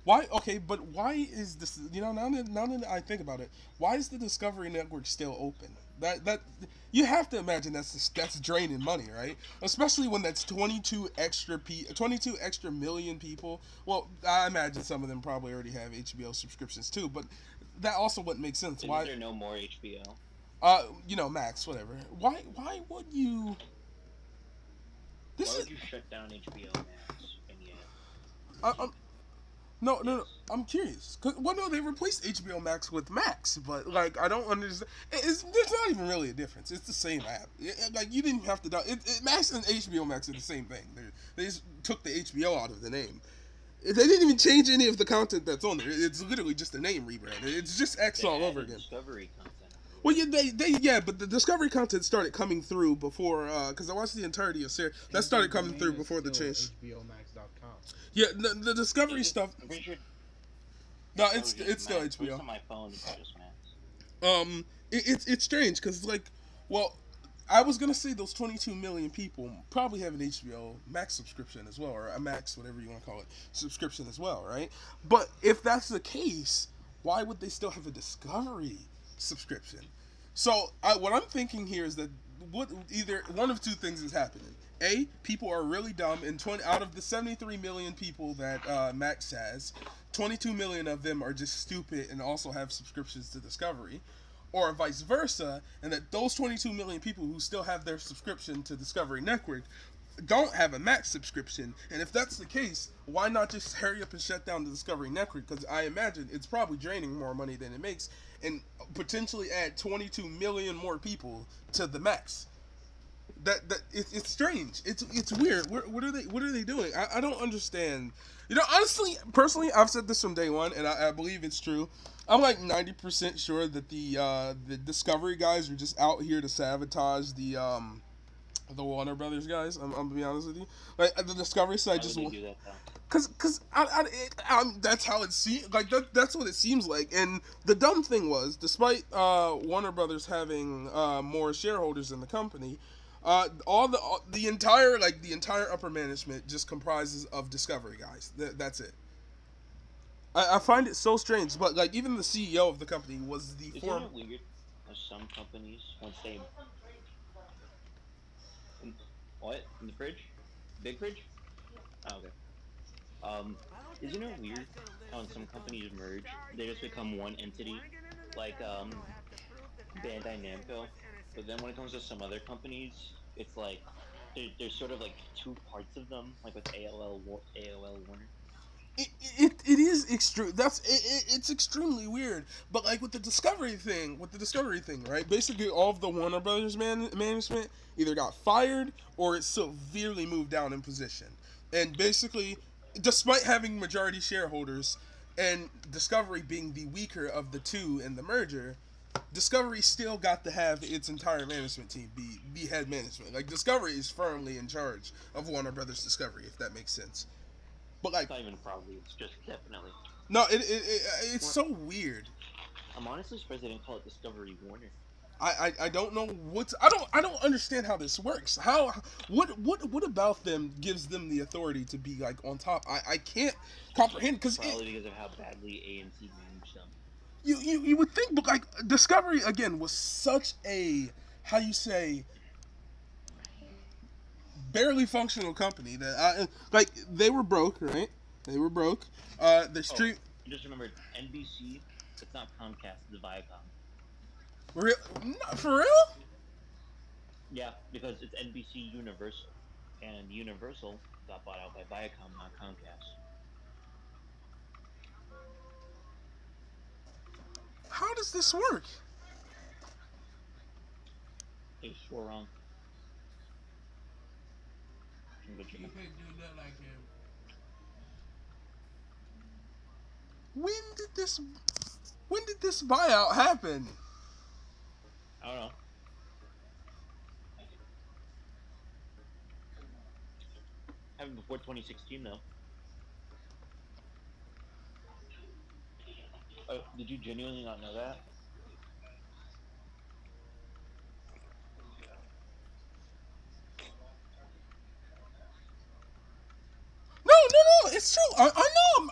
S1: Why? Okay, but why is this? Now that I think about it, why is the Discovery Network still open? That you have to imagine that's draining money, right? Especially when that's 22 extra million people. Well, I imagine some of them probably already have HBO subscriptions too, but that also wouldn't make sense.
S3: Isn't
S1: Why?
S3: there no more HBO?
S1: Max, whatever. Why would you?
S3: Why would you shut down HBO Max? And
S1: I'm, no. I'm curious. No, they replaced HBO Max with Max, but like I don't understand. There's not even really a difference. It's the same app. Like you didn't have to. Max and HBO Max are the same thing. They just took the HBO out of the name. They didn't even change any of the content that's on there. It's literally just a name rebrand. It's just X all over again.
S3: Discovery content.
S1: Well, but the Discovery content started coming through before, because I watched the entirety of series. That started coming through before the change.
S2: HBOMax.com.
S1: Yeah, the Discovery stuff.
S3: I'm pretty sure.
S1: No, it's still
S3: Max.
S1: HBO.
S3: On my phone, it's just Max.
S1: It's strange because well, I was gonna say those 22 million people probably have an HBO Max subscription as well, or a Max, whatever you want to call it, subscription as well, right? But if that's the case, why would they still have a Discovery subscription? So what I'm thinking here is that either one of two things is happening. A, people are really dumb, and out of the 73 million people that Max has, 22 million of them are just stupid and also have subscriptions to Discovery, or vice versa, and that those 22 million people who still have their subscription to Discovery Network don't have a Max subscription. And if that's the case, why not just hurry up and shut down the Discovery Network? Because I imagine it's probably draining more money than it makes, and potentially add 22 million more people to the Max. It's strange. It's weird. What are they doing? I don't understand. Honestly, personally, I've said this from day one, and I believe it's true. I'm like 90% sure that the Discovery guys are just out here to sabotage The Warner Brothers guys. I'm gonna be honest with you. Like the Discovery side
S3: Why would
S1: just
S3: they do that though?
S1: cause that's how it seems. Like that's what it seems like. And the dumb thing was, despite Warner Brothers having more shareholders in the company, the entire upper management just comprises of Discovery guys. That's it. I find it so strange, but like even the CEO of the company was the
S3: Isn't
S1: former.
S3: it weird how some companies, once they in, what in the fridge, big fridge? Oh, okay. Um, isn't it weird how when some companies merge, they just become one entity, like Bandai Namco. But then when it comes to some other companies, it's like there's sort of like two parts of them, like with AOL Warner.
S1: It is extreme. It's extremely weird. But like with the Discovery thing, right? Basically, all of the Warner Brothers management either got fired or it severely moved down in position. And basically, despite having majority shareholders and Discovery being the weaker of the two in the merger, Discovery still got to have its entire management team be head management. Like Discovery is firmly in charge of Warner Brothers Discovery, if that makes sense. But
S3: It's
S1: like
S3: not even probably, it's just definitely.
S1: no, it's
S3: Well,
S1: so weird.
S3: I'm honestly surprised they didn't call it Discovery Warner.
S1: I don't know I don't understand how this works. How what about them gives them the authority to be like on top? I can't comprehend because
S3: Probably because of how badly AMC managed them.
S1: you would think, but like Discovery again was such a how you say barely functional company that like they were broke, right? They were broke. The
S3: Oh,
S1: street
S3: I just remembered NBC. It's not Comcast, it's Viacom.
S1: real for real.
S3: Yeah, because it's NBC Universal, and Universal got bought out by Viacom, not Comcast.
S1: How does this work?
S3: They swore wrong. Good job.
S1: When did this when did this buyout happen?
S3: I don't know. Happened before 2016 though. Oh, did you genuinely not know that?
S1: No, it's true. I know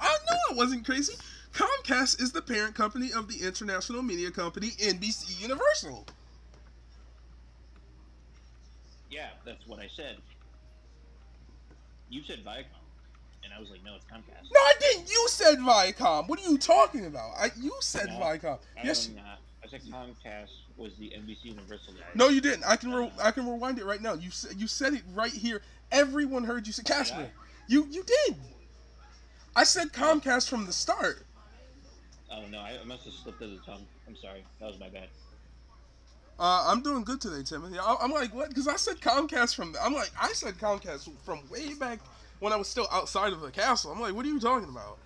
S1: it wasn't crazy. Comcast is the parent company of the international media company NBC Universal.
S3: Yeah, that's what I said. You said Viacom, and I was like, no, it's Comcast.
S1: No, I didn't. You said Viacom. What are you talking about? You said
S3: No,
S1: Viacom.
S3: I
S1: Yes.
S3: am not. I said Comcast was the NBC Universal guys.
S1: No, you didn't. I can rewind it right now. You said it right here. Everyone heard you say
S3: Did
S1: Casper.
S3: I?
S1: You did. I said
S3: Oh,
S1: Comcast from the start.
S3: oh no, I must have slipped of the tongue. I'm sorry. That was my bad.
S1: I'm doing good today, Timothy. I'm like, what? Because I said Comcast from. I'm like, I said Comcast from way back when I was still outside of the castle. I'm like, what are you talking about?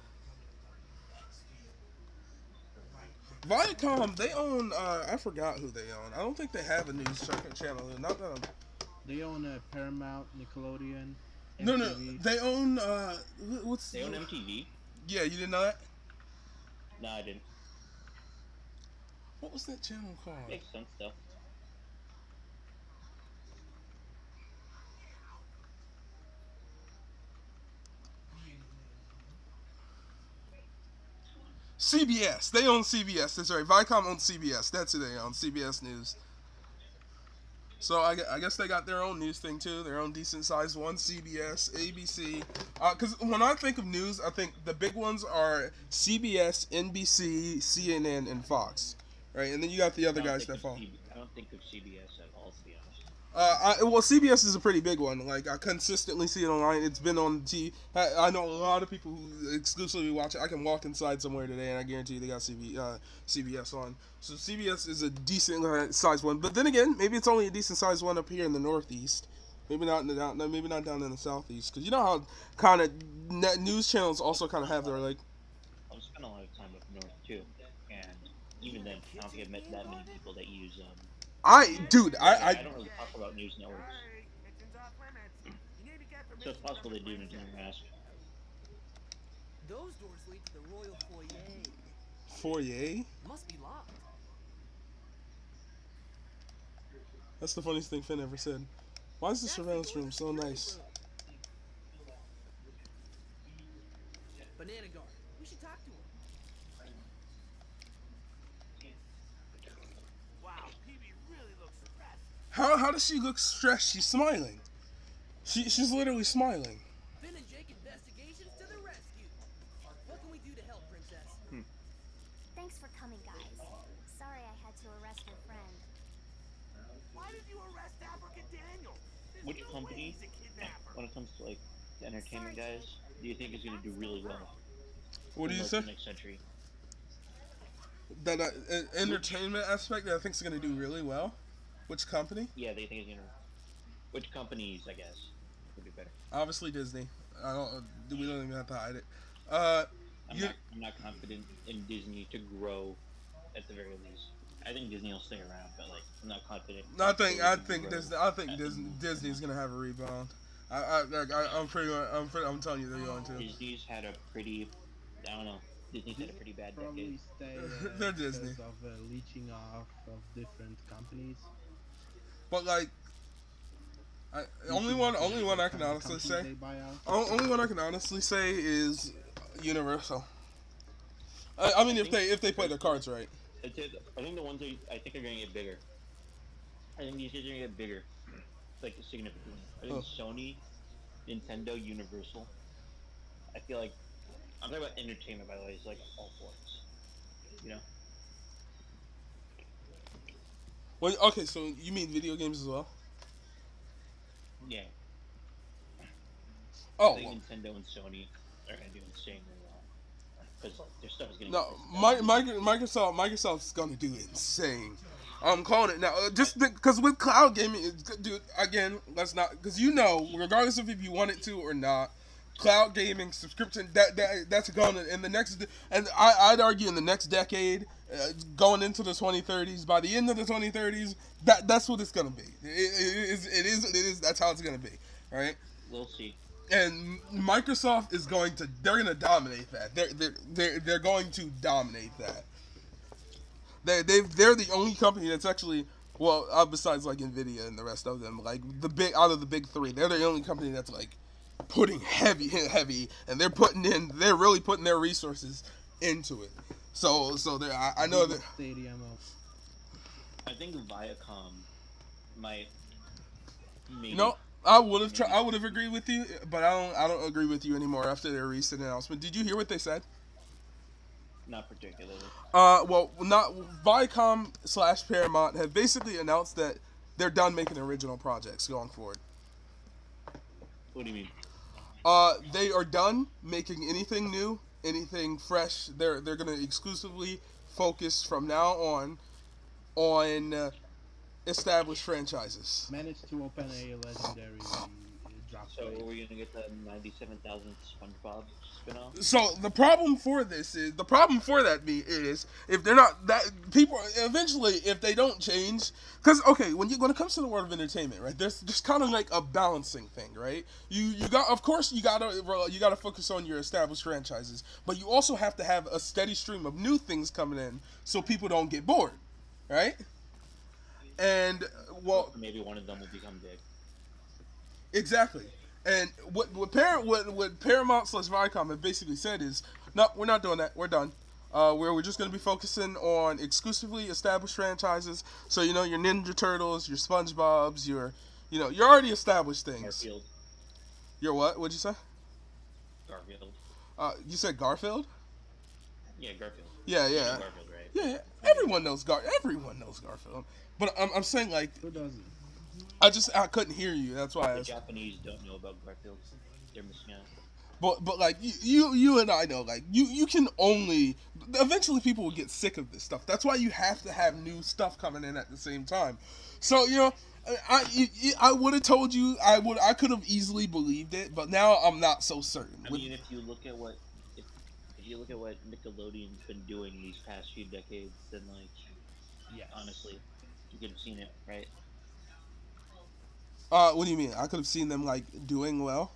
S1: Viacom, they own. I forgot who they own. I don't think they have a news channel. Not that I'm.
S2: They own Paramount, Nickelodeon,
S1: No, no,
S2: MTV.
S1: they own. What's?
S3: They own MTV?
S1: Yeah, you didn't know that.
S3: No, I didn't.
S1: What was that channel called?
S3: Makes sense though.
S1: CBS. They own CBS. That's right. Viacom owns CBS. That's who they own. CBS News. So I guess they got their own news thing too, their own decent sized one. CBS, ABC. Because when I think of news, I think the big ones are CBS, NBC, CNN, and Fox, right? And then you got the other guys that follow.
S3: I don't think of CBS at all, to be honest.
S1: Well, CBS is a pretty big one. Like I consistently see it online. It's been on T. I know a lot of people who exclusively watch it. I can walk inside somewhere today, and I guarantee you they got CBS on. So CBS is a decent sized one. But then again, maybe it's only a decent sized one up here in the Northeast. Maybe not in the down. Maybe not down in the Southeast. Because you know how kind of news channels also kind of have their like.
S3: I spent a lot of time up north too, and even then, I don't think I've met that many people that use. I
S1: I
S3: don't really talk about news networks. So it's possible they didn't even ask.
S7: Those doors lead to the royal foyer.
S1: Foyer?
S7: Must be locked.
S1: That's the funniest thing Finn ever said. Why is the
S7: That's the
S1: surveillance
S7: door to
S1: room
S7: the
S1: so
S7: security
S1: nice?
S7: room. Banana guard. We should talk to him.
S4: Wow, PB really looks stressed.
S1: How does she look stressed? She's smiling. She's literally smiling.
S7: Finn and Jake investigations to the rescue. What can we do to help, Princess?
S10: Thanks for coming, guys. Sorry I had to arrest your friend.
S4: Why did you arrest Africa Daniel? There's
S3: Which
S4: no way
S3: company,
S4: he's a kidnapper.
S3: when it comes to like the entertainment
S10: Sorry,
S3: guys, do you think is going to do really well
S1: What do
S3: in
S1: you
S3: like
S1: say?
S3: the next century?
S1: That entertainment aspect that I think is going to do really well. Which company?
S3: Yeah, they think it's going to. Which companies, I guess, would do better.
S1: Obviously Disney. I don't. We don't even have to hide it.
S3: I'm not confident in Disney to grow, at the very least. I think Disney will stay around, but like I'm not confident.
S1: Disney's gonna have a rebound. I'm telling you they're going to.
S3: Disney's had a pretty, I don't know. Disney's had a pretty bad
S2: Probably
S3: decade.
S2: stay
S1: They're Disney.
S2: because of leeching off of different companies.
S1: But like, only one I can honestly say. Only one I can honestly say is Universal. I mean, if they play their cards right.
S3: I think the ones that I think are going to get bigger. I think these guys are going to get bigger, like significantly. I think Sony, Nintendo, Universal. I feel like I'm talking about entertainment, by the way. It's like all forms, you know.
S1: Well, okay, so you mean video games as well?
S3: Yeah.
S1: Oh,
S3: I think Nintendo and Sony are going to do insanely well because like their stuff is going to.
S1: no, Microsoft's gonna do insane. I'm calling it now, just because with cloud gaming, dude. Again, let's not, because regardless of if you want it to or not, cloud gaming subscription that's going in the next, and I'd argue in the next decade, going into the 2030s. By the end of the 2030s, that's what it's gonna be. It is. That's how it's gonna be. Right.
S3: We'll see.
S1: And Microsoft is they're gonna dominate that. They're going to dominate that. They're the only company that's actually, well, besides like Nvidia and the rest of them, like out of the big three, they're the only company that's like putting heavy, and they're really putting their resources into it. So I know that.
S3: I think Viacom might. Maybe.
S1: No, I would have agreed with you, but I don't agree with you anymore after their recent announcement. Did you hear what they said?
S3: Not particularly.
S1: Well, not Viacom / Paramount have basically announced that they're done making original projects going forward.
S3: What do you mean?
S1: They are done making anything new, anything fresh. They're gonna exclusively focus from now on established franchises.
S2: Managed to open a legendary drop.
S3: So are we gonna get the 97,000 SpongeBob spinoff?
S1: So the problem for that is if they're not that people eventually if they don't change, because okay, when it comes to the world of entertainment, right, there's just kind of like a balancing thing, right? You gotta focus on your established franchises, but you also have to have a steady stream of new things coming in so people don't get bored, right? And well,
S3: maybe one of them will become big.
S1: Exactly. And what Paramount / Viacom have basically said is, no, we're not doing that. We're done. We're just going to be focusing on exclusively established franchises. So your Ninja Turtles, your SpongeBob's, your already established things.
S3: Garfield.
S1: Your what? What'd you say?
S3: Garfield.
S1: You said Garfield?
S3: Yeah, Garfield.
S1: Yeah.
S3: Garfield, right?
S1: Yeah. Everyone knows Garfield. But I'm saying like.
S2: Who doesn't?
S1: I couldn't hear you. That's why
S3: the Japanese don't know about Garfield. They're missing out.
S1: But like you and I know, like you can only eventually people will get sick of this stuff. That's why you have to have new stuff coming in at the same time. So I would have told you I could have easily believed it, but now I'm not so certain.
S3: I mean, if you look at what Nickelodeon's been doing these past few decades, then like, yeah, honestly, you could have seen it, right?
S1: What do you mean? I could have seen them like doing well.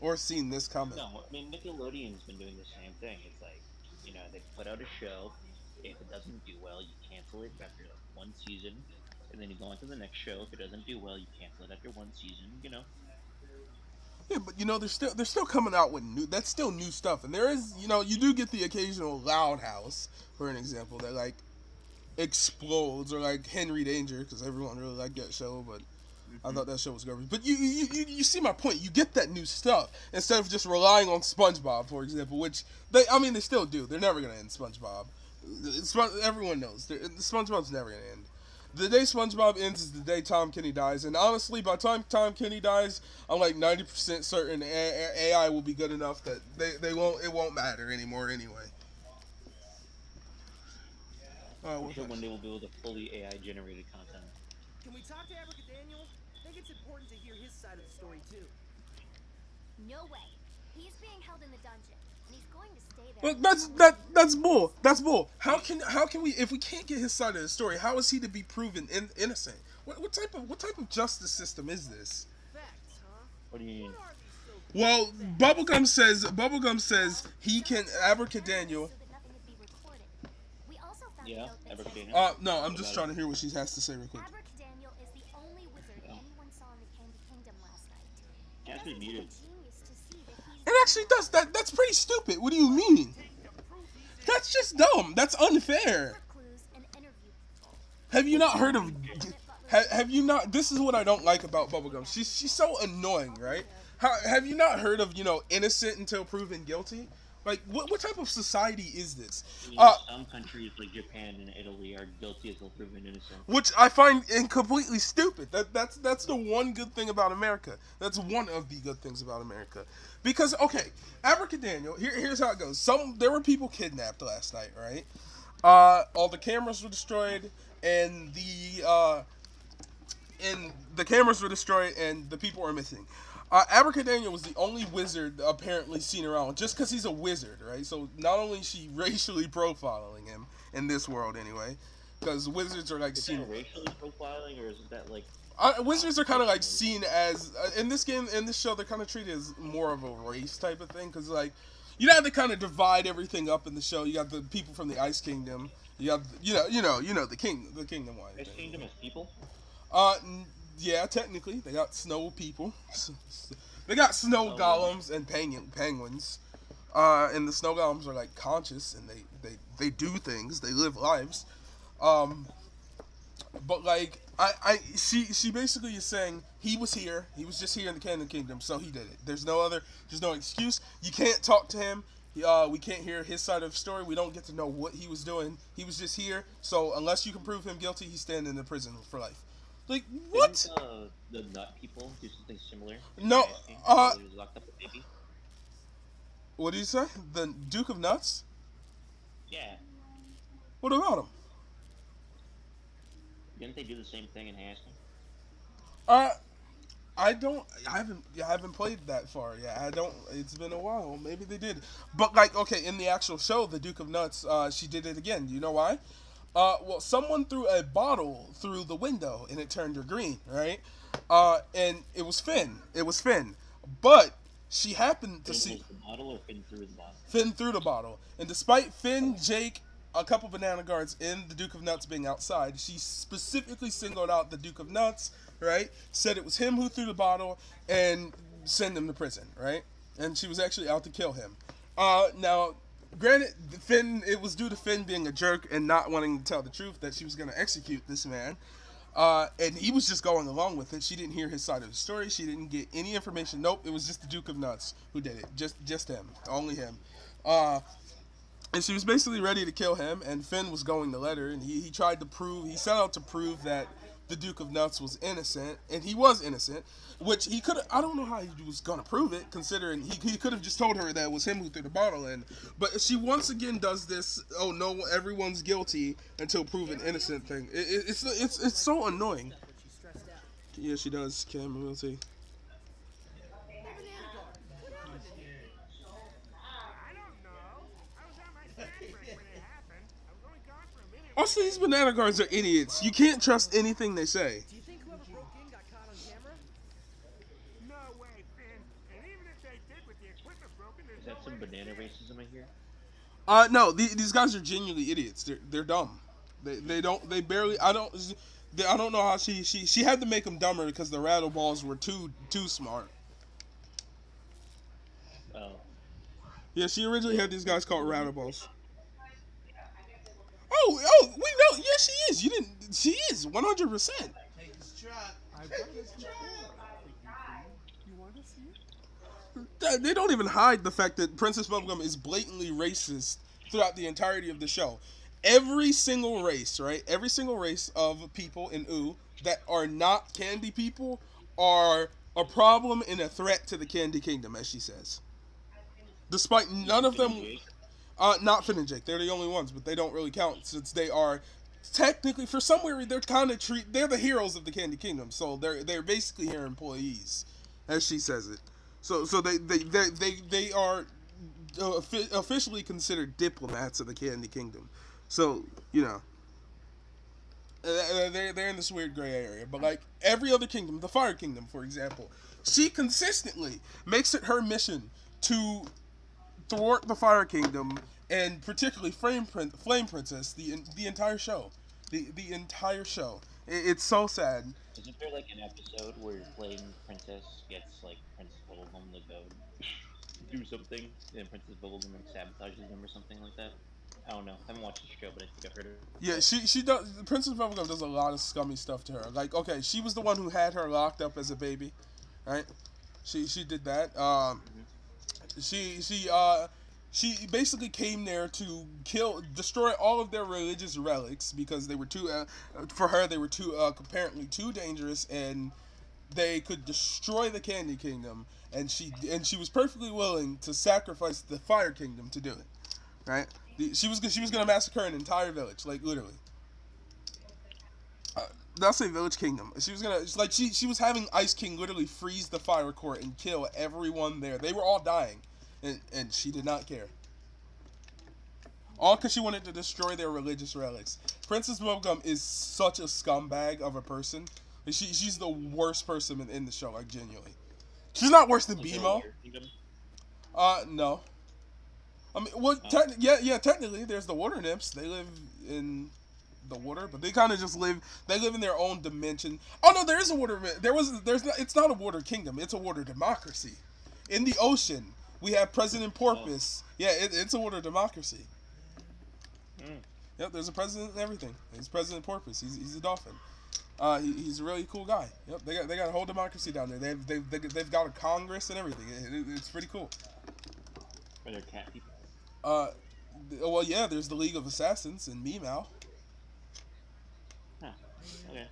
S1: or seen this coming.
S3: No, I mean Nickelodeon's been doing the same thing. It's like, they put out a show. If it doesn't do well, you cancel it after like one season, and then you go on to the next show. If it doesn't do well, you cancel it after one season.
S1: Yeah, but they're still coming out with new. That's still new stuff, and there is you do get the occasional Loud House, for an example, that like explodes, or like Henry Danger, because everyone really liked that show, but I thought that show was garbage. But you see my point. You get that new stuff instead of just relying on SpongeBob, for example, which they still do. They're never gonna end SpongeBob. Everyone knows SpongeBob's never gonna end. The day SpongeBob ends is the day Tom Kenny dies, and honestly, by the time Tom Kenny dies, I'm like 90% certain AI will be good enough that it won't matter anymore anyway.
S3: I'm sure one day we'll be able to fully AI generated content.
S7: Can we talk to Abracadaniel? I think it's important to hear his side of the story too.
S10: No way. He's being held in the dungeon, and he's going to stay there.
S1: Well, that's bull. That's bull. How can we, if we can't get his side of the story? How is he to be proven innocent? What type of justice system is this?
S7: Facts, huh?
S3: What do you mean?
S7: What are these so
S1: Well, Bubblegum says he can Abracadaniel.
S10: So that nothing would be recorded. We also found
S3: Yeah,
S10: out that
S3: Abracadaniel.
S1: No, I'm just trying to hear what she has to say real quick.
S10: Abracadaniel is the only wizard anyone saw in the Candy Kingdom last night.
S3: He has to be muted.
S10: It's a genius to see that he's
S1: It actually does that. That's pretty stupid. What do you mean? That's just dumb. That's unfair.
S10: clues and interview.
S1: Have you not heard of? Have you not? This is what I don't like about Bubblegum. She's so annoying, right? Have you not heard of innocent until proven guilty? Like what type of society is this?
S3: Some countries like Japan and Italy are guilty until proven innocent.
S1: Which I find completely stupid. That's the one good thing about America. That's one of the good things about America. Because okay, Abracadaniel. Here's how it goes. There were people kidnapped last night, right? All the cameras were destroyed, and the cameras were destroyed, and the people are missing. Abracadaniel was the only wizard apparently seen around, just because he's a wizard, right? So not only is she racially profiling him in this world, anyway, because wizards are like
S3: Is
S1: seen.
S3: that racially profiling, or is that like?
S1: Wizards are kind of like seen as in this show. They're kind of treated as more of a race type of thing, because like have to kind of divide everything up in the show. You got the people from the Ice Kingdom. You have the kingdom wide.
S3: Ice Kingdom is people.
S1: Yeah, technically they got snow people. They got snow golems and penguins. And the snow golems are like conscious, and they do things. They live lives. But like she basically is saying he was here. He was just here in the Candy Kingdom, so he did it. There's no excuse. You can't talk to him. We can't hear his side of the story. We don't get to know what he was doing. He was just here. So unless you can prove him guilty, he's standing in the prison for life. Like what?
S3: Didn't, the nut people do something similar?
S1: No.
S3: He was locked up with baby.
S1: What did you say? The Duke of Nuts?
S3: Yeah.
S1: What about him?
S3: Didn't they do the same thing in Hasty?
S1: I haven't played that far. Yeah, I don't. It's been a while. Maybe they did. But like, okay, in the actual show, the Duke of Nuts, she did it again. Do you know why? Well, someone threw a bottle through the window and it turned her green, right? And it was Finn. But she happened to see
S3: the bottle, or Finn through the bottle?
S1: Finn threw the bottle. And despite Finn, Jake, a couple banana guards, and the Duke of Nuts being outside, she specifically singled out the Duke of Nuts, right? Said it was him who threw the bottle and sent him to prison, right? And she was actually out to kill him. Now, granted, it was due to Finn being a jerk and not wanting to tell the truth that she was going to execute this man. And he was just going along with it. She didn't hear his side of the story. She didn't get any information. Nope, it was just the Duke of Nuts who did it. Just him. Only him. And she was basically ready to kill him, and Finn was going to let her, and he set out to prove that the Duke of Nuts was innocent, and he was innocent, which he could I don't know how he was going to prove it, considering he could have just told her that it was him who threw the bottle in. But she once again does this, oh no, everyone's guilty until proven innocent thing. It's so annoying. Yeah, she does, Kim, we'll see. Also, these banana guards are idiots. You can't trust anything they say.
S7: Do you think whoever broke in got caught on camera?
S4: No way, Finn. And even if they did
S3: That's some banana racism I hear.
S1: No, these guys are genuinely idiots. They're dumb. They don't they barely I don't know how she had to make them dumber because the rattle balls were too smart.
S3: Oh,
S1: Yeah, she originally had these guys called
S3: woman.
S1: rattle balls. Oh, we know. Yeah, she is. You didn't. She is 100%.
S8: I've got a tutorial thingy for you. You want to see it?
S1: They don't even hide the fact that Princess Bubblegum is blatantly racist throughout the entirety of the show. Every single race, right? Every single race of people in U that are not Candy people are a problem and a threat to the Candy Kingdom, as she says. Despite none
S3: Even
S1: of
S3: Finn and
S1: them,
S3: Jake.
S1: not Finn and Jake, they're the only ones, but they don't really count since they are technically, for somewhere, they're kind of they're the heroes of the Candy Kingdom, so they're basically her employees, as she says it. So they are officially considered diplomats of the Candy Kingdom. So you know they're in this weird gray area. But like every other kingdom, the Fire Kingdom, for example, she consistently makes it her mission to thwart the Fire Kingdom and particularly Flame Princess the entire show, the entire show. It's so sad.
S3: Isn't there like an episode where Flame Princess gets like Princess Bubblegum to go do something, and Princess Bubblegum like sabotages them or something like that? I don't know. I haven't watched the show, but I think I've heard of
S1: Yeah,
S3: it.
S1: she does. Princess Bubblegum does a lot of scummy stuff to her. Like, okay, she was the one who had her locked up as a baby, right? She did that.
S3: Mm-hmm.
S1: She she she basically came there to destroy all of their religious relics because they were too for her they were too apparently too dangerous and they could destroy the Candy Kingdom, and she was perfectly willing to sacrifice the Fire Kingdom to do it. Right? She was gonna massacre an entire village, like literally. That's a village kingdom. She was gonna like she was having Ice King literally freeze the fire court and kill everyone there. They were all dying, and she did not care. All because she wanted to destroy their religious relics. Princess Bubblegum is such a scumbag of a person. She's the worst person in the show, like genuinely. She's not worse than
S3: Is there a
S1: BMO.
S3: Water Kingdom?
S1: No. I mean, well,
S3: Oh,
S1: yeah, technically, there's the water nymphs. They live in the water, but they kind of just live. They live in their own dimension. Oh no, there is a water. There's not. It's not a water kingdom. It's a water democracy. In the ocean, we have President
S3: oh.
S1: Porpoise. Yeah, it's a water democracy.
S3: Mm.
S1: Yep, there's a president and everything. It's President Porpoise. He's a dolphin. He's a really cool guy. Yep, they got a whole democracy down there. They've got a Congress and everything. It's pretty cool.
S3: Are there cat people?
S1: Uh, well, yeah, there's the League of Assassins and Meow.
S3: Huh. Okay.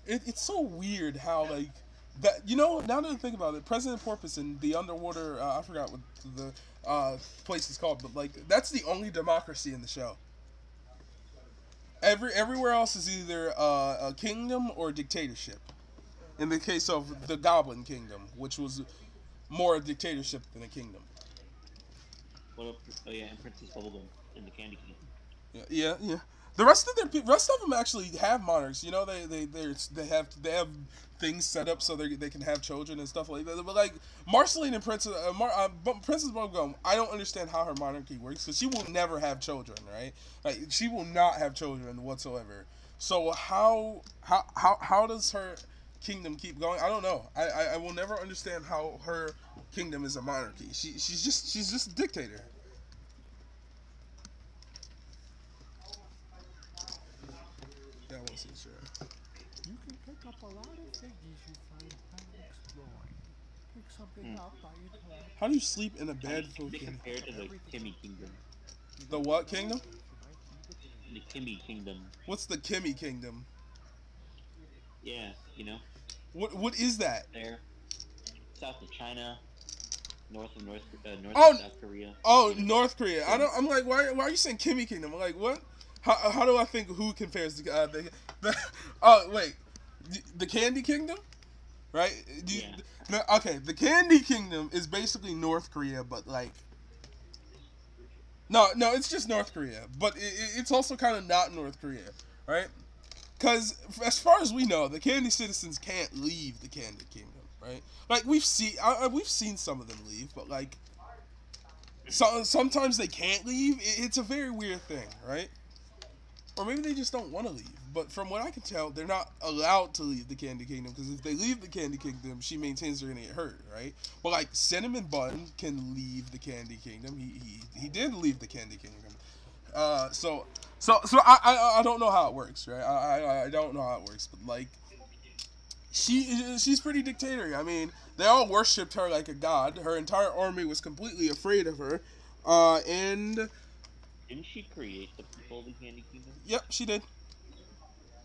S1: It's so weird how like that. You know, now that I think about it, President Porpoise and the underwater. I forgot what the place is called, but like that's the only democracy in the show. Everywhere else is either a kingdom or a dictatorship. In the case of the Goblin Kingdom, which was more a dictatorship than a kingdom.
S3: What up? Oh yeah, and Princess Bubblegum in the Candy Kingdom.
S1: Yeah. The rest of them actually have monarchs. You know, they have things set up so they can have children and stuff like that. But like Marceline and Princess Bubblegum, I don't understand how her monarchy works because she will never have children, right? Like she will not have children whatsoever. So how does her kingdom keep going? I don't know. I will never understand how her kingdom is a monarchy. She's just a dictator. Yeah, I want to see sure.
S8: You can pick up a lot of things you find while exploring. Pick something up by interacting.
S1: How do you sleep in a
S3: How
S1: bed
S3: do
S1: full of
S3: they
S1: candy?
S3: compare to the Kimmy Kingdom?
S1: The what kingdom?
S3: The Kimmy Kingdom.
S1: What's the Kimmy Kingdom?
S3: Yeah, you know,
S1: What is that?
S3: there, south of China, north
S1: Oh,
S3: of South Korea.
S1: oh,
S3: You know,
S1: North Korea. I'm like, why are you saying Kimmy Kingdom? I'm like, what? How do I think who compares to the oh wait, the Candy Kingdom, right?
S3: Yeah.
S1: Okay, the Candy Kingdom is basically North Korea, but like. No, it's just North Korea, but it's also kind of not North Korea, right? Because as far as we know, the Candy citizens can't leave the Candy Kingdom, right? Like we've seen some of them leave, but like sometimes they can't leave. It's a very weird thing, right? Or maybe they just don't want to leave. But from what I can tell, they're not allowed to leave the Candy Kingdom because if they leave the Candy Kingdom, she maintains they're gonna get hurt, right? But like Cinnamon Bun can leave the Candy Kingdom. He did leave the Candy Kingdom. So I don't know how it works, right? I don't know how it works, but like she's pretty dictatorial. I mean, they all worshipped her like a god. Her entire army was completely afraid of her, and
S3: Didn't she create the people of the Candy Kingdom?
S1: yep, she did.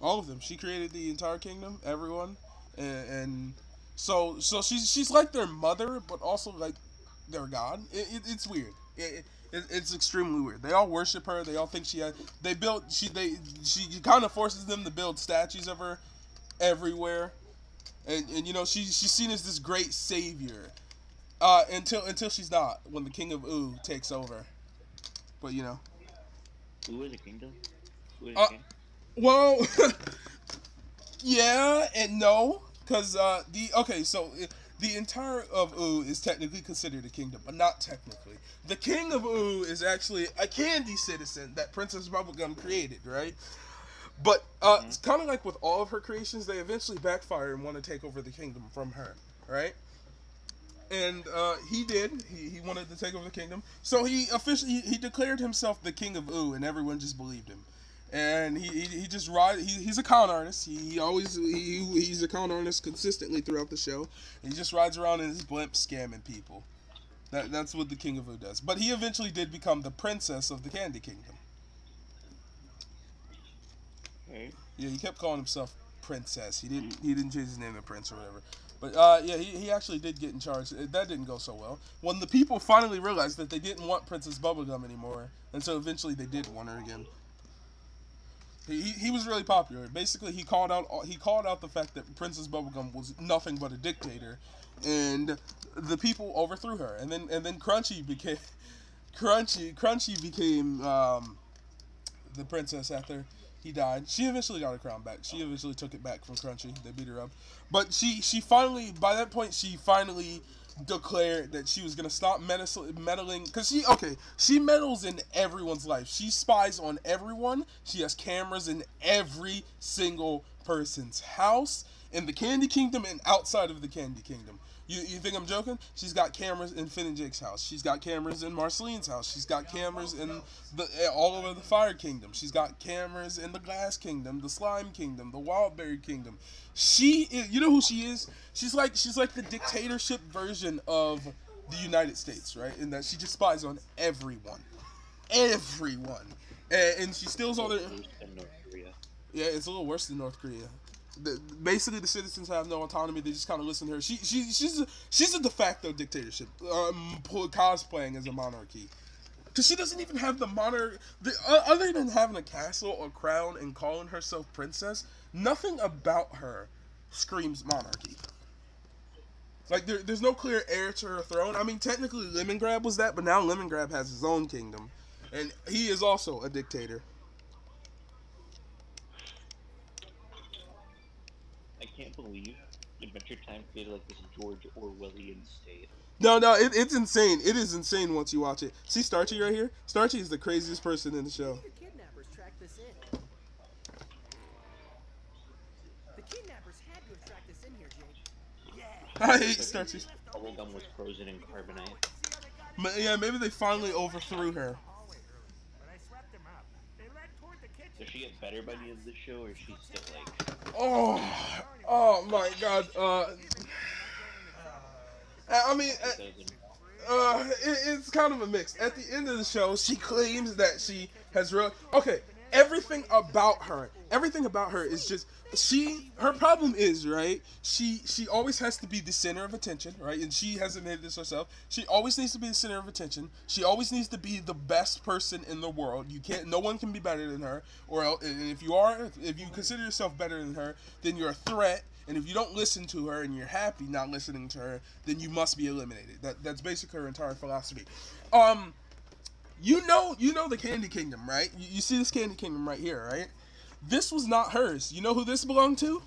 S1: All of them. She created the entire kingdom, everyone, and so she's like their mother, but also like their god. It's weird. It's extremely weird. They all worship her. They all think she has. She kind of forces them to build statues of her everywhere, and you know she's seen as this great savior. Until she's not when the King of Ooh takes over. But you know.
S3: Who is a kingdom? Who is
S1: Uh,
S3: a king?
S1: well, yeah and no, because the entire of Ooh is technically considered a kingdom, but not technically. The King of Ooh is actually a candy citizen that Princess Bubblegum created, right? But it's kind of like with all of her creations, they eventually backfire and want to take over the kingdom from her, right? And he did. He wanted to take over the kingdom, so he officially he declared himself the King of Ooh, and everyone just believed him. And he just ride. He's a con artist. He's a con artist consistently throughout the show. And he just rides around in his blimp scamming people. That's what the King of Ooh does. But he eventually did become the princess of the Candy Kingdom.
S3: Okay.
S1: Yeah, he kept calling himself Princess. He didn't change his name to Prince or whatever. But yeah, he actually did get in charge. That didn't go so well. When the people finally realized that they didn't want Princess Bubblegum anymore, and so eventually they did want her again. He was really popular. Basically, he called out the fact that Princess Bubblegum was nothing but a dictator, and the people overthrew her. And then Crunchy became the princess after he died. She eventually got her crown back. She eventually took it back from Crunchy. They beat her up, but she finally, by that point, she finally declared that she was gonna stop meddling because she meddles in everyone's life. She spies on everyone. She has cameras in every single person's house in the Candy Kingdom and outside of the Candy Kingdom. You think I'm joking? She's got cameras in Finn and Jake's house. She's got cameras in Marceline's house. She's got cameras in all over the Fire Kingdom. She's got cameras in the Glass Kingdom, the Slime Kingdom, the Wildberry Kingdom. You know who she is? She's like the dictatorship version of the United States, right? In that she just spies on everyone, and she steals all their.
S3: In North Korea.
S1: Yeah, it's a little worse than North Korea. Basically, the citizens have no autonomy. They just kind of listen to her. She's a de facto dictatorship, cosplaying as a monarchy. Because she doesn't even have the monarch. Other than having a castle, a crown, and calling herself princess, nothing about her screams monarchy. Like, there's no clear heir to her throne. I mean, technically, Lemongrab was that, but now Lemongrab has his own kingdom. And he is also a dictator.
S3: I can't believe Adventure Time created like this George Orwellian state.
S1: No, it's insane. It is insane once you watch it. See Starchy right here? Starchy is the craziest person in the show.
S7: The kidnappers tracked this in. The kidnappers had to have tracked this in here, Jake.
S1: I hate Starchy.
S3: Bubblegum was frozen in carbonite.
S1: Yeah, maybe they finally overthrew her.
S3: Does she get better by the end of the show, or is she still like?
S1: Oh my God. I mean, it's kind of a mix. At the end of the show, she claims that she has okay. Everything about her is just her problem is, right, she always has to be the center of attention, right? And she has admitted this herself. She always needs to be the center of attention. She always needs to be the best person in the world. No one can be better than her, or else, and if you consider yourself better than her, then you're a threat. And if you don't listen to her and you're happy not listening to her, then you must be eliminated. That's basically her entire philosophy. You know the Candy Kingdom, right? You see this Candy Kingdom right here, right? This was not hers. You know who this belonged to?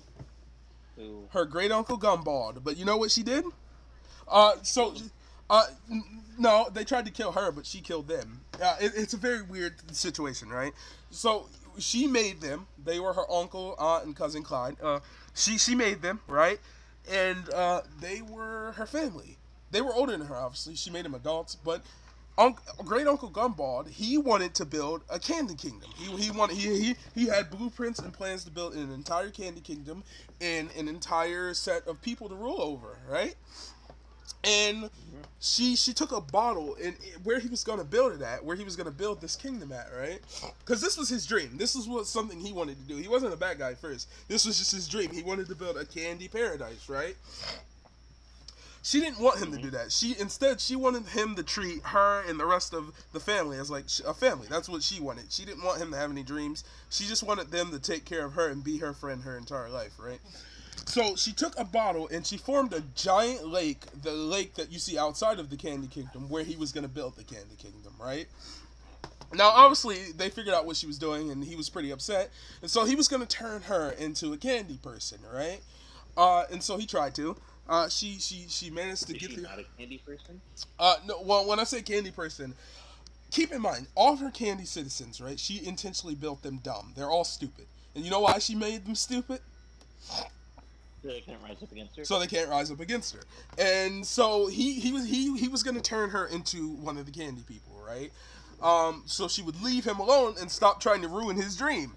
S3: Who?
S1: Her great uncle Gumball. But you know what she did? So, no, they tried to kill her, but she killed them. It's a very weird situation, right? So she made them. They were her uncle, aunt, and cousin Clyde. She made them, right? And they were her family. They were older than her, obviously. She made them adults, but great uncle Gumball, he wanted to build a candy kingdom. He had blueprints and plans to build an entire candy kingdom and an entire set of people to rule over, right? And she took a bottle and where he was gonna build it at, where he was gonna build this kingdom at, right? Because this was his dream. This was something he wanted to do. He wasn't a bad guy first. This was just his dream. He wanted to build a candy paradise, right? She didn't want him to do that. She wanted him to treat her and the rest of the family as like a family. That's what she wanted. She didn't want him to have any dreams. She just wanted them to take care of her and be her friend her entire life, right? So she took a bottle and she formed a giant lake, the lake that you see outside of the Candy Kingdom, where he was going to build the Candy Kingdom, right? Now, obviously, they figured out what she was doing, and he was pretty upset, and so he was going to turn her into a candy person, right? And so he tried to. She managed to
S3: Is
S1: get
S3: she
S1: the.
S3: not a candy person?
S1: No, well, when I say candy person, keep in mind all of her candy citizens, right? She intentionally built them dumb. They're all stupid, and you know why she made them stupid?
S3: So they can't rise up against her.
S1: So they can't rise up against her. And so he was going to turn her into one of the candy people, right? So she would leave him alone and stop trying to ruin his dream.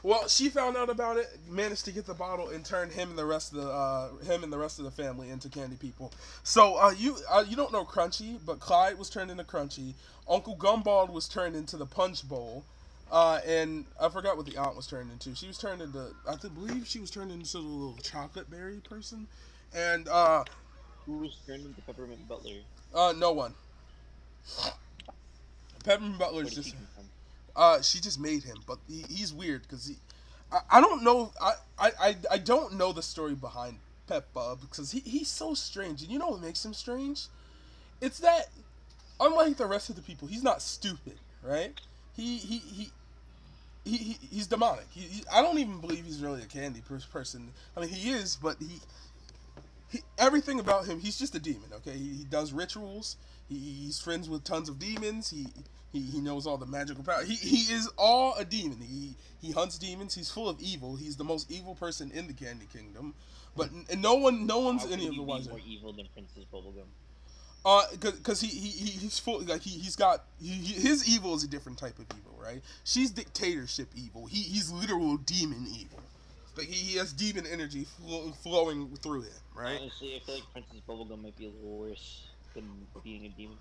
S1: Well, she found out about it, managed to get the bottle, and turned him and the rest of the family into candy people. So you don't know Crunchy, but Clyde was turned into Crunchy. Uncle Gumball was turned into the Punch Bowl. And I forgot what the aunt was turned into. She was turned into, believe she was turned into the little chocolate berry person. And,
S3: Who was turned into Peppermint Butler?
S1: no one. Peppermint
S3: Where
S1: Butler's
S3: did
S1: just,
S3: he come from?
S1: she just made him, but he's weird because I don't know, I don't know the story behind Pep Bub because he's so strange. And you know what makes him strange? It's that, unlike the rest of the people, he's not stupid, right? He's demonic. I don't even believe he's really a candy person. I mean, he is, but everything about him, he's just a demon. Okay, he does rituals. He's friends with tons of demons. He knows all the magical power. He is all a demon. He hunts demons. He's full of evil. He's the most evil person in the Candy Kingdom. But and no one's any of the wiser.
S3: More evil than Princess Bubblegum.
S1: Because he's full, like he's got his evil is a different type of evil, right? She's dictatorship evil. He's literal demon evil. Like he has demon energy flowing through him, right?
S3: Honestly, I feel like Princess Bubblegum might be a little worse than being a demon.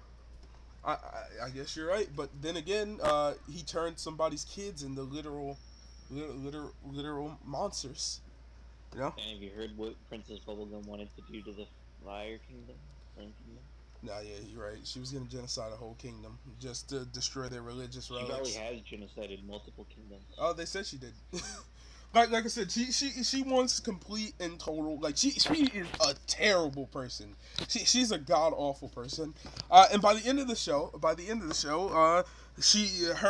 S1: I guess you're right, but then again, he turned somebody's kids into literal monsters. You know?
S3: And have you heard what Princess Bubblegum wanted to do to the Fire Kingdom? Flame Kingdom?
S1: Nah, yeah, you're right. She was gonna genocide a whole kingdom just to destroy their religious relics.
S3: She probably has genocided multiple kingdoms.
S1: Oh, they said she did. like I said, she wants complete and total. Like she is a terrible person. She's a god awful person. And by the end of the show, her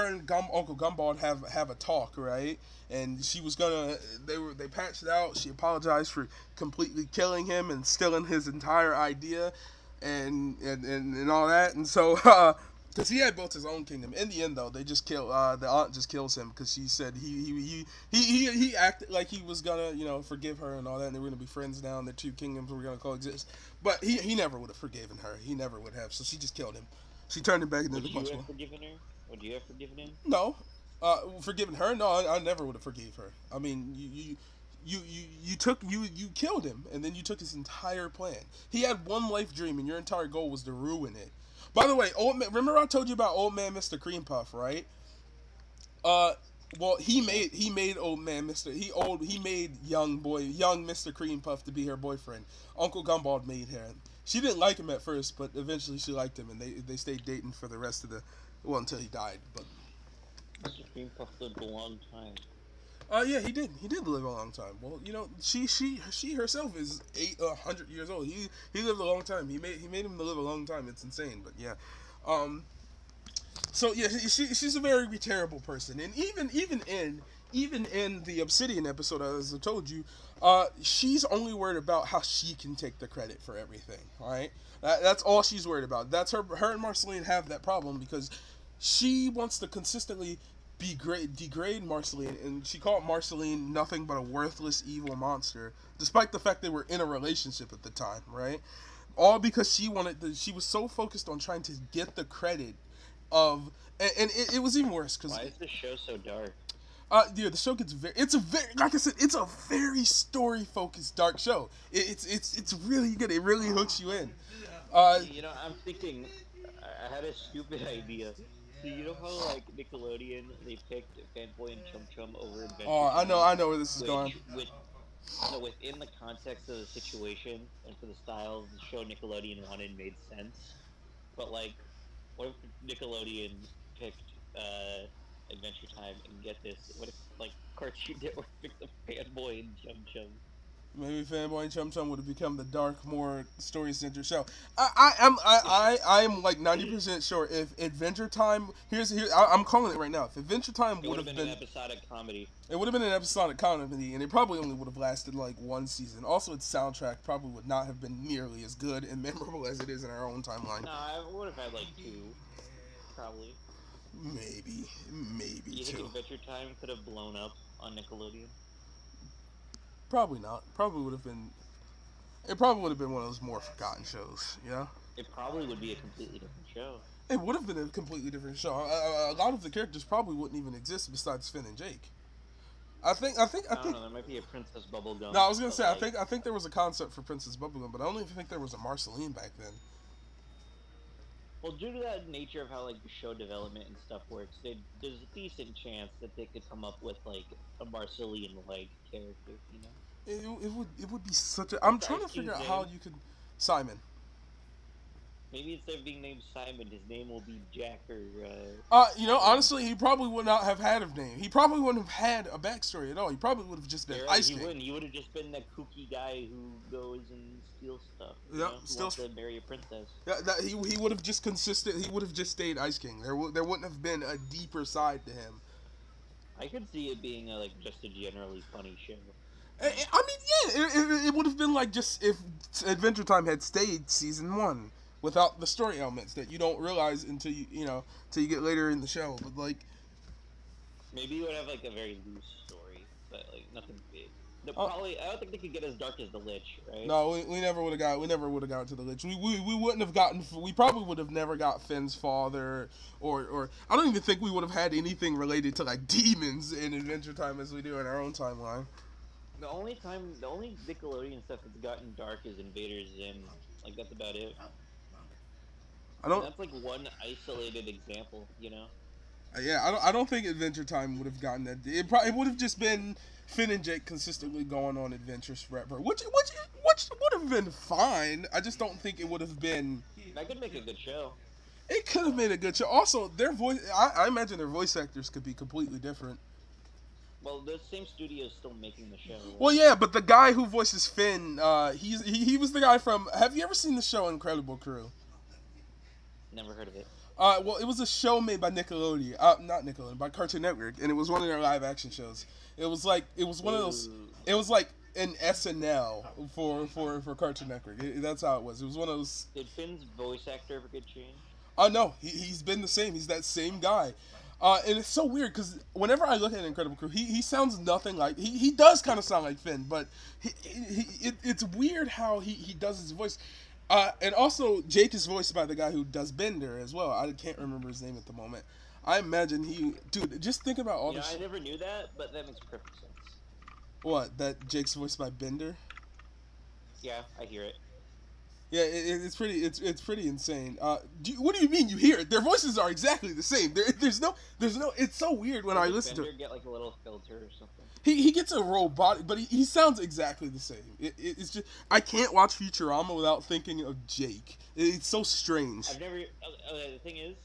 S1: and Uncle Gumball have a talk, right? And she was gonna. They patched it out. She apologized for completely killing him and stealing his entire idea. And all that, and so because he had built his own kingdom. In the end, though, they just kill the aunt just kills him because she said he acted like he was gonna forgive her and all that, and they were gonna be friends now, and the two kingdoms were gonna coexist. But he never would have forgiven her. He never would have. So she just killed him. She turned him back into the punch bowl.
S3: Would you have forgiven her? Would you have forgiven him?
S1: No, forgiven her? No, I never would have forgave her. I mean, you killed him, and then you took his entire plan. He had one life dream, and your entire goal was to ruin it. By the way, remember I told you about old man Mr. Cream Puff, right? Well, he made old man he made young Mr. Cream Puff to be her boyfriend. Uncle Gumball made her. She didn't like him at first, but eventually she liked him, and they stayed dating for the rest of until he died. But
S3: Mr. Cream Puff lived a long time.
S1: Yeah, he did. He did live a long time. Well, she herself is 100 years old. He lived a long time. He made him to live a long time. It's insane, but yeah. So yeah, she's a very terrible person, and even even in the Obsidian episode, as I told you, she's only worried about how she can take the credit for everything. Right? That's all she's worried about. That's her. Her and Marceline have that problem because she wants to consistently degrade Marceline, and she called Marceline nothing but a worthless evil monster, despite the fact they were in a relationship at the time. Right? All because she was so focused on trying to get the credit of, and it was even worse because
S3: Why is this show so dark?
S1: yeah, the show gets it's a very, like I said, it's a very story focused dark show. It's really good. It really hooks you in.
S3: You know, I'm thinking, I had a stupid idea. So you know how like Nickelodeon they picked Fanboy and Chum Chum over
S1: Oh,
S3: Adventure Time,
S1: I know where this is going.
S3: which no, within the context of the situation and for the style of the show Nickelodeon wanted made sense. But like, what if Nickelodeon picked Adventure Time and get this? What if like Cartoon Network picked the Fanboy and Chum Chum?
S1: Maybe Fanboy and Chum Chum would have become the dark, more story centered show. I am like 90% sure if Adventure Time I'm calling it right now. If Adventure Time
S3: It
S1: would
S3: would
S1: have
S3: have been
S1: been
S3: an episodic comedy.
S1: it would have been an episodic comedy, and it probably only would have lasted like one season. Also, its soundtrack probably would not have been nearly as good and memorable as it is in our own timeline.
S3: No, I would have had like two, probably.
S1: Maybe
S3: Do you think
S1: two.
S3: Adventure Time could have blown up on Nickelodeon?
S1: Probably not. Probably would have been. It probably would have been one of those more forgotten shows. Yeah.
S3: It probably would be a completely different show.
S1: It would have been a completely different show. A lot of the characters probably wouldn't even exist besides Finn and Jake. I think.
S3: I don't know. There might be a Princess Bubblegum.
S1: No, I was gonna say.
S3: Like,
S1: I think there was a concept for Princess Bubblegum, but I don't even think there was a Marceline back then.
S3: well, due to that nature of how like the show development and stuff works, there's a decent chance that they could come up with like a Marcelian like character. You know.
S1: It would be such a. I'm
S3: What's
S1: trying to
S3: Ice
S1: figure out
S3: Cube's
S1: how
S3: name?
S1: you could. Simon.
S3: Maybe instead of being named Simon, his name will be Jack or.
S1: You know, honestly, he probably would not have had a name. He probably wouldn't have had a backstory at all. He probably would have just been
S3: You're right,
S1: Ice
S3: he
S1: King.
S3: wouldn't. He would have just been that kooky guy who goes and steals stuff. You
S1: Yeah,
S3: know, who wants to marry a princess.
S1: He would have just consistent. He would have just stayed Ice King. There wouldn't have been a deeper side to him.
S3: I could see it being like just a generally funny show.
S1: I mean, yeah, it would have been like just if Adventure Time had stayed season one without the story elements that you don't realize until till you get later in the show. But like,
S3: Maybe you would have like a very loose story, but like nothing big. Probably, I don't think they could get as dark as the Lich, right?
S1: no, we never would have got to the Lich. We wouldn't have gotten. We probably would have never got Finn's father, or I don't even think we would have had anything related to like demons in Adventure Time as we do in our own timeline.
S3: The only Nickelodeon stuff that's gotten dark is Invader Zim. Like that's about it. And that's like one isolated example, you know.
S1: Yeah, I don't think Adventure Time would have gotten that. It would have just been Finn and Jake consistently going on adventures forever, which would have been fine. I just don't think it would have been.
S3: That could make a good show.
S1: It could have made a good show. Also, their voice. I imagine their voice actors could be completely different.
S3: Well, the same studio is still making the show. Right?
S1: Well, yeah, but the guy who voices Finn, he was the guy from. Have you ever seen the show Incredible Crew?
S3: Never heard of it.
S1: Well, it was a show made by Nickelodeon, not Nickelodeon, by Cartoon Network, and it was one of their live action shows. It was like one of those. It was like an SNL for Cartoon Network. That's how it was. It was one of those.
S3: Did Finn's voice actor ever get changed?
S1: No, he's been the same. He's that same guy. And it's so weird because whenever I look at Incredible Crew, he sounds nothing like he does kind of sound like Finn, but it's weird how he does his voice. And also Jake is voiced by the guy who does Bender as well. I can't remember his name at the moment. I imagine dude, just think about all this.
S3: I never knew that, but that makes perfect sense.
S1: What, that Jake's voiced by Bender?
S3: Yeah, I hear it.
S1: Yeah, it's pretty insane. What do you mean you hear it? Their voices are exactly the same. There's no. It's so weird when I listen to it.
S3: Get like a little filter or something.
S1: He gets a robotic, but he sounds exactly the same. It's just I can't watch Futurama without thinking of Jake. It's so strange.
S3: I've never. The thing is,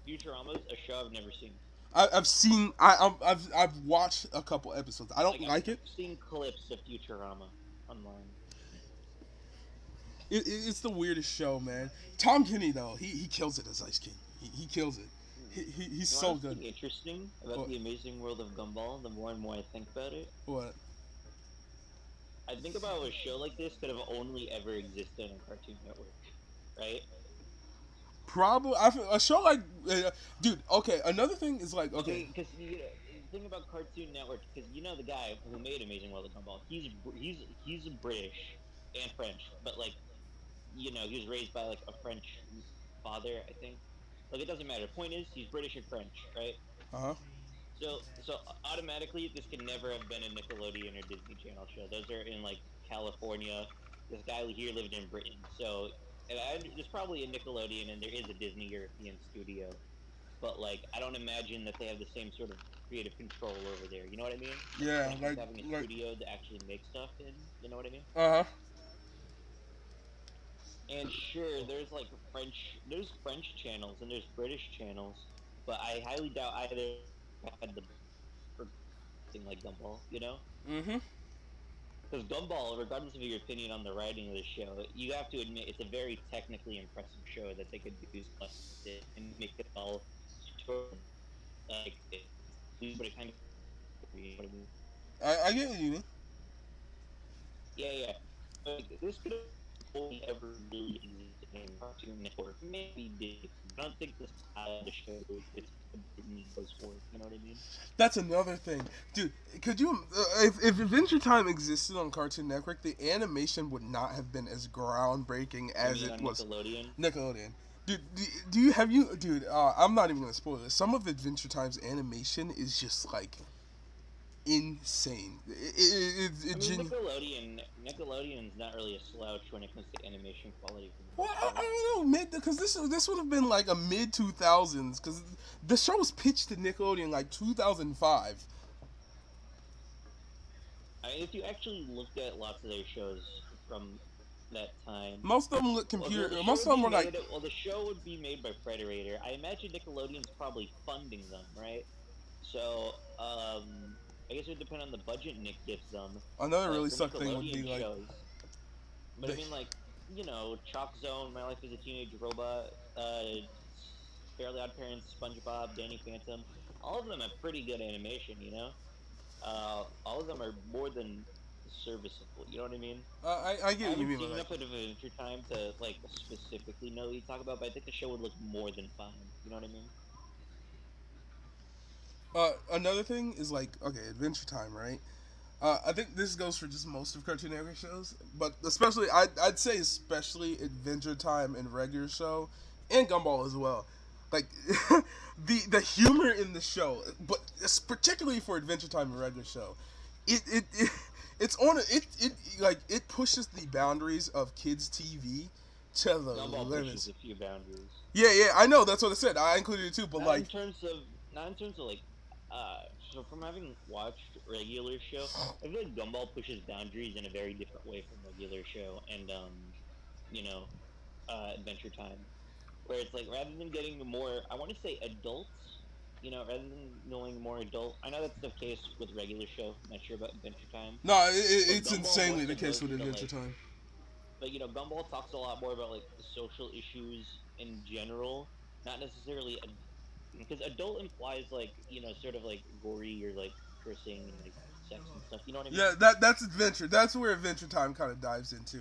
S3: Futurama's a show I've never seen.
S1: I've seen. I've watched a couple episodes. I don't like it.
S3: I've seen clips of Futurama online.
S1: It's the weirdest show, man. Tom Kenny though, he kills it as Ice King. He kills it. He's
S3: You
S1: so
S3: want
S1: good.
S3: something interesting about
S1: What?
S3: the amazing world of Gumball? The more and more I think about it,
S1: What?
S3: I think about a show like this could have only ever existed on Cartoon Network, right?
S1: Probably. I feel, a show like, dude. Okay. Another thing is like, okay.
S3: Okay, because the thing about Cartoon Network, because you know the guy who made Amazing World of Gumball, he's British and French, but like he was raised by like a French father, I think. Like it doesn't matter. Point is, he's British and French, right?
S1: Uh huh.
S3: So automatically, this could never have been a Nickelodeon or Disney Channel show. Those are in like California. This guy here lived in Britain, so there's probably a Nickelodeon and there is a Disney European studio, but like I don't imagine that they have the same sort of creative control over there. You know what I mean? Like when
S1: Yeah.
S3: it comes to having a studio to actually make stuff in. You know what I mean?
S1: Uh huh.
S3: And sure, there's French channels and there's British channels, but I highly doubt either had the for something like Gumball. You know?
S1: Mm-hmm.
S3: Because Gumball, regardless of your opinion on the writing of the show, you have to admit it's a very technically impressive show that they could do stuff with it and make it all tutorial like but it kind of you know what I mean?
S1: I get what you mean.
S3: Yeah. Like, this could have only ever really existed in Cartoon Network. Maybe Disney. I don't think the style of the show it's what Disney goes for. You know what I mean?
S1: That's another thing, dude. Could you, if Adventure Time existed on Cartoon Network, the animation would not have been as groundbreaking
S3: You
S1: as
S3: mean
S1: it
S3: on
S1: was.
S3: Nickelodeon?
S1: Nickelodeon. Dude, do you have you, dude? I'm not even gonna spoil this. Some of Adventure Time's animation is just like insane.
S3: I mean, Nickelodeon's not really a slouch when it comes to animation quality for the
S1: Well,
S3: most
S1: I
S3: part.
S1: don't know, mid, because this would have been like a mid 2000s, because the show was pitched to Nickelodeon like 2005.
S3: I mean, if you actually looked at lots of their shows from that time,
S1: Most of them look
S3: well,
S1: computer.
S3: the show
S1: Most
S3: would
S1: of them
S3: be
S1: were like,
S3: made. Well, the show would be made by Frederator. I imagine Nickelodeon's probably funding them, right? So, I guess it would depend on the budget Nick gives them.
S1: another
S3: But
S1: really
S3: for
S1: suck thing would be
S3: Nickelodeon
S1: like,
S3: shows, but I
S1: the,
S3: mean, like Chalk Zone, My Life as a Teenage Robot, Fairly Odd Parents, SpongeBob, Danny Phantom. All of them have pretty good animation, you know. All of them are more than serviceable. You know what I mean?
S1: I get
S3: I
S1: what you
S3: haven't
S1: mean, but
S3: seen
S1: like,
S3: enough of Adventure Time to like specifically know what you talk about, but I think the show would look more than fine. You know what I mean?
S1: another thing is like, okay, Adventure Time, right? I think this goes for just most of Cartoon Network shows, but especially I'd say especially Adventure Time and regular show, and Gumball as well. Like the humor in the show, but particularly for Adventure Time and regular show, it it's on it like it pushes the boundaries of kids TV to the
S3: Gumball pushes
S1: limits.
S3: a few boundaries.
S1: Yeah, I know that's what I said. I included it too, but
S3: Not
S1: like
S3: in terms of not in terms of like so from having watched regular show, I feel like Gumball pushes boundaries in a very different way from regular show and you know, Adventure Time. Where it's like rather than getting more I wanna say adults, rather than going more adult I know that's the case with regular show, I'm not sure about Adventure Time.
S1: no,
S3: But
S1: it's
S3: Gumball more
S1: insanely the
S3: so
S1: case
S3: goes
S1: with
S3: into
S1: Adventure
S3: like
S1: Time.
S3: but Gumball talks a lot more about like social issues in general, not necessarily because adult implies like sort of like gory or like cursing and like sex and stuff. You know what I mean?
S1: Yeah, that's Adventure. That's where Adventure Time kind of dives into.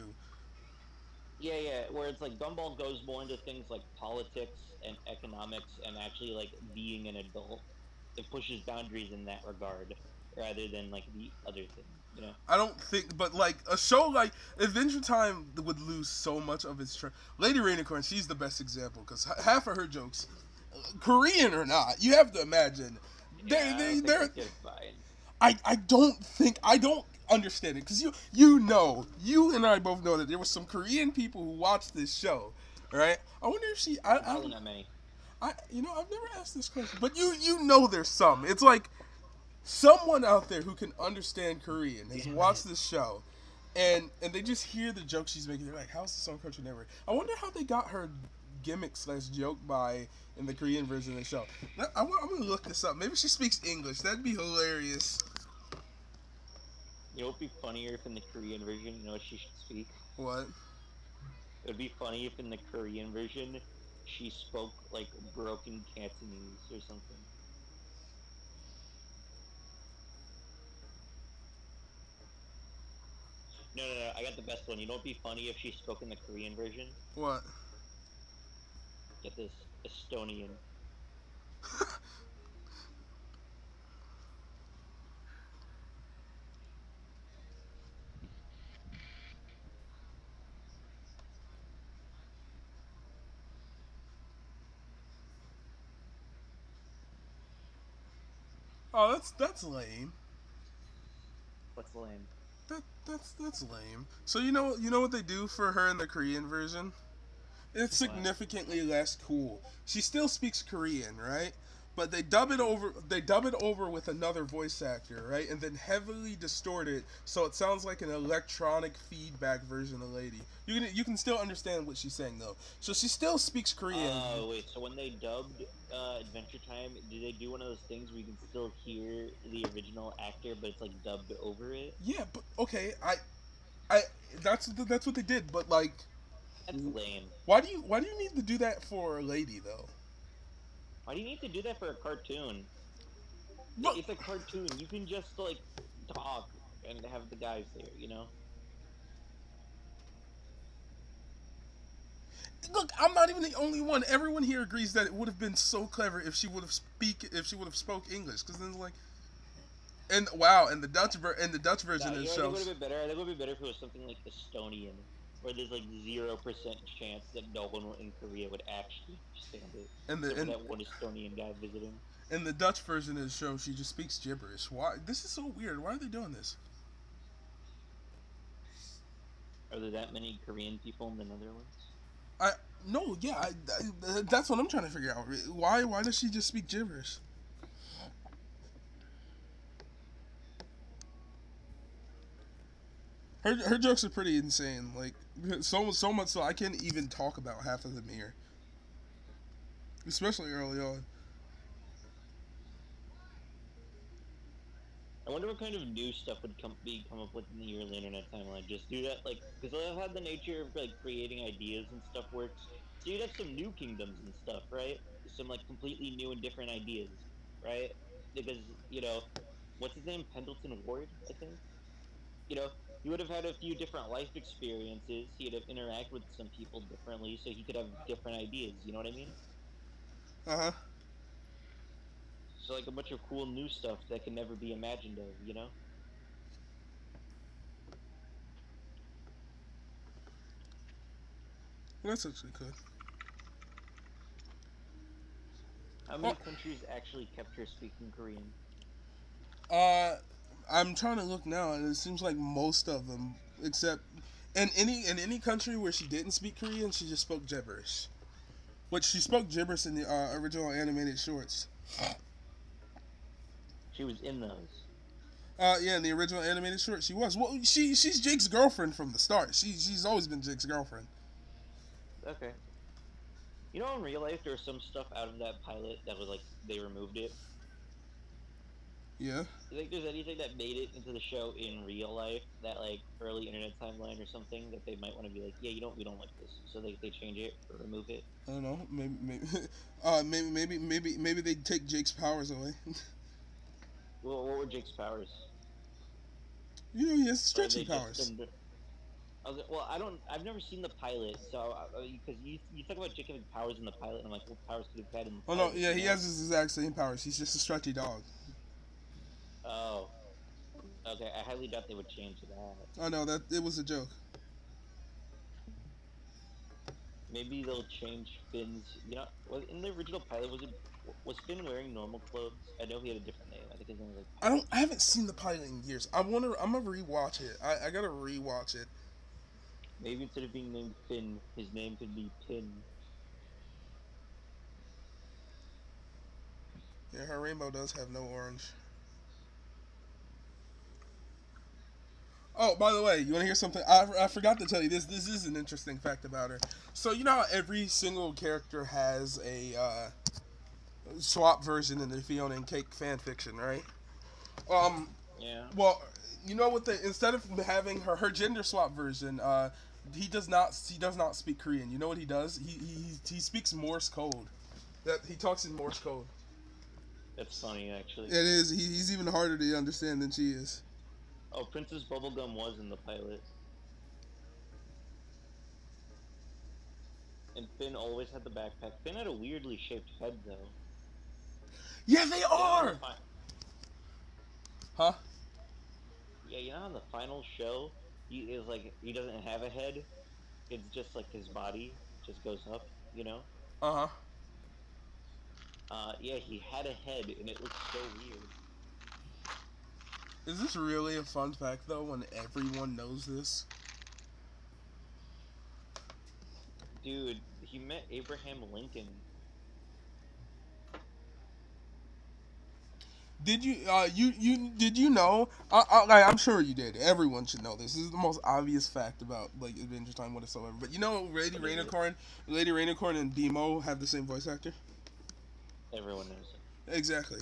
S3: Yeah. Where it's like Gumball goes more into things like politics and economics and actually like being an adult. It pushes boundaries in that regard rather than like the other things. You know?
S1: I don't think, but like a show like Adventure Time would lose so much of its. Lady Rainicorn, she's the best example because half of her jokes, Korean or not, you have to imagine.
S3: Yeah, I don't think they could find.
S1: I don't understand it because you and I both know that there were some Korean people who watched this show, right? I wonder if
S3: Probably not many.
S1: I've never asked this question, but you know there's some. It's like someone out there who can understand Korean has watched this show, and they just hear the jokes she's making. They're like, "How's this on Cartoon Network?" I wonder how they got her gimmick slash joke by in the Korean version of the show. I'm gonna look this up. Maybe she speaks English. That'd be hilarious.
S3: You know, it'd be funnier if in the Korean version, she should speak.
S1: What?
S3: It would be funny if in the Korean version she spoke like broken Cantonese or something. No, no, no. I got the best one. You know, it'd be funny if she spoke in the Korean version.
S1: What?
S3: Get this, Estonian.
S1: Oh, that's lame.
S3: What's lame?
S1: That's lame. So you know what they do for her in the Korean version? It's
S3: What?
S1: significantly less cool. She still speaks Korean, right? But they dub it over. They dub it over with another voice actor, right? And then heavily distort it so it sounds like an electronic feedback version of Lady. You can still understand what she's saying though. So she still speaks Korean.
S3: Oh wait, so when they dubbed Adventure Time, did they do one of those things where you can still hear the original actor, but it's like dubbed over it?
S1: Yeah, but okay, I that's what they did. But like,
S3: That's lame.
S1: why do you need to do that for a Lady though?
S3: Why do you need to do that for a cartoon?
S1: Look,
S3: It's a cartoon. You can just like talk and have the guys there, you know?
S1: look, I'm not even the only one. Everyone here agrees that it would have been so clever if she would have spoke English. Because then it's like, and wow, and the Dutch version
S3: You
S1: is
S3: know, I think it would
S1: shows,
S3: have been better. I think it would be better if it was something like Estonian, where there's like 0% chance that no one in Korea would actually understand it,
S1: and
S3: except
S1: the
S3: for
S1: and
S3: that one Estonian guy visiting.
S1: and the Dutch version of the show, she just speaks gibberish. Why? This is so weird. Why are they doing this?
S3: Are there that many Korean people in the Netherlands?
S1: I no, yeah, that's what I'm trying to figure out. Why does she just speak gibberish? Her jokes are pretty insane. Like so much so I can't even talk about half of them here, especially early on.
S3: I wonder what kind of new stuff would come up with in the early internet timeline. Just do that, like, because I love how the nature of like creating ideas and stuff works. So you'd have some new kingdoms and stuff, right? Some like completely new and different ideas, right? Because you know, what's his name? Pendleton Ward, I think. You know, he would have had a few different life experiences. He'd have interacted with some people differently, so he could have different ideas. You know what I mean?
S1: Uh huh.
S3: So like a bunch of cool new stuff that can never be imagined of. You know?
S1: That's actually good.
S3: How
S1: Oh,
S3: many countries actually kept her speaking Korean?
S1: uh, I'm trying to look now, and it seems like most of them, except in any country where she didn't speak Korean, she just spoke gibberish. Which she spoke gibberish in the original animated shorts.
S3: She was in those.
S1: Yeah, in the original animated short, she was. Well, she's Jake's girlfriend from the start. She's always been Jake's girlfriend.
S3: Okay. You know, in real life, there was some stuff out of that pilot that was like they removed it.
S1: Yeah.
S3: You think there's anything that made it into the show in real life that like early internet timeline or something that they might want to be like, yeah, we don't like this, so they change it or remove it?
S1: I don't know. Maybe they take Jake's powers away.
S3: Well, what were Jake's powers?
S1: You know, he has
S3: Or are
S1: stretchy
S3: they just
S1: powers.
S3: well, I don't. I've never seen the pilot, so because you talk about Jake having powers in the pilot, and I'm like, what powers could have had in the
S1: Oh no,
S3: pilot?
S1: yeah,
S3: You
S1: he
S3: know?
S1: has his exact same powers. He's just a stretchy dog.
S3: Oh, okay. I highly doubt they would change that.
S1: I know that it was a joke.
S3: Maybe they'll change Finn's. You know, in the original pilot, was Finn wearing normal clothes? I know he had a different name. I think his name was like
S1: I haven't seen the pilot in years. I'm gonna rewatch it. I gotta rewatch it.
S3: Maybe instead of being named Finn, his name could be Pin.
S1: Yeah, her rainbow does have no orange. Oh, by the way, you want to hear something? I forgot to tell you this. This is an interesting fact about her. So you know how every single character has a swap version in the Fiona and Cake fan fiction, right? Um,
S3: Yeah.
S1: well, you know what? Instead of having her gender swap version, He does not speak Korean. You know what he does? He speaks Morse code. That he talks in Morse code.
S3: That's funny, actually.
S1: It is. He's even harder to understand than she is.
S3: Oh, Princess Bubblegum was in the pilot. And Finn always had the backpack. Finn had a weirdly shaped head, though.
S1: Yeah, they
S3: You know, on the
S1: are. Huh?
S3: yeah, you know, on the final show, he is like he doesn't have a head. It's just like his body just goes up. You know.
S1: Uh huh.
S3: Yeah, he had a head, and it looks so weird.
S1: Is this really a fun fact though? When everyone knows this.
S3: Dude, he met Abraham Lincoln.
S1: Did you know? I'm sure you did. Everyone should know this. This is the most obvious fact about like Adventure Time whatsoever. But you know, Lady Rainicorn, and Demo have the same voice actor.
S3: Everyone knows it.
S1: Exactly.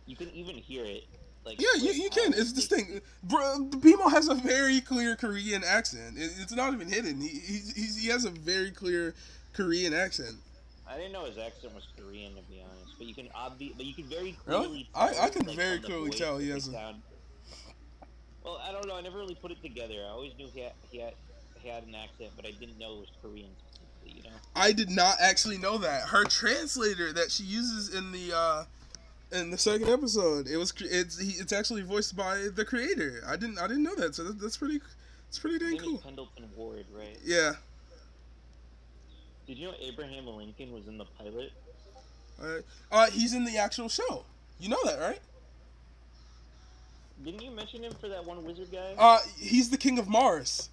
S3: You can even hear it. Like,
S1: Yeah,
S3: with
S1: you
S3: how
S1: can. It's distinct. Bro, Demo has a very clear Korean accent. It's not even hidden. He has a very clear Korean accent.
S3: I didn't know his accent was Korean, to be honest. But you can very
S1: Really?
S3: clearly tell.
S1: I can
S3: like,
S1: very
S3: from the
S1: clearly
S3: voice
S1: tell
S3: that
S1: he
S3: they
S1: has a.
S3: sound. Well, I don't know. I never really put it together. I always knew he had an accent, but I didn't know it was Korean specifically. You know.
S1: I did not actually know that. Her translator that she uses in the second episode, it's actually voiced by the creator. I didn't know that. So that's pretty. It's pretty
S3: His
S1: dang
S3: name is
S1: cool.
S3: Pendleton Ward, right?
S1: Yeah.
S3: Did you know Abraham Lincoln was in the pilot?
S1: He's in the actual show. You know that, right?
S3: Didn't you mention him for that one wizard guy?
S1: He's the king of Mars.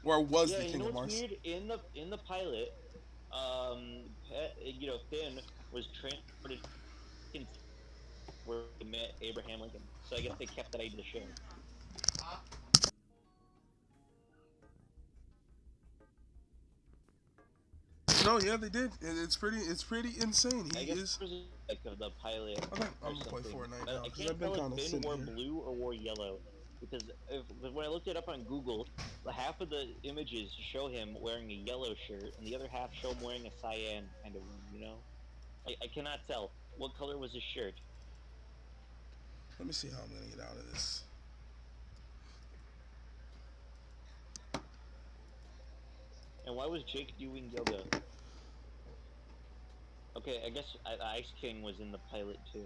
S1: Or was
S3: Yeah,
S1: the
S3: you
S1: king
S3: know
S1: of
S3: what's
S1: Mars.
S3: weird? In the pilot, Finn was transported in where he met Abraham Lincoln. So I guess they kept that idea of the show.
S1: No, yeah, they did. It's pretty insane.
S3: I
S1: He
S3: guess
S1: is.
S3: it was like of the pilot.
S1: Okay,
S3: Or
S1: I'm gonna play
S3: something.
S1: Fortnite
S3: I
S1: now because
S3: can't
S1: I've been
S3: tell
S1: kind of
S3: if Finn
S1: sitting
S3: wore
S1: here.
S3: blue or wore yellow. Because when I looked it up on Google, the half of the images show him wearing a yellow shirt, and the other half show him wearing a cyan kind of one. You know, I cannot tell what color was his shirt.
S1: Let me see how I'm gonna get out of this.
S3: And why was Jake doing yoga? Okay, I guess Ice King was in the pilot too.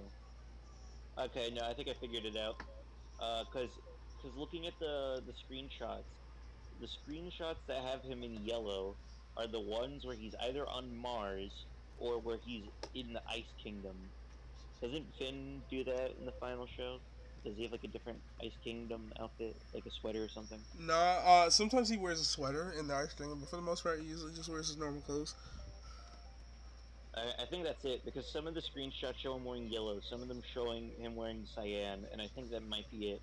S3: Okay, no, I think I figured it out. Cause looking at the screenshots that have him in yellow are the ones where he's either on Mars or where he's in the Ice Kingdom. Doesn't Finn do that in the final show? Does he have like a different Ice Kingdom outfit, like a sweater or something?
S1: Nah, sometimes he wears a sweater in the Ice Kingdom, but for the most part, he usually just wears his normal clothes.
S3: I think that's it, because some of the screenshots show him wearing yellow, some of them showing him wearing cyan, and I think that might be it.